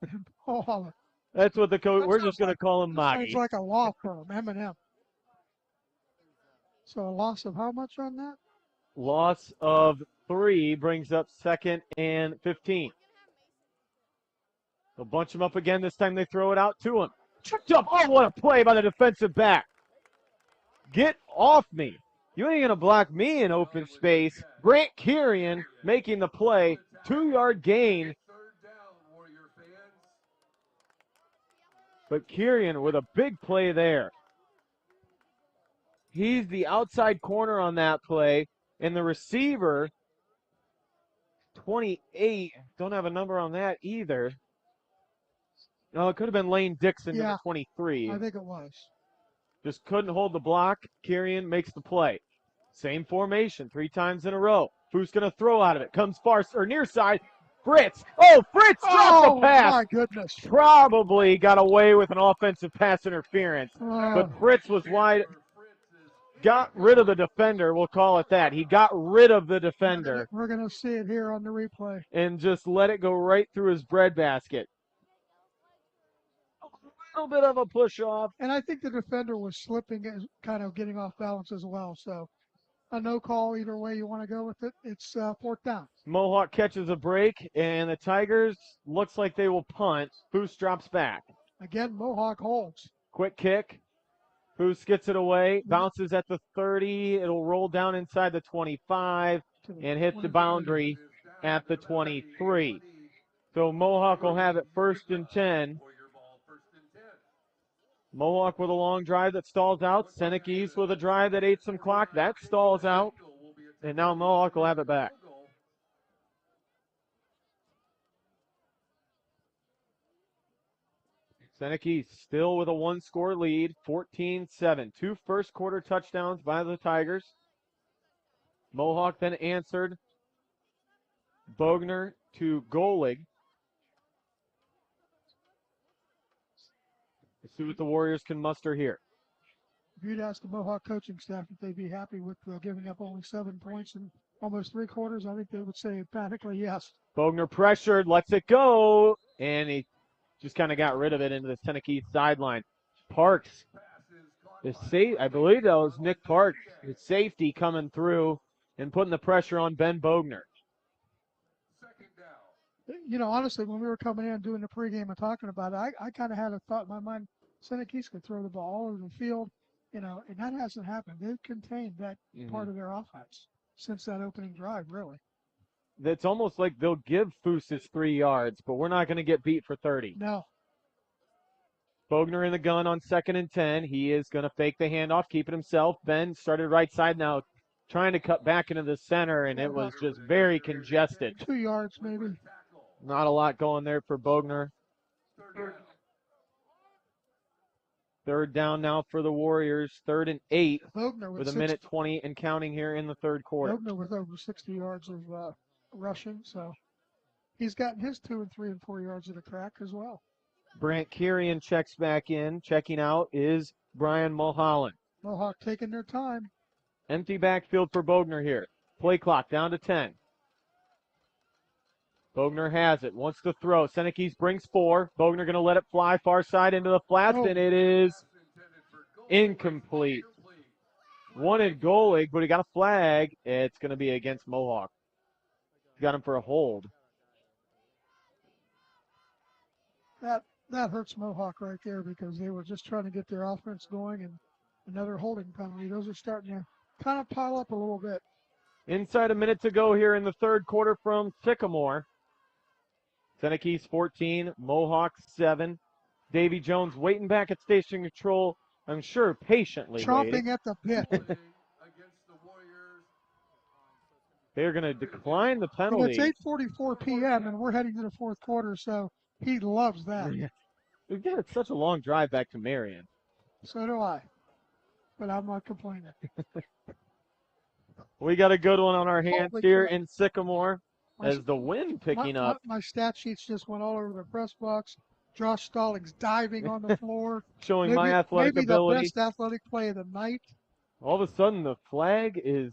Mulholland. That's what the coach, That we're sounds just going to call him Moggy. Sounds like a law firm, M&M. So a loss of how much on that? Loss of 3 brings up 2nd and 15. They'll bunch him up again. This time they throw it out to him. Tripped up. Oh, what a play by the defensive back. Get off me. You ain't going to block me in open space. Grant Kirian making the play. 2-yard gain. But Kirian with a big play there. He's the outside corner on that play. And the receiver, 28, don't have a number on that either. No, it could have been Lane Dixon, Yeah, number 23. I think it was. Just couldn't hold the block. Kirian makes the play. Same formation, 3 times in a row. Foose going to throw out of it. Comes far or near side. Fritz. Oh, Fritz dropped the pass. My goodness. Probably got away with an offensive pass interference. But Fritz was wide. Got rid of the defender. We'll call it that. He got rid of the defender. We're going to see it here on the replay. And just let it go right through his breadbasket. A little bit of a push off. And I think the defender was slipping and kind of getting off balance as well. So a no call either way you want to go with it. It's 4th down. Mohawk catches a break, and the Tigers looks like they will punt. Foose drops back. Again, Mohawk holds. Quick kick. Foose gets it away. Bounces at the 30. It'll roll down inside the 25 and hit the boundary at the 23. So Mohawk will have it 1st and 10. Mohawk with a long drive that stalls out. Seneca East with a drive that ate some clock. That stalls out. And now Mohawk will have it back. Seneca East still with a 1-score lead, 14-7. 2 first-quarter touchdowns by the Tigers. Mohawk then answered. Bogner to Golig. Let's see what the Warriors can muster here. If you'd ask the Mohawk coaching staff if they'd be happy with giving up only 7 points in almost 3 quarters, I think they would say emphatically yes. Bogner pressured, lets it go, and he just kind of got rid of it into the Seneca sideline. Parks, I believe that was Nick Parks, the safety coming through and putting the pressure on Ben Bogner. You know, honestly, when we were coming in doing the pregame and talking about it, I kind of had a thought in my mind, Seneca East could throw the ball all over the field, you know, and that hasn't happened. They've contained that part of their offense since that opening drive, really. It's almost like they'll give Foose his 3 yards, but we're not going to get beat for 30. No. Bogner in the gun on 2nd and 10. He is going to fake the handoff, keep it himself. Ben started right side now, trying to cut back into the center, and it was just very congested. 2 yards maybe. Not a lot going there for Bogner. 3rd down now for the Warriors. 3rd and 8 Bogner with a minute 20 and counting here in the 3rd quarter. Bogner with over 60 yards of rushing, so he's gotten his 2 and 3 and 4 yards of the crack as well. Brant Kirian checks back in. Checking out is Brian Mulholland. Mohawk taking their time. Empty backfield for Bogner here. Play clock down to 10. Bogner has it, wants to throw. Seneca East brings 4. Bogner going to let it fly far side into the flats, and it is incomplete. Wanted Golig, but he got a flag. It's going to be against Mohawk. Got him for a hold. That hurts Mohawk right there because they were just trying to get their offense going, and another holding penalty. Those are starting to kind of pile up a little bit. Inside a minute to go here in the 3rd quarter from Sycamore. Seneca East 14, Mohawk 7. Davy Jones waiting back at station control, I'm sure patiently chomping waiting. At the bit. They're going to decline the And penalty. it's 8:44 p.m. and we're heading to the 4th quarter, so he loves that. We've got such a long drive back to Marion. So do I. But I'm not complaining. We got a good one on our hands Holy here crap. in Sycamore. as the wind picking up. My stat sheets just went all over the press box. Josh Stallings diving on the floor. Showing my athletic maybe ability. the best athletic play of the night. All of a sudden, the flag is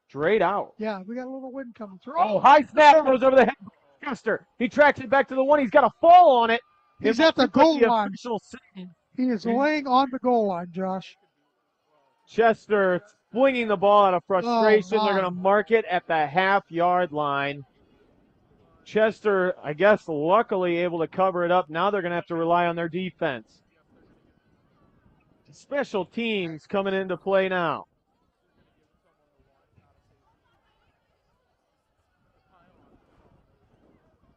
straight out. Yeah, we got a little wind coming through. Oh, high snap goes over the head of Chester. He tracks it back to the one. He's got a fall on it. He's at the goal line. He He is laying on the goal line, Josh. Chester flinging the ball out of frustration. Oh, They're going to mark it at the half-yard line. Chester, I guess, luckily able to cover it up. Now they're going to have to rely on their defense. Special teams coming into play now.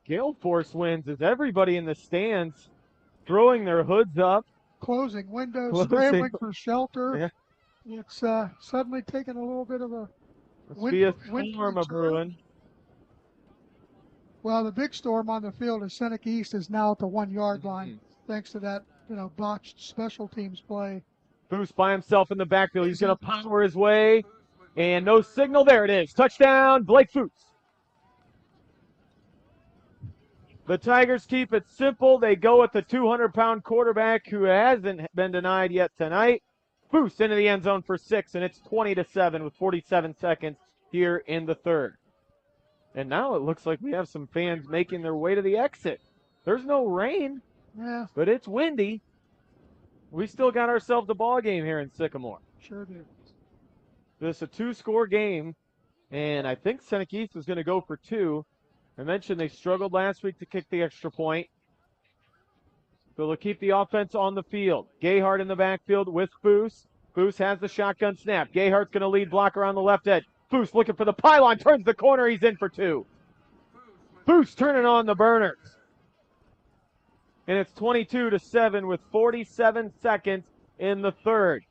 Gale Force wins as everybody in the stands throwing their hoods up. Closing windows, scrambling for shelter. Yeah. It's suddenly taking a little bit of a Storm a brewing. Well, the big storm on the field is Seneca East is now at the 1 yard line, thanks to that botched special teams play. Boost by himself in the backfield. He's going to power his way, and no signal. There it is. Touchdown, Blake Foose. The Tigers keep it simple. They go with the 200-pound quarterback who hasn't been denied yet tonight. Foose into the end zone for 6, and it's 20-7 with 47 seconds here in the third. And now it looks like we have some fans making their way to the exit. There's no rain, but it's windy. We still got ourselves a ball game here in Sycamore. Sure do. This is a 2-score game, and I think Seneca East is going to go for 2. I mentioned they struggled last week to kick the extra point. So they'll keep the offense on the field. Gayhart in the backfield with Foose. Foose has the shotgun snap. Gayhart's going to lead blocker on the left edge. Foose looking for the pylon, turns the corner, he's in for 2. Foose turning on the burners. And it's 22-7 with 47 seconds in the third.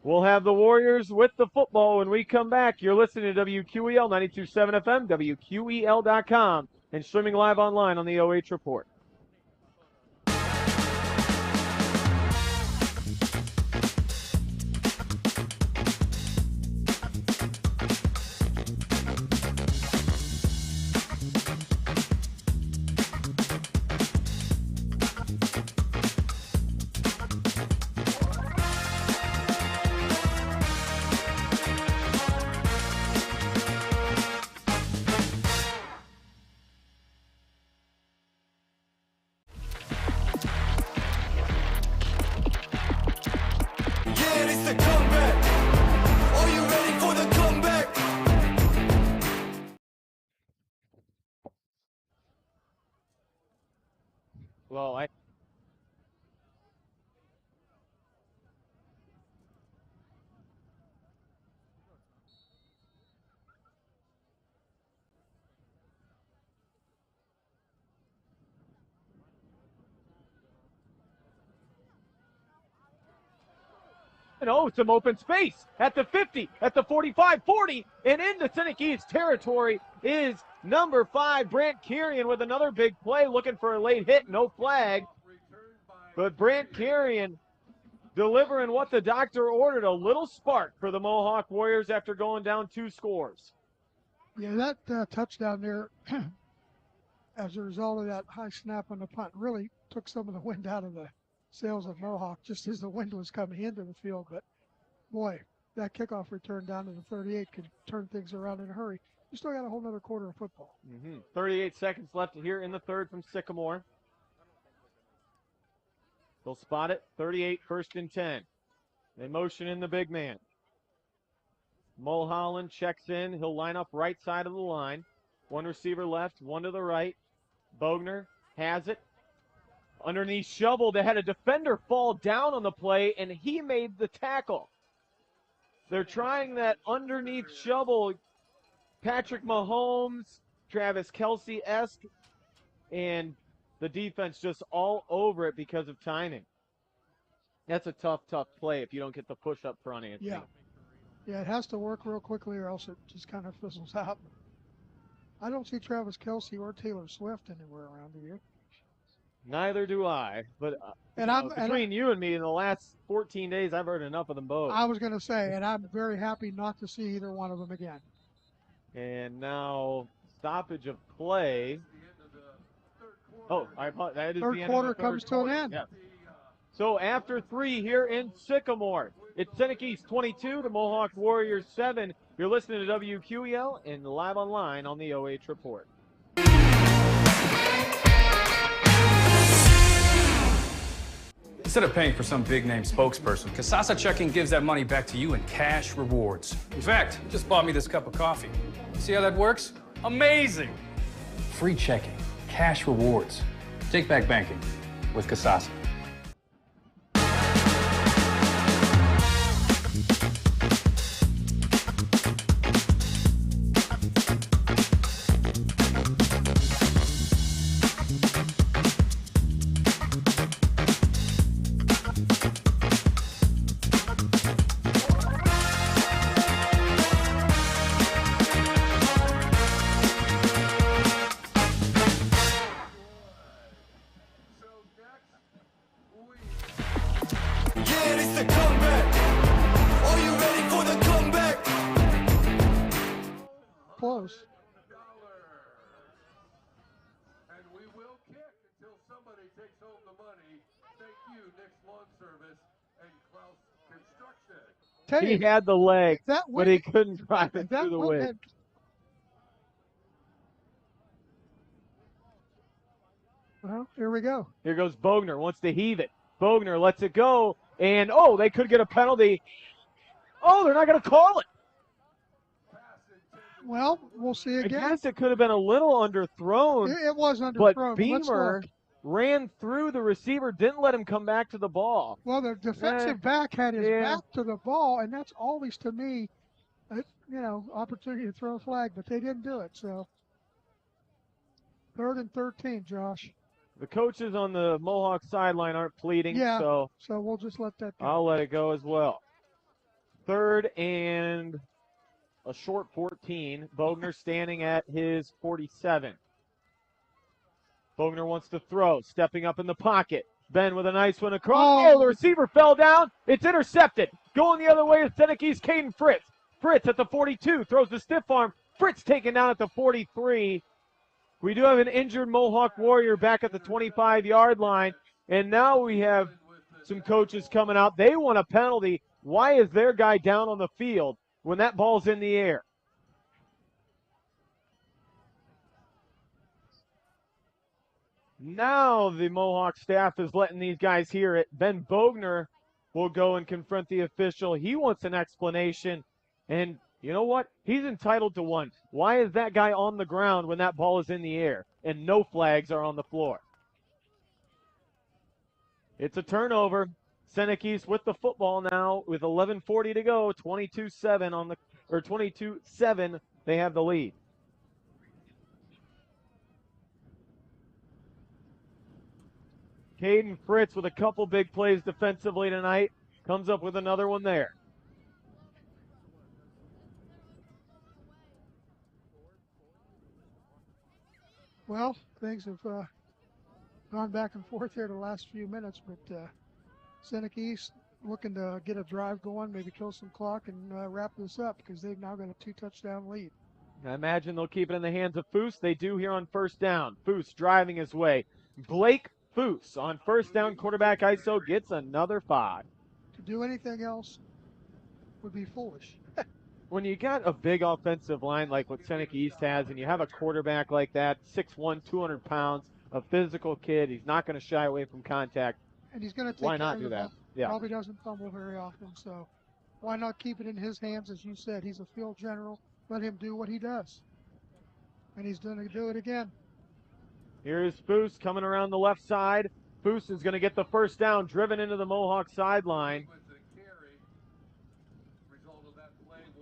We'll have the Warriors with the football when we come back. You're listening to WQEL 92.7 FM, WQEL.com, and streaming live online on the OH Report. Yeah, it's the comeback. Are you ready for the comeback? Well, some open space at the 50, at the 45, 40, and into Seneca East territory is number 5, Brant Carrion, with another big play, looking for a late hit, no flag. But Brant Carrion delivering what the doctor ordered, a little spark for the Mohawk Warriors after going down 2 scores. Yeah, that touchdown there, as a result of that high snap on the punt, really took some of the wind out of the sails of Mohawk just as the wind was coming into the field. But, boy, that kickoff return down to the 38 could turn things around in a hurry. You still got a whole other quarter of football. 38 seconds left here in the third from Sycamore. They'll spot it. 38, 1st and 10. They motion in the big man. Mulholland checks in. He'll line up right side of the line. One receiver left, one to the right. Bogner has it. Underneath shovel, they had a defender fall down on the play, and he made the tackle. They're trying that underneath shovel, Patrick Mahomes, Travis Kelce-esque, and the defense just all over it because of timing. That's a tough play if you don't get the push up front, Anthony. Yeah, it has to work real quickly or else it just kind of fizzles out. I don't see Travis Kelce or Taylor Swift anywhere around here. Neither do I, but between you and me, in the last 14 days, I've heard enough of them both. I was going to say, and I'm very happy not to see either one of them again. And now stoppage of play. Oh, that is Third the end quarter of the comes to an end. Yeah. So after 3 here in Sycamore, it's Seneca East 22, the Mohawk Warriors 7. You're listening to WQEL and live online on the OH Report. Instead of paying for some big-name spokesperson, Casasa Checking gives that money back to you in cash rewards. In fact, you just bought me this cup of coffee. See how that works? Amazing! Free checking, cash rewards. Take back banking with Casasa. Yeah, it's the comeback. Are you ready for the comeback? Close. And we will kick until somebody takes home the money. Thank you, Nick's Lawn Service and Clouse Construction. Tell He you, had the leg, that but he went, couldn't drive it that through the went wind. in. Well, here we go. Here goes Bogner, wants to heave it. Bogner lets it go, and they could get a penalty. Oh, they're not going to call it. Well, we'll see I again. guess it could have been a little underthrown, It was underthrown. but Let's Beamer look. ran through the receiver, didn't let him come back to the ball. Well, the defensive back had his yeah. back to the ball, and that's always, to me, opportunity to throw a flag, but they didn't do it. So, 3rd and 13, Josh. The coaches on the Mohawk sideline aren't pleading, Yeah. so we'll just let that go. I'll let it go as well. 3rd and a short 14. Bogner standing at his 47. Bogner wants to throw, stepping up in the pocket. Ben with a nice one across. Oh, the receiver fell down. It's intercepted. Going the other way is Seneca East Caden Fritz. Fritz at the 42 throws the stiff arm. Fritz taken down at the 43. We do have an injured Mohawk Warrior back at the 25-yard line. And now we have some coaches coming out. They want a penalty. Why is their guy down on the field when that ball's in the air? Now the Mohawk staff is letting these guys hear it. Ben Bogner will go and confront the official. He wants an explanation. And you know what? He's entitled to one. Why is that guy on the ground when that ball is in the air and no flags are on the floor? It's a turnover. Seneca East with the football now with 11:40 to go. 22-7 they have the lead. Caden Fritz with a couple big plays defensively tonight. Comes up with another one there. Well, things have gone back and forth here the last few minutes, but Seneca East looking to get a drive going, maybe kill some clock and wrap this up because they've now got a 2-touchdown lead. I imagine they'll keep it in the hands of Foose. They do here on first down. Foose driving his way. Blake Foose on first down, quarterback ISO gets another 5. To do anything else would be foolish. When you got a big offensive line like what Seneca East has, and you have a quarterback like that, 6'1", 200 pounds, a physical kid, he's not going to shy away from contact. And he's going to take Why care not of do the that? ball. Yeah. Probably doesn't fumble very often, so why not keep it in his hands? As you said, he's a field general. Let him do what he does. And he's going to do it again. Here is Foose coming around the left side. Foose is going to get the first down, driven into the Mohawk sideline.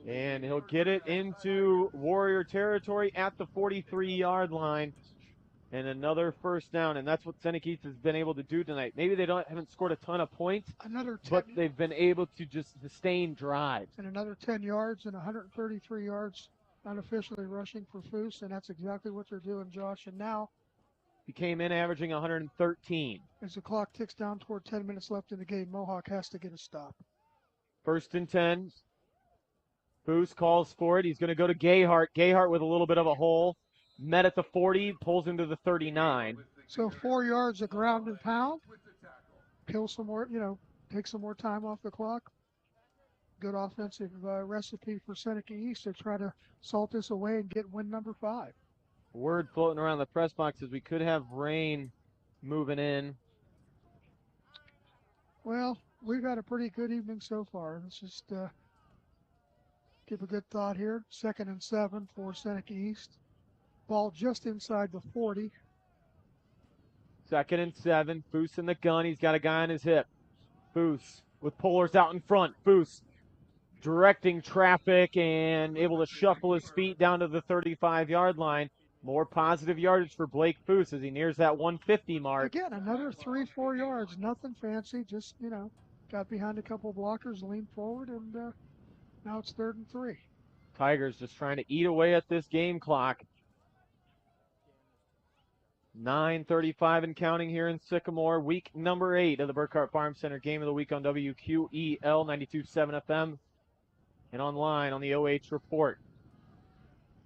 And he'll get it into Warrior territory at the 43-yard line. And another first down, and that's what Seneca East has been able to do tonight. Maybe they haven't scored a ton of points, but they've been able to just sustain drives. And another 10 yards and 133 yards unofficially rushing for Foose, and that's exactly what they're doing, Josh. And now he came in averaging 113. As the clock ticks down toward 10 minutes left in the game, Mohawk has to get a stop. 1st and 10. Foose calls for it. He's going to go to Gayhart. Gayhart with a little bit of a hole. Met at the 40, pulls him to the 39. So 4 yards of ground and pound. Kill some more, take some more time off the clock. Good offensive recipe for Seneca East to try to salt this away and get win number 5. Word floating around the press box is we could have rain moving in. Well, we've had a pretty good evening so far. Let's just give a good thought here. 2nd and 7 for Seneca East. Ball just inside the 40. 2nd and 7. Foose in the gun. He's got a guy on his hip. Foose with pullers out in front. Foose directing traffic and able to shuffle his feet down to the 35-yard line. More positive yardage for Blake Foose as he nears that 150 mark. Again, another 3-4 yards. Nothing fancy. Just, got behind a couple blockers, leaned forward, and now it's 3rd and 3. Tigers just trying to eat away at this game clock. 9:35 and counting here in Sycamore. Week number 8 of the Burkhart Farm Center Game of the Week on WQEL 92.7 FM and online on the OH Report.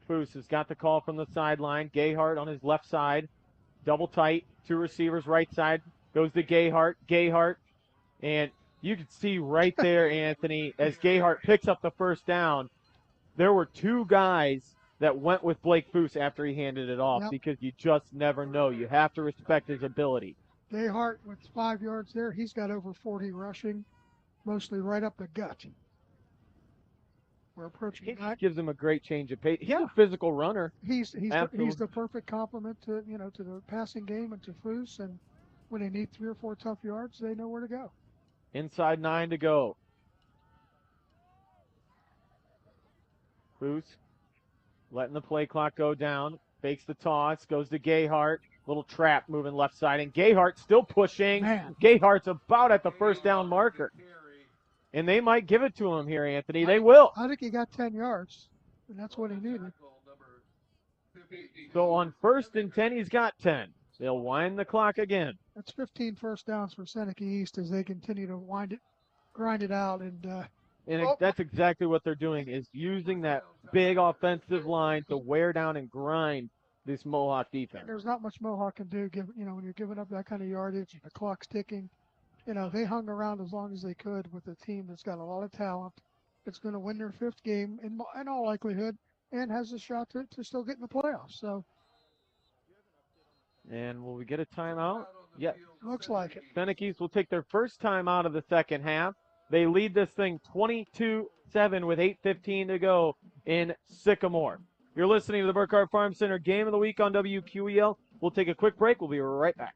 Foose has got the call from the sideline. Gayhart on his left side. Double tight. 2 receivers right side. Goes to Gayhart. Gayhart. And you can see right there, Anthony, as Gayhart picks up the first down, there were 2 guys that went with Blake Foose after he handed it off because you just never know. You have to respect his ability. Gayhart with 5 yards there. He's got over 40 rushing, mostly right up the gut. We're approaching It that. gives him a great change of pace. He's a physical runner. He's the perfect complement to to the passing game and to Foose. And when they need 3 or 4 tough yards, they know where to go. Inside 9 to go. Foose letting the play clock go down. Fakes the toss. Goes to Gayhart. Little trap moving left side. And Gayhart still pushing. Man. Gayhart's about at the first down marker. And they might give it to him here, Anthony. They will. I think he got 10 yards, and that's what he needed. So on 1st and 10, he's got 10. They'll wind the clock again. That's 15 first downs for Seneca East as they continue to grind it out. And That's exactly what they're doing, is using that big offensive line to wear down and grind this Mohawk defense. there's not much Mohawk can do, when you're giving up that kind of yardage and the clock's ticking. They hung around as long as they could with a team that's got a lot of talent. It's going to win their 5th game in all likelihood and has a shot to still get in the playoffs. So. And will we get a timeout? Yeah. Looks like it. Seneca East will take their first time out of the second half. They lead this thing 22-7 with 8:15 to go in Sycamore. You're listening to the Burkhart Farm Center Game of the Week on WQEL. We'll take a quick break. We'll be right back.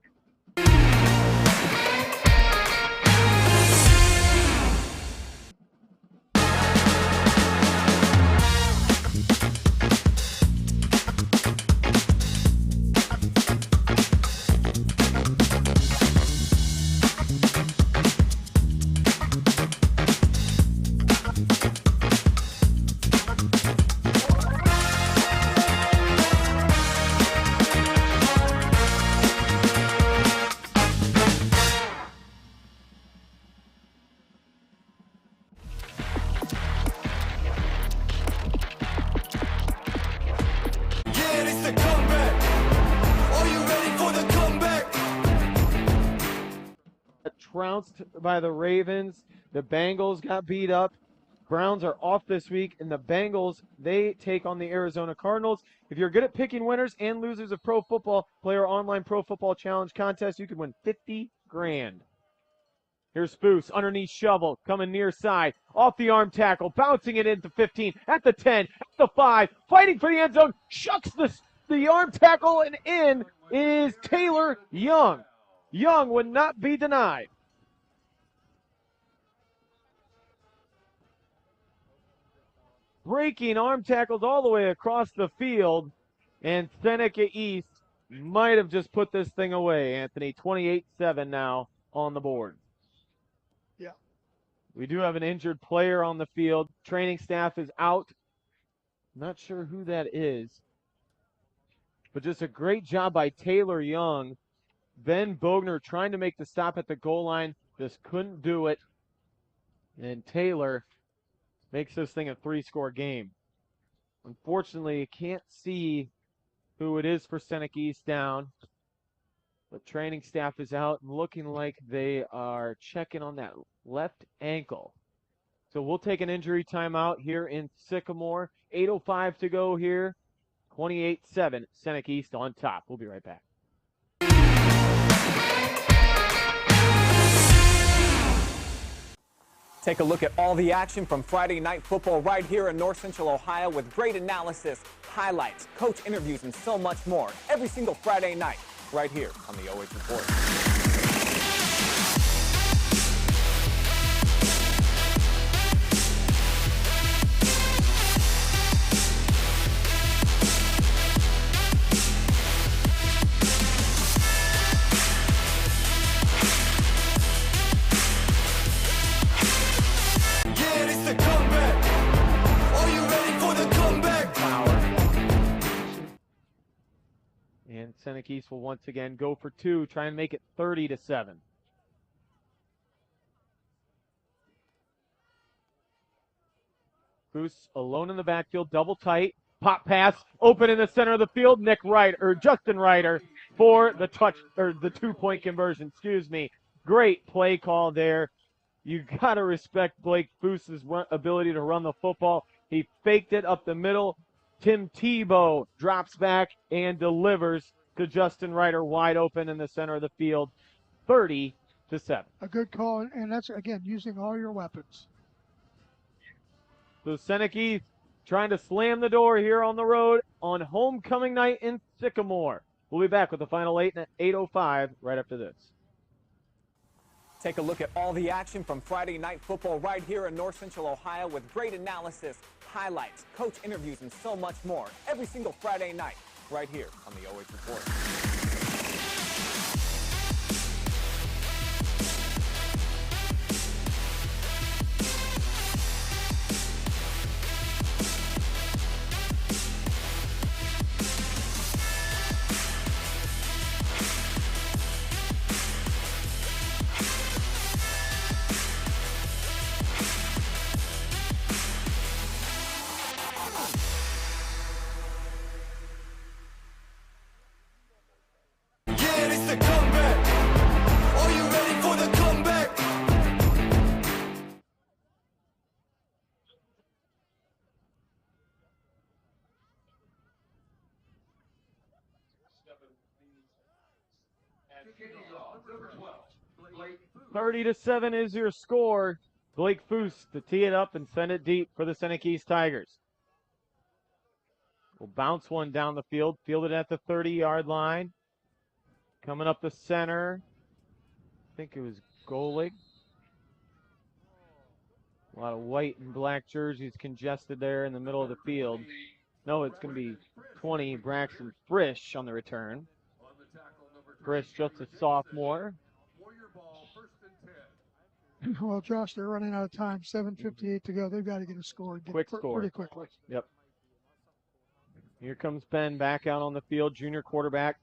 Yeah, it's the comeback. Are you ready for the comeback? Trounced by the Ravens. The Bengals got beat up. Browns are off this week, and the Bengals, they take on the Arizona Cardinals. If you're good at picking winners and losers of Pro Football, play our online Pro Football Challenge contest. You could win $50 grand. Here's Foose, underneath shovel, coming near side, off the arm tackle, bouncing it into 15, at the 10, at the 5, fighting for the end zone, shucks the arm tackle, and in is Taylor Young. Young would not be denied. Breaking arm tackles all the way across the field, and Seneca East might have just put this thing away, Anthony. 28-7 now on the board. Yeah. We do have an injured player on the field. Training staff is out. Not sure who that is. But just a great job by Taylor Young. Ben Bogner trying to make the stop at the goal line. Just couldn't do it. And Taylor Makes this thing a 3-score game. Unfortunately, can't see who it is for Seneca East down. But training staff is out and looking like they are checking on that left ankle. So we'll take an injury timeout here in Sycamore. 8:05 to go here. 28-7, Seneca East on top. We'll be right back. Take a look at all the action from Friday night football right here in North Central Ohio with great analysis, highlights, coach interviews, and so much more every single Friday night right here on the OH Report. And Seneca East will once again go for 2, try and make it 30-7. Goose alone in the backfield, double tight, pop pass, open in the center of the field. Justin Ryder for the the 2-point conversion. Excuse me. Great play call there. You gotta respect Blake Foose's ability to run the football. He faked it up the middle. Tim Tebow drops back and delivers to Justin Ryder wide open in the center of the field, 30-7. A good call, and that's, again, using all your weapons. So Seneca East trying to slam the door here on the road on homecoming night in Sycamore. We'll be back with the final 8:05 right after this. Take a look at all the action from Friday night football right here in North Central Ohio with great analysis, highlights, coach interviews, and so much more every single Friday night right here on the OH Report. Blake 30-7 is your score. Blake Foose to tee it up and send it deep for the Seneca East Tigers. Will bounce one down the field, fielded at the 30-yard line. Coming up the center, I think it was Golig. A lot of white and black jerseys congested there in the middle of the field. No, it's going to be 20, Braxton Frisch on the return. Frisch, just a sophomore. Well, Josh, they're running out of time. 7:58 to go. They've got to get a score. And get Quick it score. pretty quickly. Yep. Here comes Ben back out on the field, junior quarterback.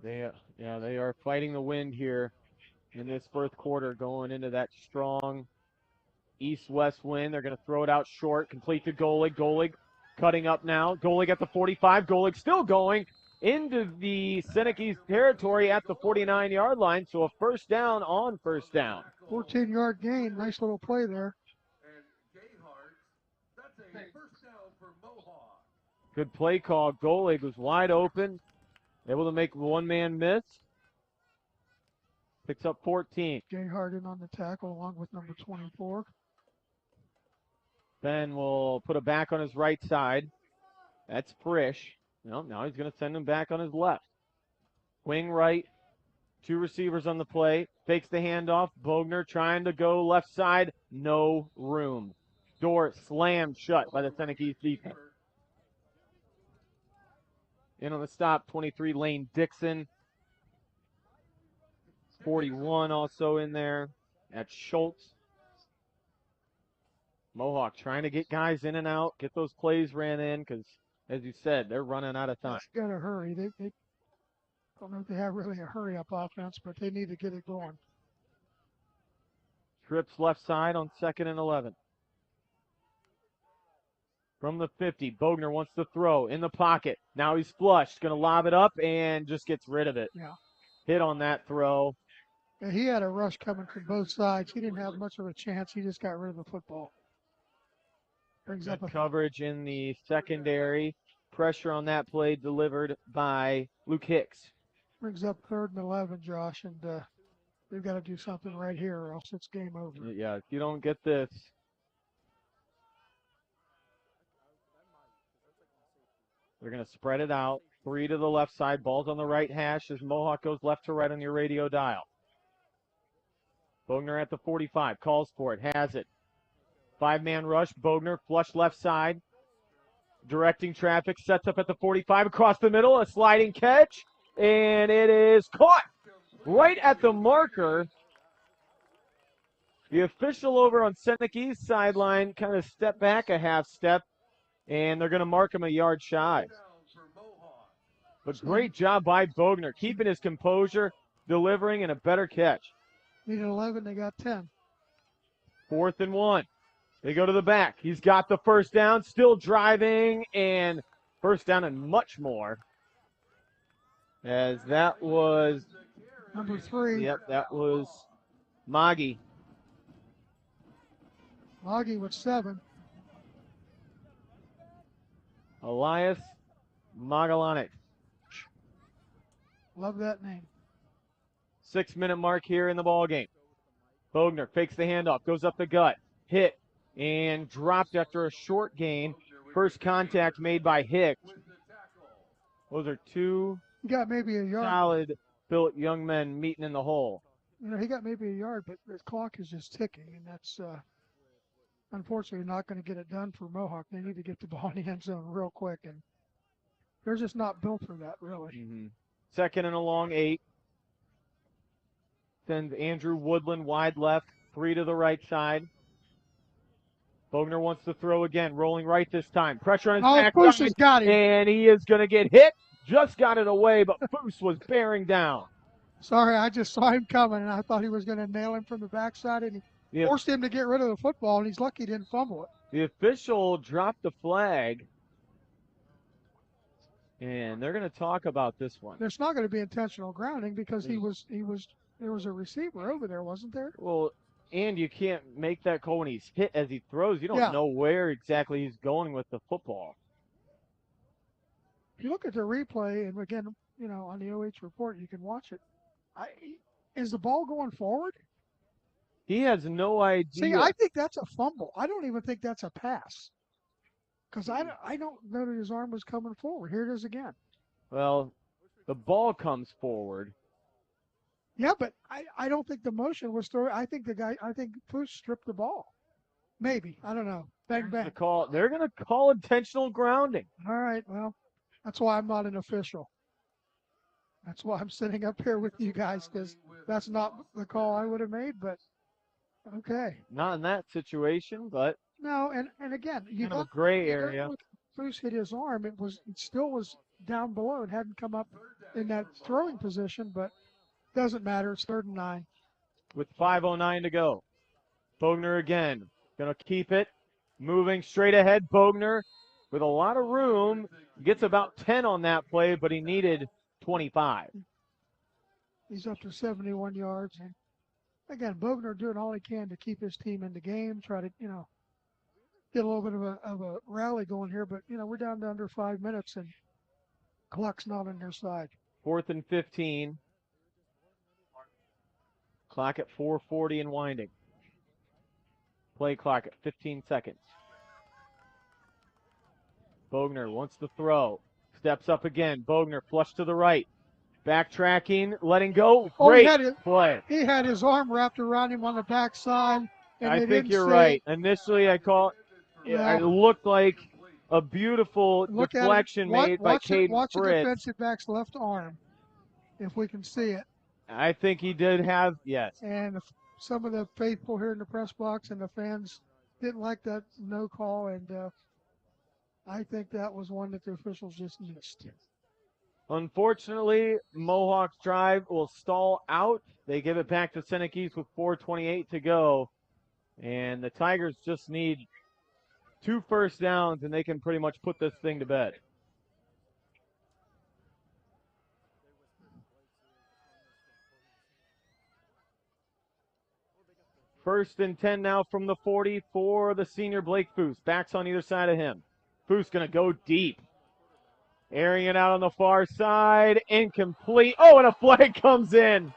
They are fighting the wind here in this first quarter, going into that strong east-west wind. They're going to throw it out short, complete to Golig. Golig cutting up now. Golig at the 45. Golig still going into the Seneca East territory at the 49-yard line. So a first down on first down. 14-yard gain. Nice little play there. And Gayhart, that's a first down for Mohawk. Good play call. Golig was wide open, able to make one-man miss. Picks up 14. Gayhart in on the tackle along with number 24. Ben will put it back on his right side. That's Frisch. No, now he's going to send him back on his left. Wing right. 2 receivers on the play. Fakes the handoff. Bogner trying to go left side. No room. Door slammed shut by the Seneca East defense. In on the stop, 23, Lane Dixon. 41 also in there. That's Schultz. Mohawk trying to get guys in and out, get those plays ran in, because as you said, they're running out of time. Got to hurry. They don't know if they have really a hurry-up offense, but they need to get it going. Trips left side on 2nd and 11. From the 50, Bogner wants to throw in the pocket. Now he's flushed, going to lob it up and just gets rid of it. Yeah. Hit on that throw. Yeah, he had a rush coming from both sides. He didn't have much of a chance. He just got rid of the football. Brings up Coverage in the secondary. Pressure on that play delivered by Luke Hicks. Brings up 3rd and 11, Josh, and they've got to do something right here or else it's game over. Yeah, if you don't get this. They're going to spread it out. 3 to the left side. Ball's on the right hash as Mohawk goes left to right on your radio dial. Bogner at the 45. Calls for it. Has it. 5-man rush. Bogner flush left side. Directing traffic. Sets up at the 45. Across the middle. A sliding catch. And it is caught right at the marker. The official over on Seneca East sideline kind of stepped back a half step, and they're going to mark him a yard shy. But great job by Bogner, keeping his composure, delivering, and a better catch. Needed 11, they got 10. 4th and 1. They go to the back. He's got the first down, still driving, and first down and much more. As that was number 3. Yep, that was Maggi. Maggi with 7. Elias Magalanic. Love that name. 6-minute mark here in the ball game. Bogner fakes the handoff, goes up the gut, hit, and dropped after a short gain. First contact made by Hicks. Those are two He got maybe a yard. solid built young men meeting in the hole. You know, he got maybe a yard, but the clock is just ticking, and that's unfortunately not going to get it done for Mohawk. They need to get the ball in the end zone real quick, and they're just not built for that, really. Mm-hmm. 2nd and a long 8. Sends Andrew Woodland wide left, 3 to the right side. Bogner wants to throw again, rolling right this time. Pressure on his back. Foose has got him. And he is going to get hit. Just got it away, but Foose was bearing down. Sorry, I just saw him coming, and I thought he was going to nail him from the backside, and he forced him to get rid of the football, and he's lucky he didn't fumble it. The official dropped the flag, and they're going to talk about this one. There's not going to be intentional grounding because there was a receiver over there, wasn't there? Well, and you can't make that call when he's hit as he throws. You don't know where exactly he's going with the football. If you look at the replay, and again, you know, on the OH report, you can watch it. Is the ball going forward? He has no idea. See, I think that's a fumble. I don't even think that's a pass. Because I don't know that his arm was coming forward. Here it is again. Well, the ball comes forward. Yeah, but I don't think the motion was thrown. I think Foose stripped the ball. Maybe. I don't know. Bang, bang. They're going to call intentional grounding. All right, well, that's why I'm not an official. That's why I'm sitting up here with you guys, because that's not the call I would have made, but okay. Not in that situation, but no, and again, you kind of a gray area. Foose hit his arm. It still was down below. It hadn't come up in that throwing position, but doesn't matter. It's 3rd and 9. With 5:09 to go. Bogner again. Going to keep it. Moving straight ahead. Bogner with a lot of room. Gets about 10 on that play, but he needed 25. He's up to 71 yards. And again, Bogner doing all he can to keep his team in the game, try to, you know, get a little bit of a rally going here. But, you know, we're down to under 5 minutes, and clock's not on their side. 4th and 15. Clock at 4:40 and winding. Play clock at 15 seconds. Bogner wants to throw. Steps up again. Bogner flush to the right. Backtracking, letting go. Great play. He had his arm wrapped around him on the backside. I think you're right. Initially, it looked like a beautiful deflection made by Caden Watch Fritz. the defensive back's left arm, if we can see it. I think he did have, yes. And some of the faithful here in the press box and the fans didn't like that no call, and I think that was one that the officials just missed. Unfortunately, Mohawk's drive will stall out. They give it back to Seneca East with 4:28 to go. And the Tigers just need 2 first downs, and they can pretty much put this thing to bed. First and 10 now from the 40 for the senior Blake Foose. Backs on either side of him. Foose going to go deep. Airing it out on the far side. Incomplete. Oh, and a flag comes in.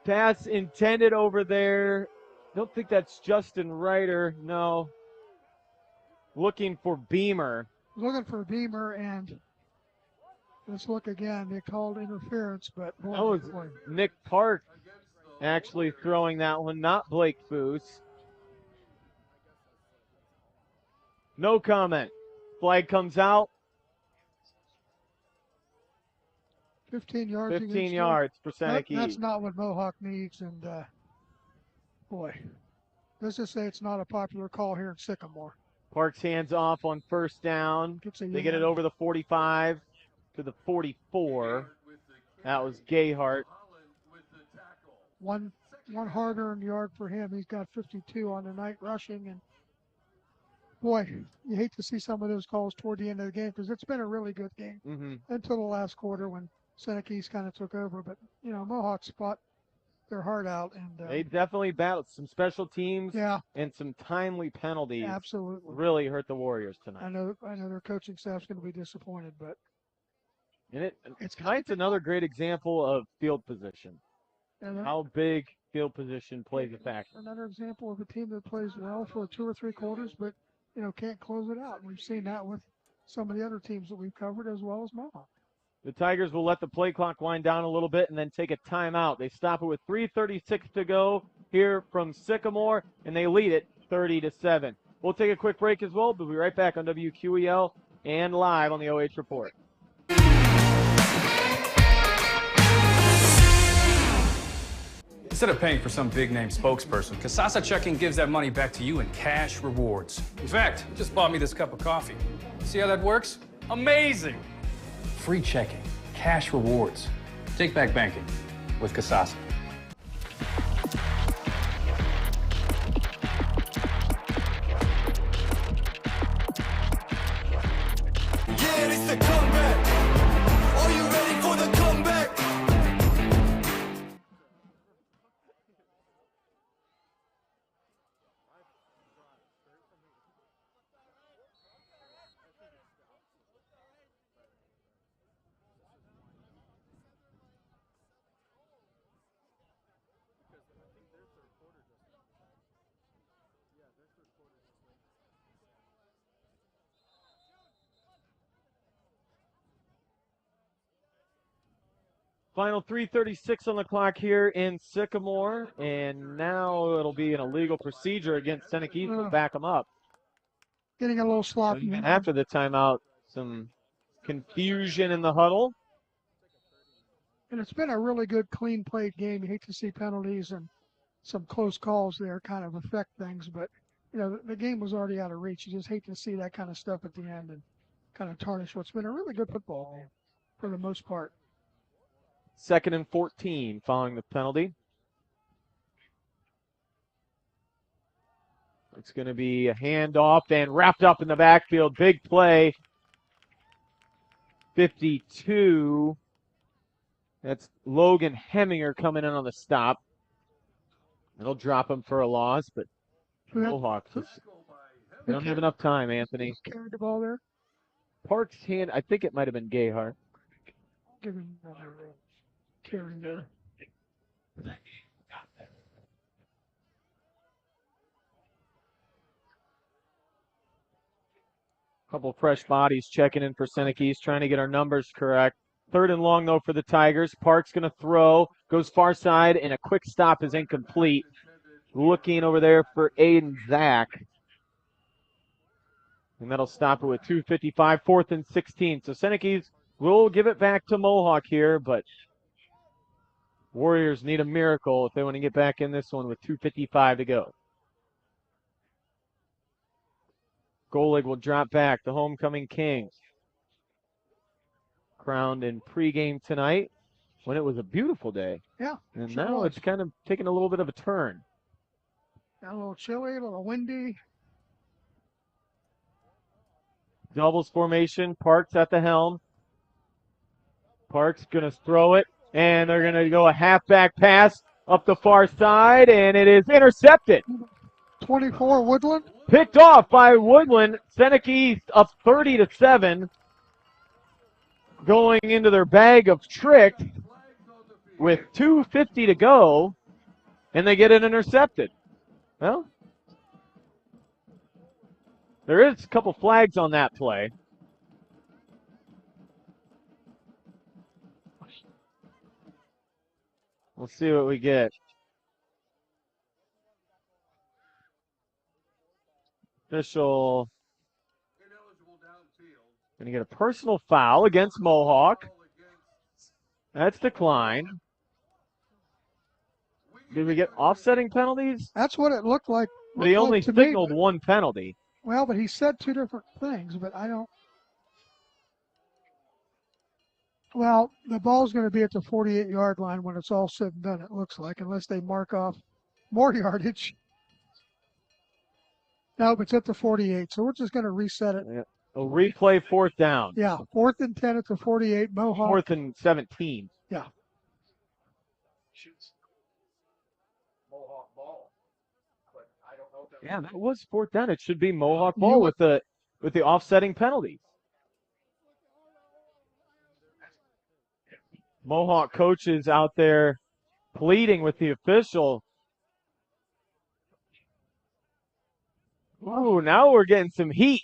Pass intended over there. Don't think that's Justin Ryder. No. Looking for Beamer. Looking for Beamer, and let's look again. They called interference, but That was Nick Park actually throwing that one, not Blake Foose. No comment. Flag comes out. 15 yards. 15 yards for Seneca East. That's not what Mohawk needs, and boy, let's just say it's not a popular call here in Sycamore. Parks hands off on first down. They get it over the 45 to the 44. That was Gayhart. One hard-earned yard for him. He's got 52 on the night rushing, and boy, you hate to see some of those calls toward the end of the game because it's been a really good game until the last quarter when Seneca East kind of took over. But, you know, Mohawks fought their heart out. And they definitely battled some special teams yeah, and some timely penalties. Absolutely. Really hurt the Warriors tonight. I know their coaching staff's going to be disappointed, but tonight's another great example of field position. How big field position plays a factor. Another example of a team that plays well for 2 or 3 quarters, but, you know, can't close it out. We've seen that with some of the other teams that we've covered as well as Mohawk. The Tigers will let the play clock wind down a little bit and then take a timeout. They stop it with 3:36 to go here from Sycamore, and they lead it 30-7. We'll take a quick break as well. We'll be right back on WQEL and live on the OH Report. Instead of paying for some big-name spokesperson, Casasa Checking gives that money back to you in cash rewards. In fact, you just bought me this cup of coffee. See how that works? Amazing! Free checking, cash rewards. Take back banking with Casasa. Yeah, it's the comeback. Are you ready for the comeback? Final 3:36 on the clock here in Sycamore, and now it'll be an illegal procedure against Seneca East to back them up. Getting a little sloppy. After the timeout, some confusion in the huddle. And it's been a really good, clean played game. You hate to see penalties and some close calls there kind of affect things, but, you know, the game was already out of reach. You just hate to see that kind of stuff at the end and kind of tarnish what's been a really good football game for the most part. 2nd and 14 following the penalty. It's going to be a handoff and wrapped up in the backfield. Big play. 52. That's Logan Heminger coming in on the stop. It'll drop him for a loss, but Mohawks, they don't have enough time, Anthony. Carried the ball there. Parks' hand, I think it might have been Gayhart. Give him another carry there. Couple fresh bodies checking in for Seneca East, trying to get our numbers correct. 3rd and long, though, for the Tigers. Park's going to throw, goes far side, and a quick stop is incomplete. Looking over there for Aiden Zach. And that'll stop it with 2:55, 4th and 16. So Seneca East will give it back to Mohawk here, but Warriors need a miracle if they want to get back in this one with 2:55 to go. Golig will drop back, the homecoming Kings. Crowned in pregame tonight when it was a beautiful day. Yeah. And sure now was. it's kind of taking a little bit of a turn. Got a little chilly, a little windy. Doubles formation, Parks at the helm. Parks going to throw it, and they're going to go a halfback pass up the far side, and it is intercepted. 24 Woodland. Picked off by Woodland. Seneca East up 30-7. Going into their bag of tricks with 2:50 to go, and they get it intercepted. Well, there is a couple flags on that play. We'll see what we get. Official going to get a personal foul against Mohawk. That's declined. Did we get offsetting penalties? That's what it looked like. But he only to me, signaled one penalty. Well, but he said two different things, but I don't. Well, the ball's going to be at the 48-yard line when it's all said and done, it looks like, unless they mark off more yardage. No, it's at the 48, so we're just going to reset it. Yeah. A replay, fourth down. Yeah, 4th and 10 at the 48, Mohawk. 4th and 17. Yeah. Yeah, that was fourth down. It should be Mohawk ball with the offsetting penalties. Mohawk coaches out there pleading with the official. Ooh, now we're getting some heat.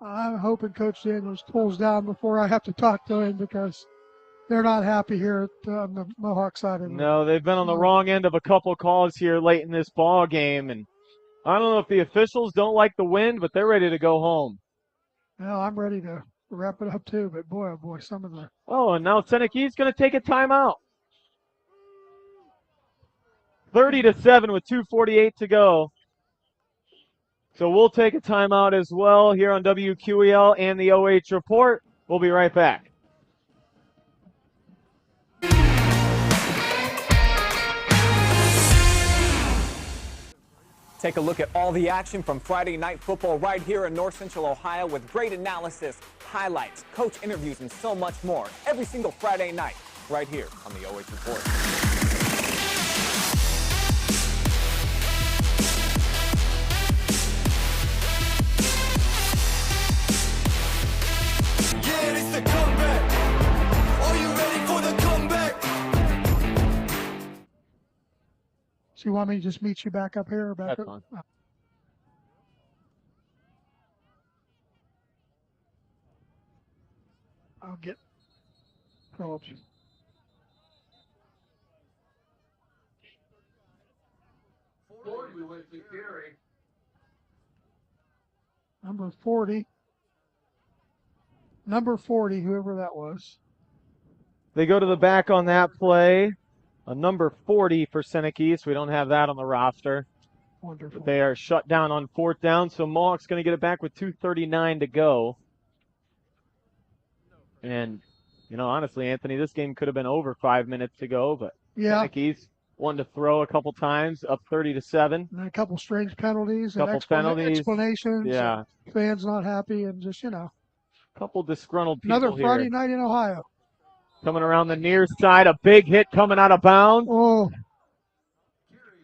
I'm hoping Coach Daniels pulls down before I have to talk to him because they're not happy here on the Mohawk side of it. No, they've been on the wrong end of a couple calls here late in this ball game, and I don't know if the officials don't like the wind, but they're ready to go home. Well, I'm ready to wrap it up too, but boy, oh boy, some of the... Oh, and now Seneca East going to take a timeout. 30-7 with 2:48 to go. So we'll take a timeout as well here on WQEL and the OH Report. We'll be right back. Take a look at all the action from Friday Night Football right here in North Central Ohio with great analysis, highlights, coach interviews, and so much more every single Friday night right here on the OH Report. Yeah, it's the comeback. Are you ready for the comeback? So you want me to just meet you back up here or back That's up? fine. I'll get Phillips. We went to Gary. Number 40. Number 40, whoever that was. They go to the back on that play. A number 40 for Seneca East. We don't have that on the roster. Wonderful. But they are shut down on fourth down, so Mohawk's going to get it back with 2:39 to go. And, you know, honestly, Anthony, this game could have been over 5 minutes to go, but Yeah. Seneca East wanted to throw a couple times, up 30-7. And a couple strange penalties. Couple and penalties. Explanations. Yeah. Fans not happy and just, you know. Couple disgruntled people Another Friday here. night in Ohio. Coming around the near side, a big hit coming out of bounds. Oh,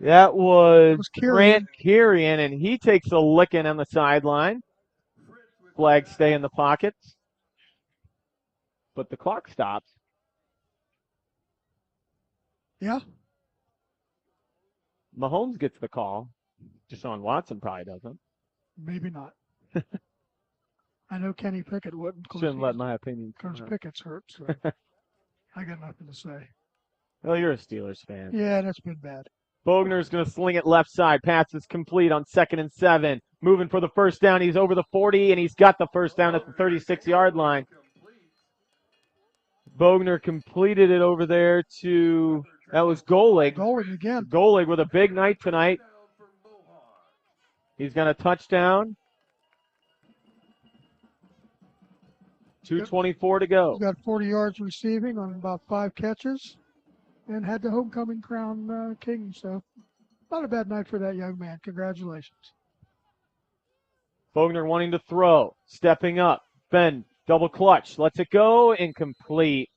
That was Kirian. Grant Kirian, and he takes a licking on the sideline. Flags stay in the pockets. But the clock stops. yeah. Mahomes gets the call. Deshaun Watson probably doesn't. Maybe not. I know Kenny Pickett wouldn't. Shouldn't let my opinion come Because out. Pickett's hurt, so I got nothing to say. Well, you're a Steelers fan. Yeah, that's been bad. Bogner's going to sling it left side. Pass is complete on 2nd and 7. Moving for the first down. He's over the 40, and he's got the first down at the 36-yard line. Bogner completed it over there to That was Golig. Golig again. Golig with a big night tonight. He's got a touchdown. 2:24 to go. He's got 40 yards receiving on about 5 catches and had the homecoming crown king. So not a bad night for that young man. Congratulations. Bogner wanting to throw, stepping up. Ben, double clutch, lets it go, incomplete.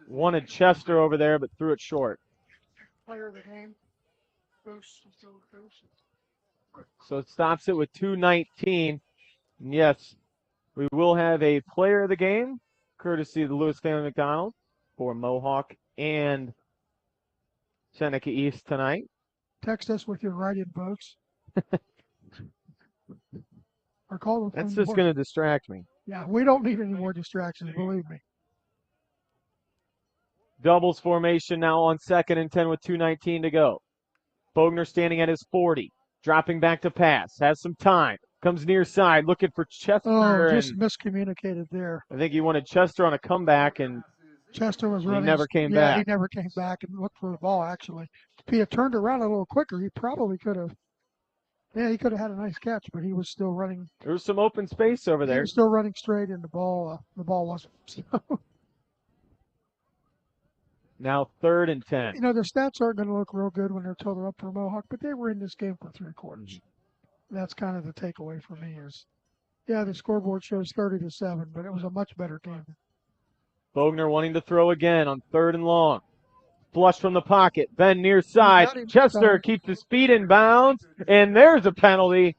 Wanted Chester over there, but threw it short. Player of the game. So it stops it with 2:19. And yes, we will have a player of the game, courtesy of the Lewis Family McDonald, for Mohawk and Seneca East tonight. Text us with your write-in, folks. Or call the That's phone just going to distract me. Yeah, we don't need any more distractions, believe me. Doubles formation now on 2nd and 10 with 2:19 to go. Bogner standing at his 40, dropping back to pass, has some time, comes near side, looking for Chester. Oh, just miscommunicated there. I think he wanted Chester on a comeback, and Chester was running. he never came yeah, back. He never came back and looked for the ball, actually. If he had turned around a little quicker, he probably could have. Yeah, he could have had a nice catch, but he was still running. There was some open space over He there. was still running straight, and the ball wasn't. So, Now 3rd and 10. you know, the stats aren't going to look real good when they're totaled up for Mohawk, but they were in this game for 3 quarters. That's kind of the takeaway for me is, yeah, the scoreboard shows 30-7, but it was a much better game. Bogner wanting to throw again on 3rd and long. Flush from the pocket. Ben near side. got him. Chester keeps his feet in bounds, and there's a penalty.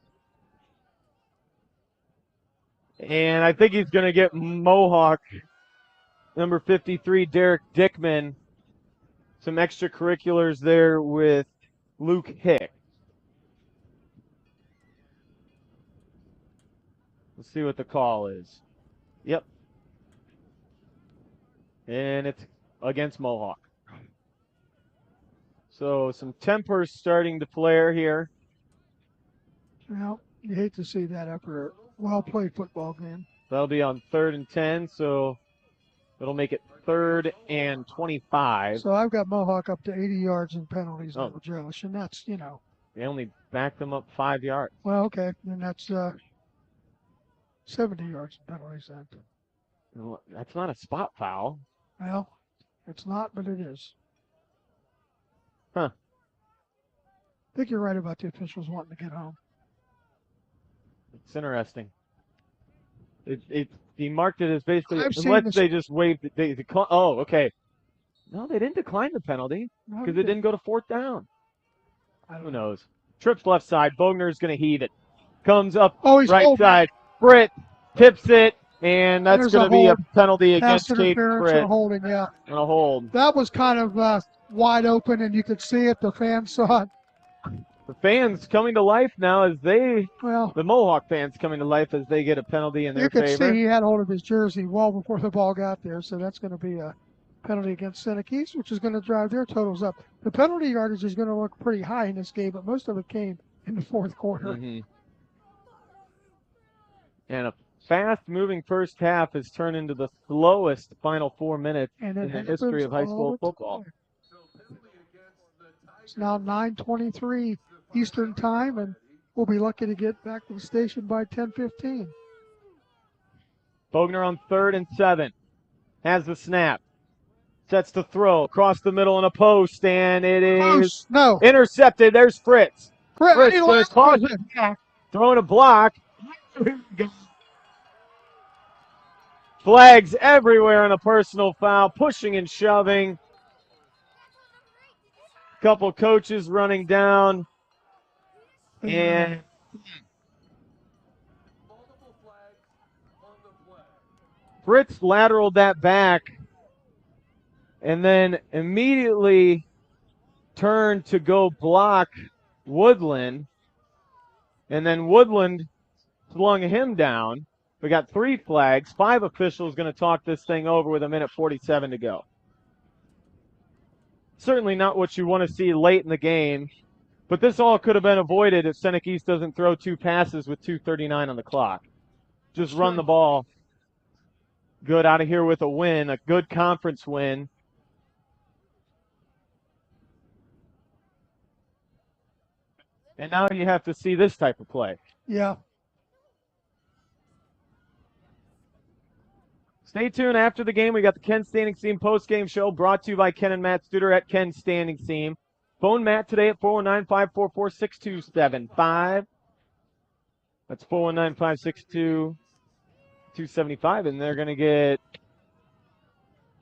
And I think he's going to get Mohawk, number 53, Derek Dickman, some extracurriculars there with Luke Hick. Let's see what the call is. Yep. And it's against Mohawk. So some tempers starting to flare here. Well, you hate to see that after a well-played football game. That'll be on 3rd and 10, so it'll make it 3rd and 25. So I've got Mohawk up to 80 yards in penalties, Oh. Josh, and that's, you know. They only backed them up 5 yards. Well, okay, then that's 70 yards in penalties then. Well, that's not a spot foul. Well, it's not, but it is. Huh. I think you're right about the officials wanting to get home. It's interesting. He marked it as basically, I've seen unless this- they just waived it. Oh, okay. No, they didn't decline the penalty No, because they it didn't go to 4th down. I Who don't knows? Trips left side. Bogner's going to heat it. Comes up Oh, he's right holding. side. Britt tips it, and that's There's going a to be a hold. penalty Pass against Kate interference Britt or holding, yeah. on a hold. That was kind of wide open, and you could see it. The fans saw it. The fans coming to life now as the Mohawk fans coming to life as they get a penalty in their You could favor. see he had hold of his jersey well before the ball got there, so that's going to be a penalty against Seneca East, which is going to drive their totals up. The penalty yardage is going to look pretty high in this game, but most of it came in the 4th quarter. Mm-hmm. And a fast-moving first half has turned into the slowest final 4 minutes And in it the history of high happens all school the football. time. It's now 9:23 Eastern time, and we'll be lucky to get back to the station by 10:15. Bogner on 3rd and 7. Has the snap. Sets the throw across the middle in a post, and it is No. intercepted. There's Fritz. Fritz He going to toss it back, throwing a block. Flags everywhere on a personal foul, pushing and shoving. Couple coaches running down. And Fritz lateraled that back and then immediately turned to go block Woodland. And then Woodland slung him down. We got 3 flags. 5 officials going to talk this thing over with 1:47 to go. Certainly not what you want to see late in the game, but this all could have been avoided if Seneca East doesn't throw 2 passes with 2:39 on the clock. Just run the ball. Good out of here with a win, a good conference win. And now you have to see this type of play. Yeah. Stay tuned after the game. We got the Ken Standing Seam post-game show brought to you by Ken and Matt Studer at Ken Standing Seam. Phone Matt today at 419-544-6275. That's 419-562-275, and they're going to get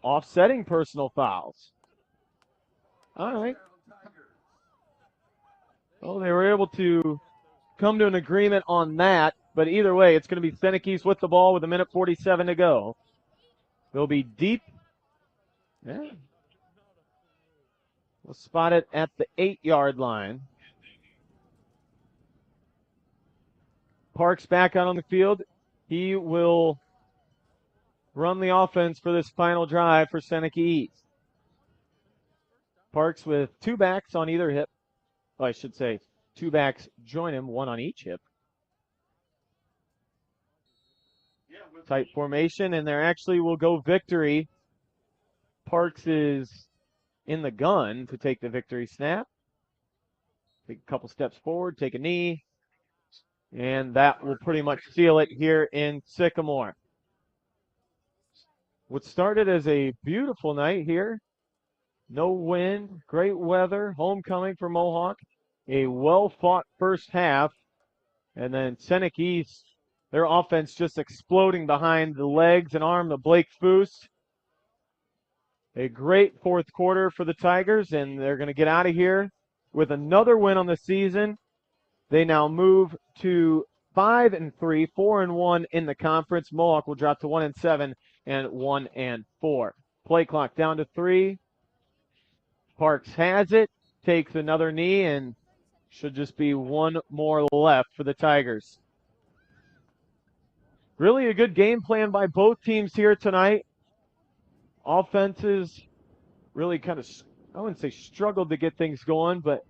offsetting personal fouls. All right. Well, they were able to come to an agreement on that, but either way, it's going to be Seneca East with the ball with 1:47 to go. They'll be deep. Yeah. We'll spot it at the 8-yard line. Parks back out on the field. He will run the offense for this final drive for Seneca East. Parks with two backs on either hip. Well, I should say two backs join him, one on each hip. Tight formation, and there actually will go victory. Parks is in the gun to take the victory snap. Take a couple steps forward, take a knee, and that will pretty much seal it here in Sycamore. What started as a beautiful night here, no wind, great weather, homecoming for Mohawk, a well-fought first half, and then Seneca East, their offense just exploding behind the legs and arm of Blake Foose. A great fourth quarter for the Tigers, and they're going to get out of here with another win on the season. They now move to 5-3, 4-1 in the conference. Mohawk will drop to 1-7 and 1-4. Play clock down to 3. Parks has it, takes another knee, and should just be one more left for the Tigers. Really a good game plan by both teams here tonight. Offenses really kind of, I wouldn't say struggled to get things going, but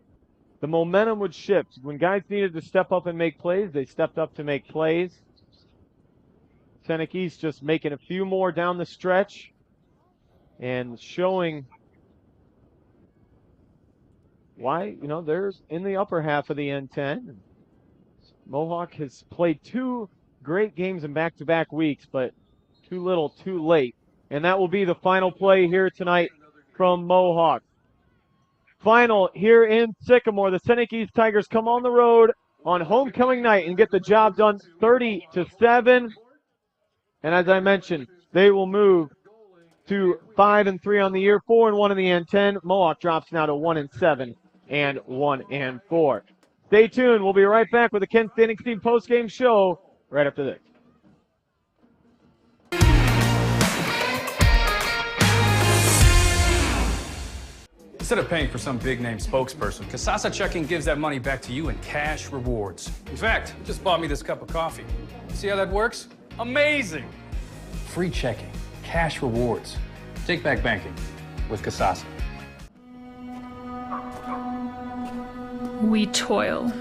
the momentum would shift. When guys needed to step up and make plays, they stepped up to make plays. Seneca East just making a few more down the stretch and showing why, they're in the upper half of the N10. Mohawk has played two great games in back-to-back weeks, but too little, too late. And that will be the final play here tonight from Mohawk. Final here in Sycamore. The Seneca East Tigers come on the road on homecoming night and get the job done 30-7. And as I mentioned, they will move to 5-3 on the year, 4-1 in the N10. Mohawk drops now to 1-7 and 1-4. Stay tuned. We'll be right back with the Ken Standing Seam post-game show right after this. Instead of paying for some big-name spokesperson, Casasa Checking gives that money back to you in cash rewards. In fact, you just bought me this cup of coffee. See how that works? Amazing! Free checking, cash rewards. Take back banking with Casasa. We toil.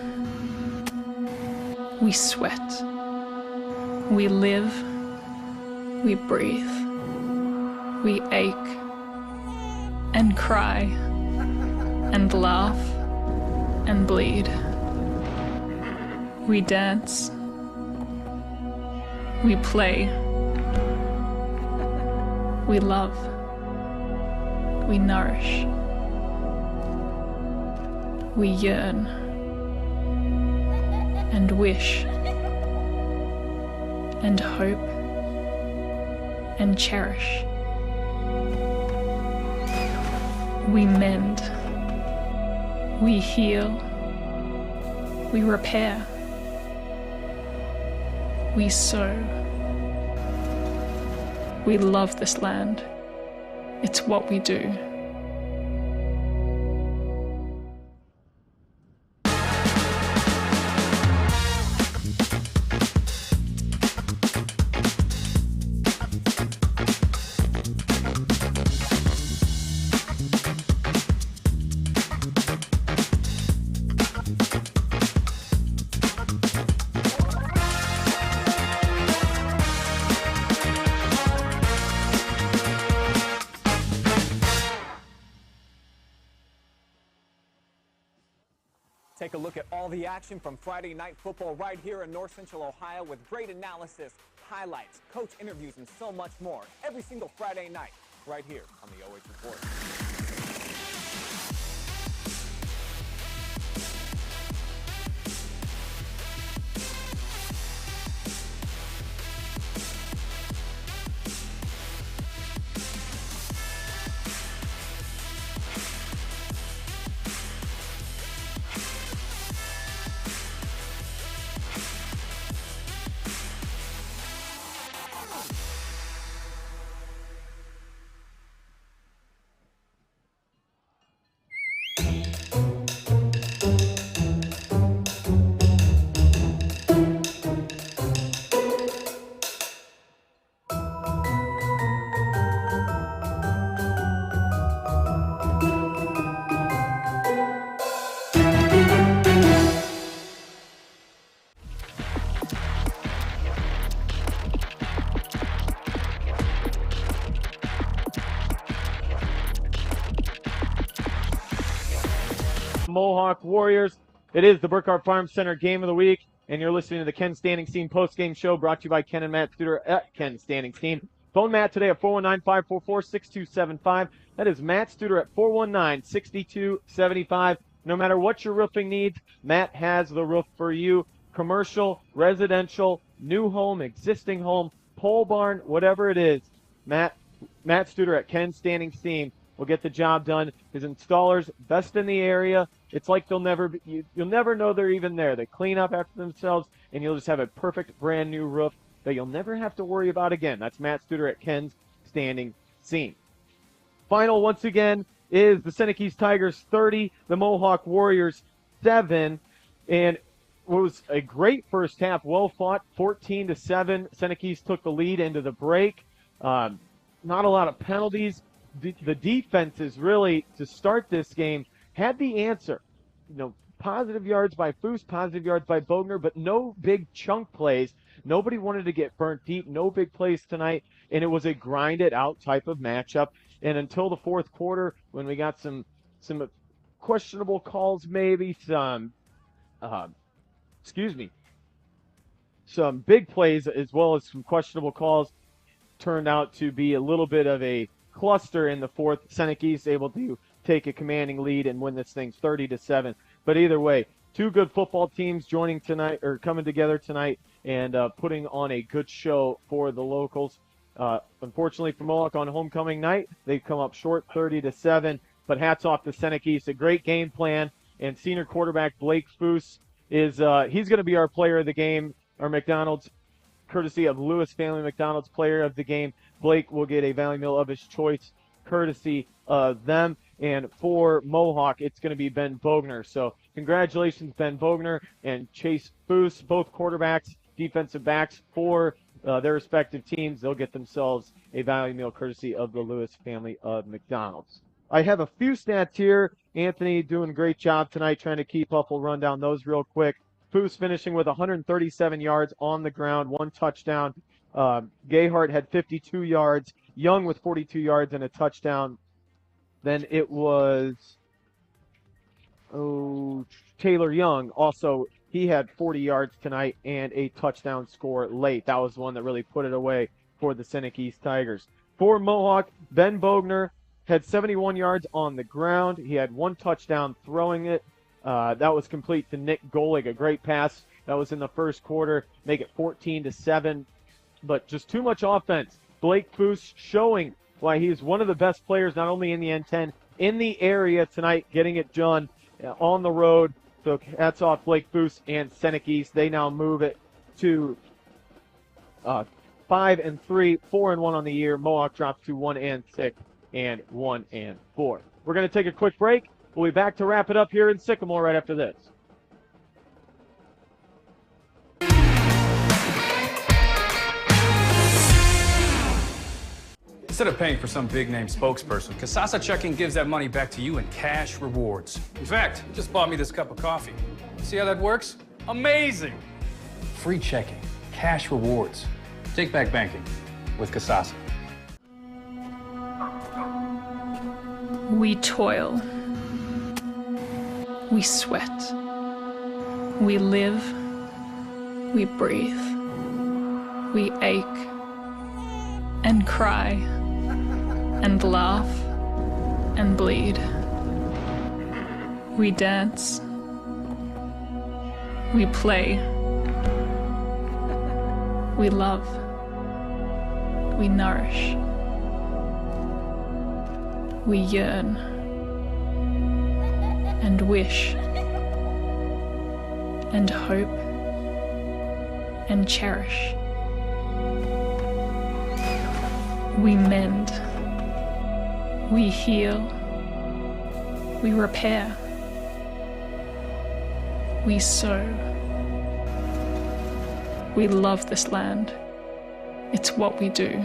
We sweat. We live. We breathe. We ache and cry and laugh and bleed. We dance. We play. We love. We nourish. We yearn and wish and hope and cherish. We mend. We heal. We repair. We sow. We love this land. It's what we do. Take a look at all the action from Friday night football right here in North Central Ohio with great analysis, highlights, coach interviews, and so much more every single Friday night right here on the OH Report. Mohawk Warriors. It is the Burkhart Farm Center Game of the Week, and you're listening to the Ken Standing Team post-game show brought to you by Ken and Matt Studer at Ken Standing Team. Phone Matt today at 419-544-6275. That is Matt Studer at 419-6275. No matter what your roofing needs, Matt has the roof for you. Commercial, residential, new home, existing home, pole barn, whatever it is, Matt Studer at Ken Standing Team will get the job done. His installers, best in the area. It's like you'll never know they're even there. They clean up after themselves, and you'll just have a perfect brand new roof that you'll never have to worry about again. That's Matt Studer at Ken's Standing Team. Final, once again, is the Seneca East Tigers 30, the Mohawk Warriors 7, and it was a great first half, well fought, 14-7. Seneca East took the lead into the break. Not a lot of penalties. The defenses really, to start this game, had the answer. Positive yards by Foose, positive yards by Bogner, but no big chunk plays. Nobody wanted to get burnt deep, no big plays tonight, and it was a grind-it-out type of matchup. And until the fourth quarter, when we got some questionable calls, maybe some big plays as well as some questionable calls, turned out to be a little bit of a cluster in the fourth. Seneca East able to take a commanding lead and win this thing 30-7. But either way, two good football teams coming together tonight and putting on a good show for the locals. Unfortunately for Mohawk on homecoming night, they've come up short 30-7, but hats off to Seneca East. A great game plan, and senior quarterback Blake Foose he's going to be our player of the game, our McDonald's, courtesy of Lewis Family McDonald's player of the game. Blake will get a value meal of his choice, courtesy of them. And for Mohawk, it's going to be Ben Bogner. So congratulations, Ben Bogner and Chase Foose, both quarterbacks, defensive backs for their respective teams. They'll get themselves a value meal courtesy of the Lewis Family of McDonald's. I have a few stats here. Anthony doing a great job tonight trying to keep up. We'll run down those real quick. Foose finishing with 137 yards on the ground, 1 touchdown. Gayhart had 52 yards. Young with 42 yards and a touchdown. Then it was Taylor Young. Also, he had 40 yards tonight and a touchdown score late. That was the one that really put it away for the Seneca East Tigers. For Mohawk, Ben Bogner had 71 yards on the ground. He had 1 touchdown throwing it. That was complete to Nick Golig, a great pass. That was in the first quarter, make it 14-7. But just too much offense. Blake Foose showing why he is one of the best players, not only in the N10, in the area tonight, getting it done on the road. So hats off Blake Foose and Seneca East. They now move it to 5-3, 4-1 on the year. Mohawk drops to 1-6 and 1-4. We're going to take a quick break. We'll be back to wrap it up here in Sycamore right after this. Instead of paying for some big-name spokesperson, Casasa Checking gives that money back to you in cash rewards. In fact, you just bought me this cup of coffee. See how that works? Amazing! Free checking, cash rewards. Take back banking with Casasa. We toil. We sweat. We live, we breathe, we ache and cry and laugh and bleed. We dance, we play, we love, we nourish, we yearn and wish and hope and cherish. We mend, we heal, we repair, we sow. We love this land. It's what we do.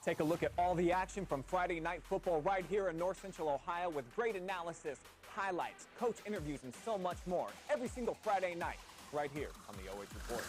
Take a look at all the action from Friday night football right here in North Central Ohio with great analysis, highlights, coach interviews, and so much more every single Friday night right here on the OH Report.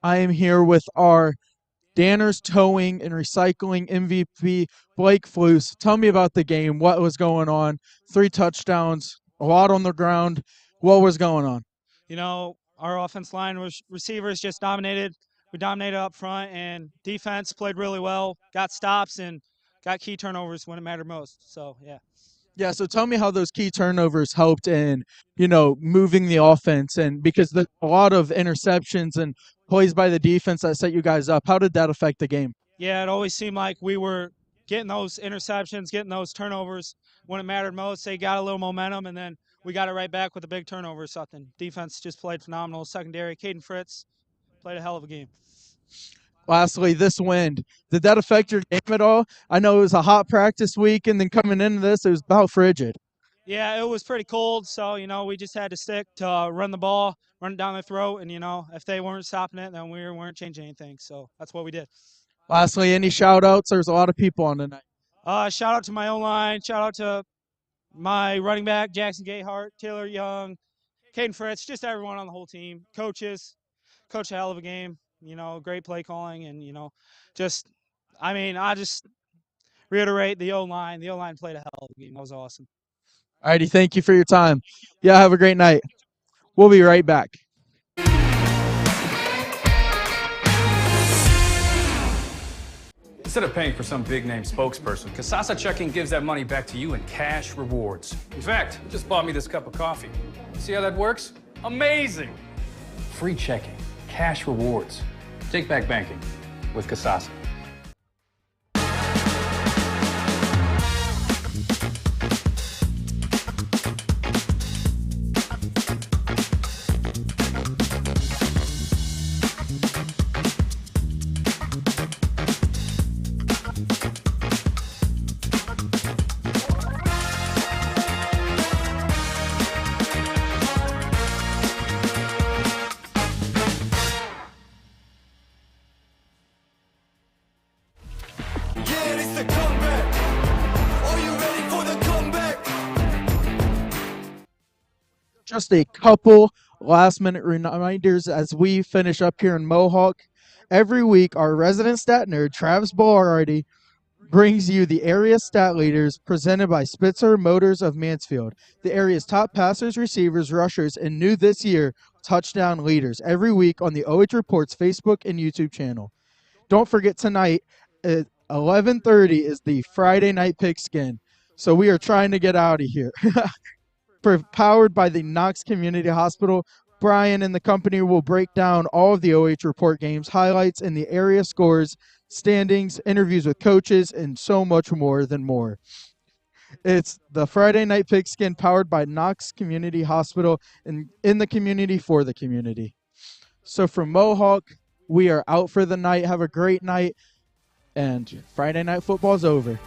I am here with our Danners Towing and Recycling MVP, Blake Fluce. Tell me about the game. What was going on? 3 touchdowns, a lot on the ground. What was going on? You know, our offense line was receivers just dominated. We dominated up front, and defense played really well, got stops, and got key turnovers when it mattered most. So, yeah. Yeah, so tell me how those key turnovers helped in, moving the offense, and because a lot of interceptions and plays by the defense that set you guys up. How did that affect the game? Yeah, it always seemed like we were getting those interceptions, getting those turnovers when it mattered most. They got a little momentum, and then we got it right back with a big turnover or something. Defense just played phenomenal. Secondary, Caden Fritz played a hell of a game. Lastly, this wind, did that affect your game at all? I know it was a hot practice week, and then coming into this, it was about frigid. Yeah, it was pretty cold, so, we just had to stick to run the ball, run it down their throat, and, if they weren't stopping it, then we weren't changing anything. So that's what we did. Lastly, any shout-outs? There's a lot of people on tonight. Shout out to my O-line. Shout out to my running back, Jackson Gayhart, Taylor Young, Caden Fritz, just everyone on the whole team. Coaches, coach a hell of a game, great play calling, and, I just reiterate the O-line. The O-line played a hell of a game. That was awesome. All righty, thank you for your time. Yeah, have a great night. We'll be right back. Instead of paying for some big-name spokesperson, Kasasa Checking gives that money back to you in cash rewards. In fact, you just bought me this cup of coffee. See how that works? Amazing! Free checking, cash rewards. Take back banking with Kasasa. Yeah, it's the comeback. Are you ready for the comeback? Just a couple last-minute reminders as we finish up here in Mohawk. Every week, our resident stat nerd, Travis Bullardi, brings you the area stat leaders presented by Spitzer Motors of Mansfield, the area's top passers, receivers, rushers, and new this year, touchdown leaders, every week on the OH Reports Facebook and YouTube channel. Don't forget tonight at 11:30 is the Friday night pigskin, so we are trying to get out of here. Powered by the Knox Community Hospital, Brian and the company will break down all of the OH Report games, highlights, and the area scores, standings, interviews with coaches, and so much more than more. It's the Friday Night Pigskin powered by Knox Community Hospital and in the community for the community. So from Mohawk, we are out for the night. Have a great night, and Friday Night Football's over.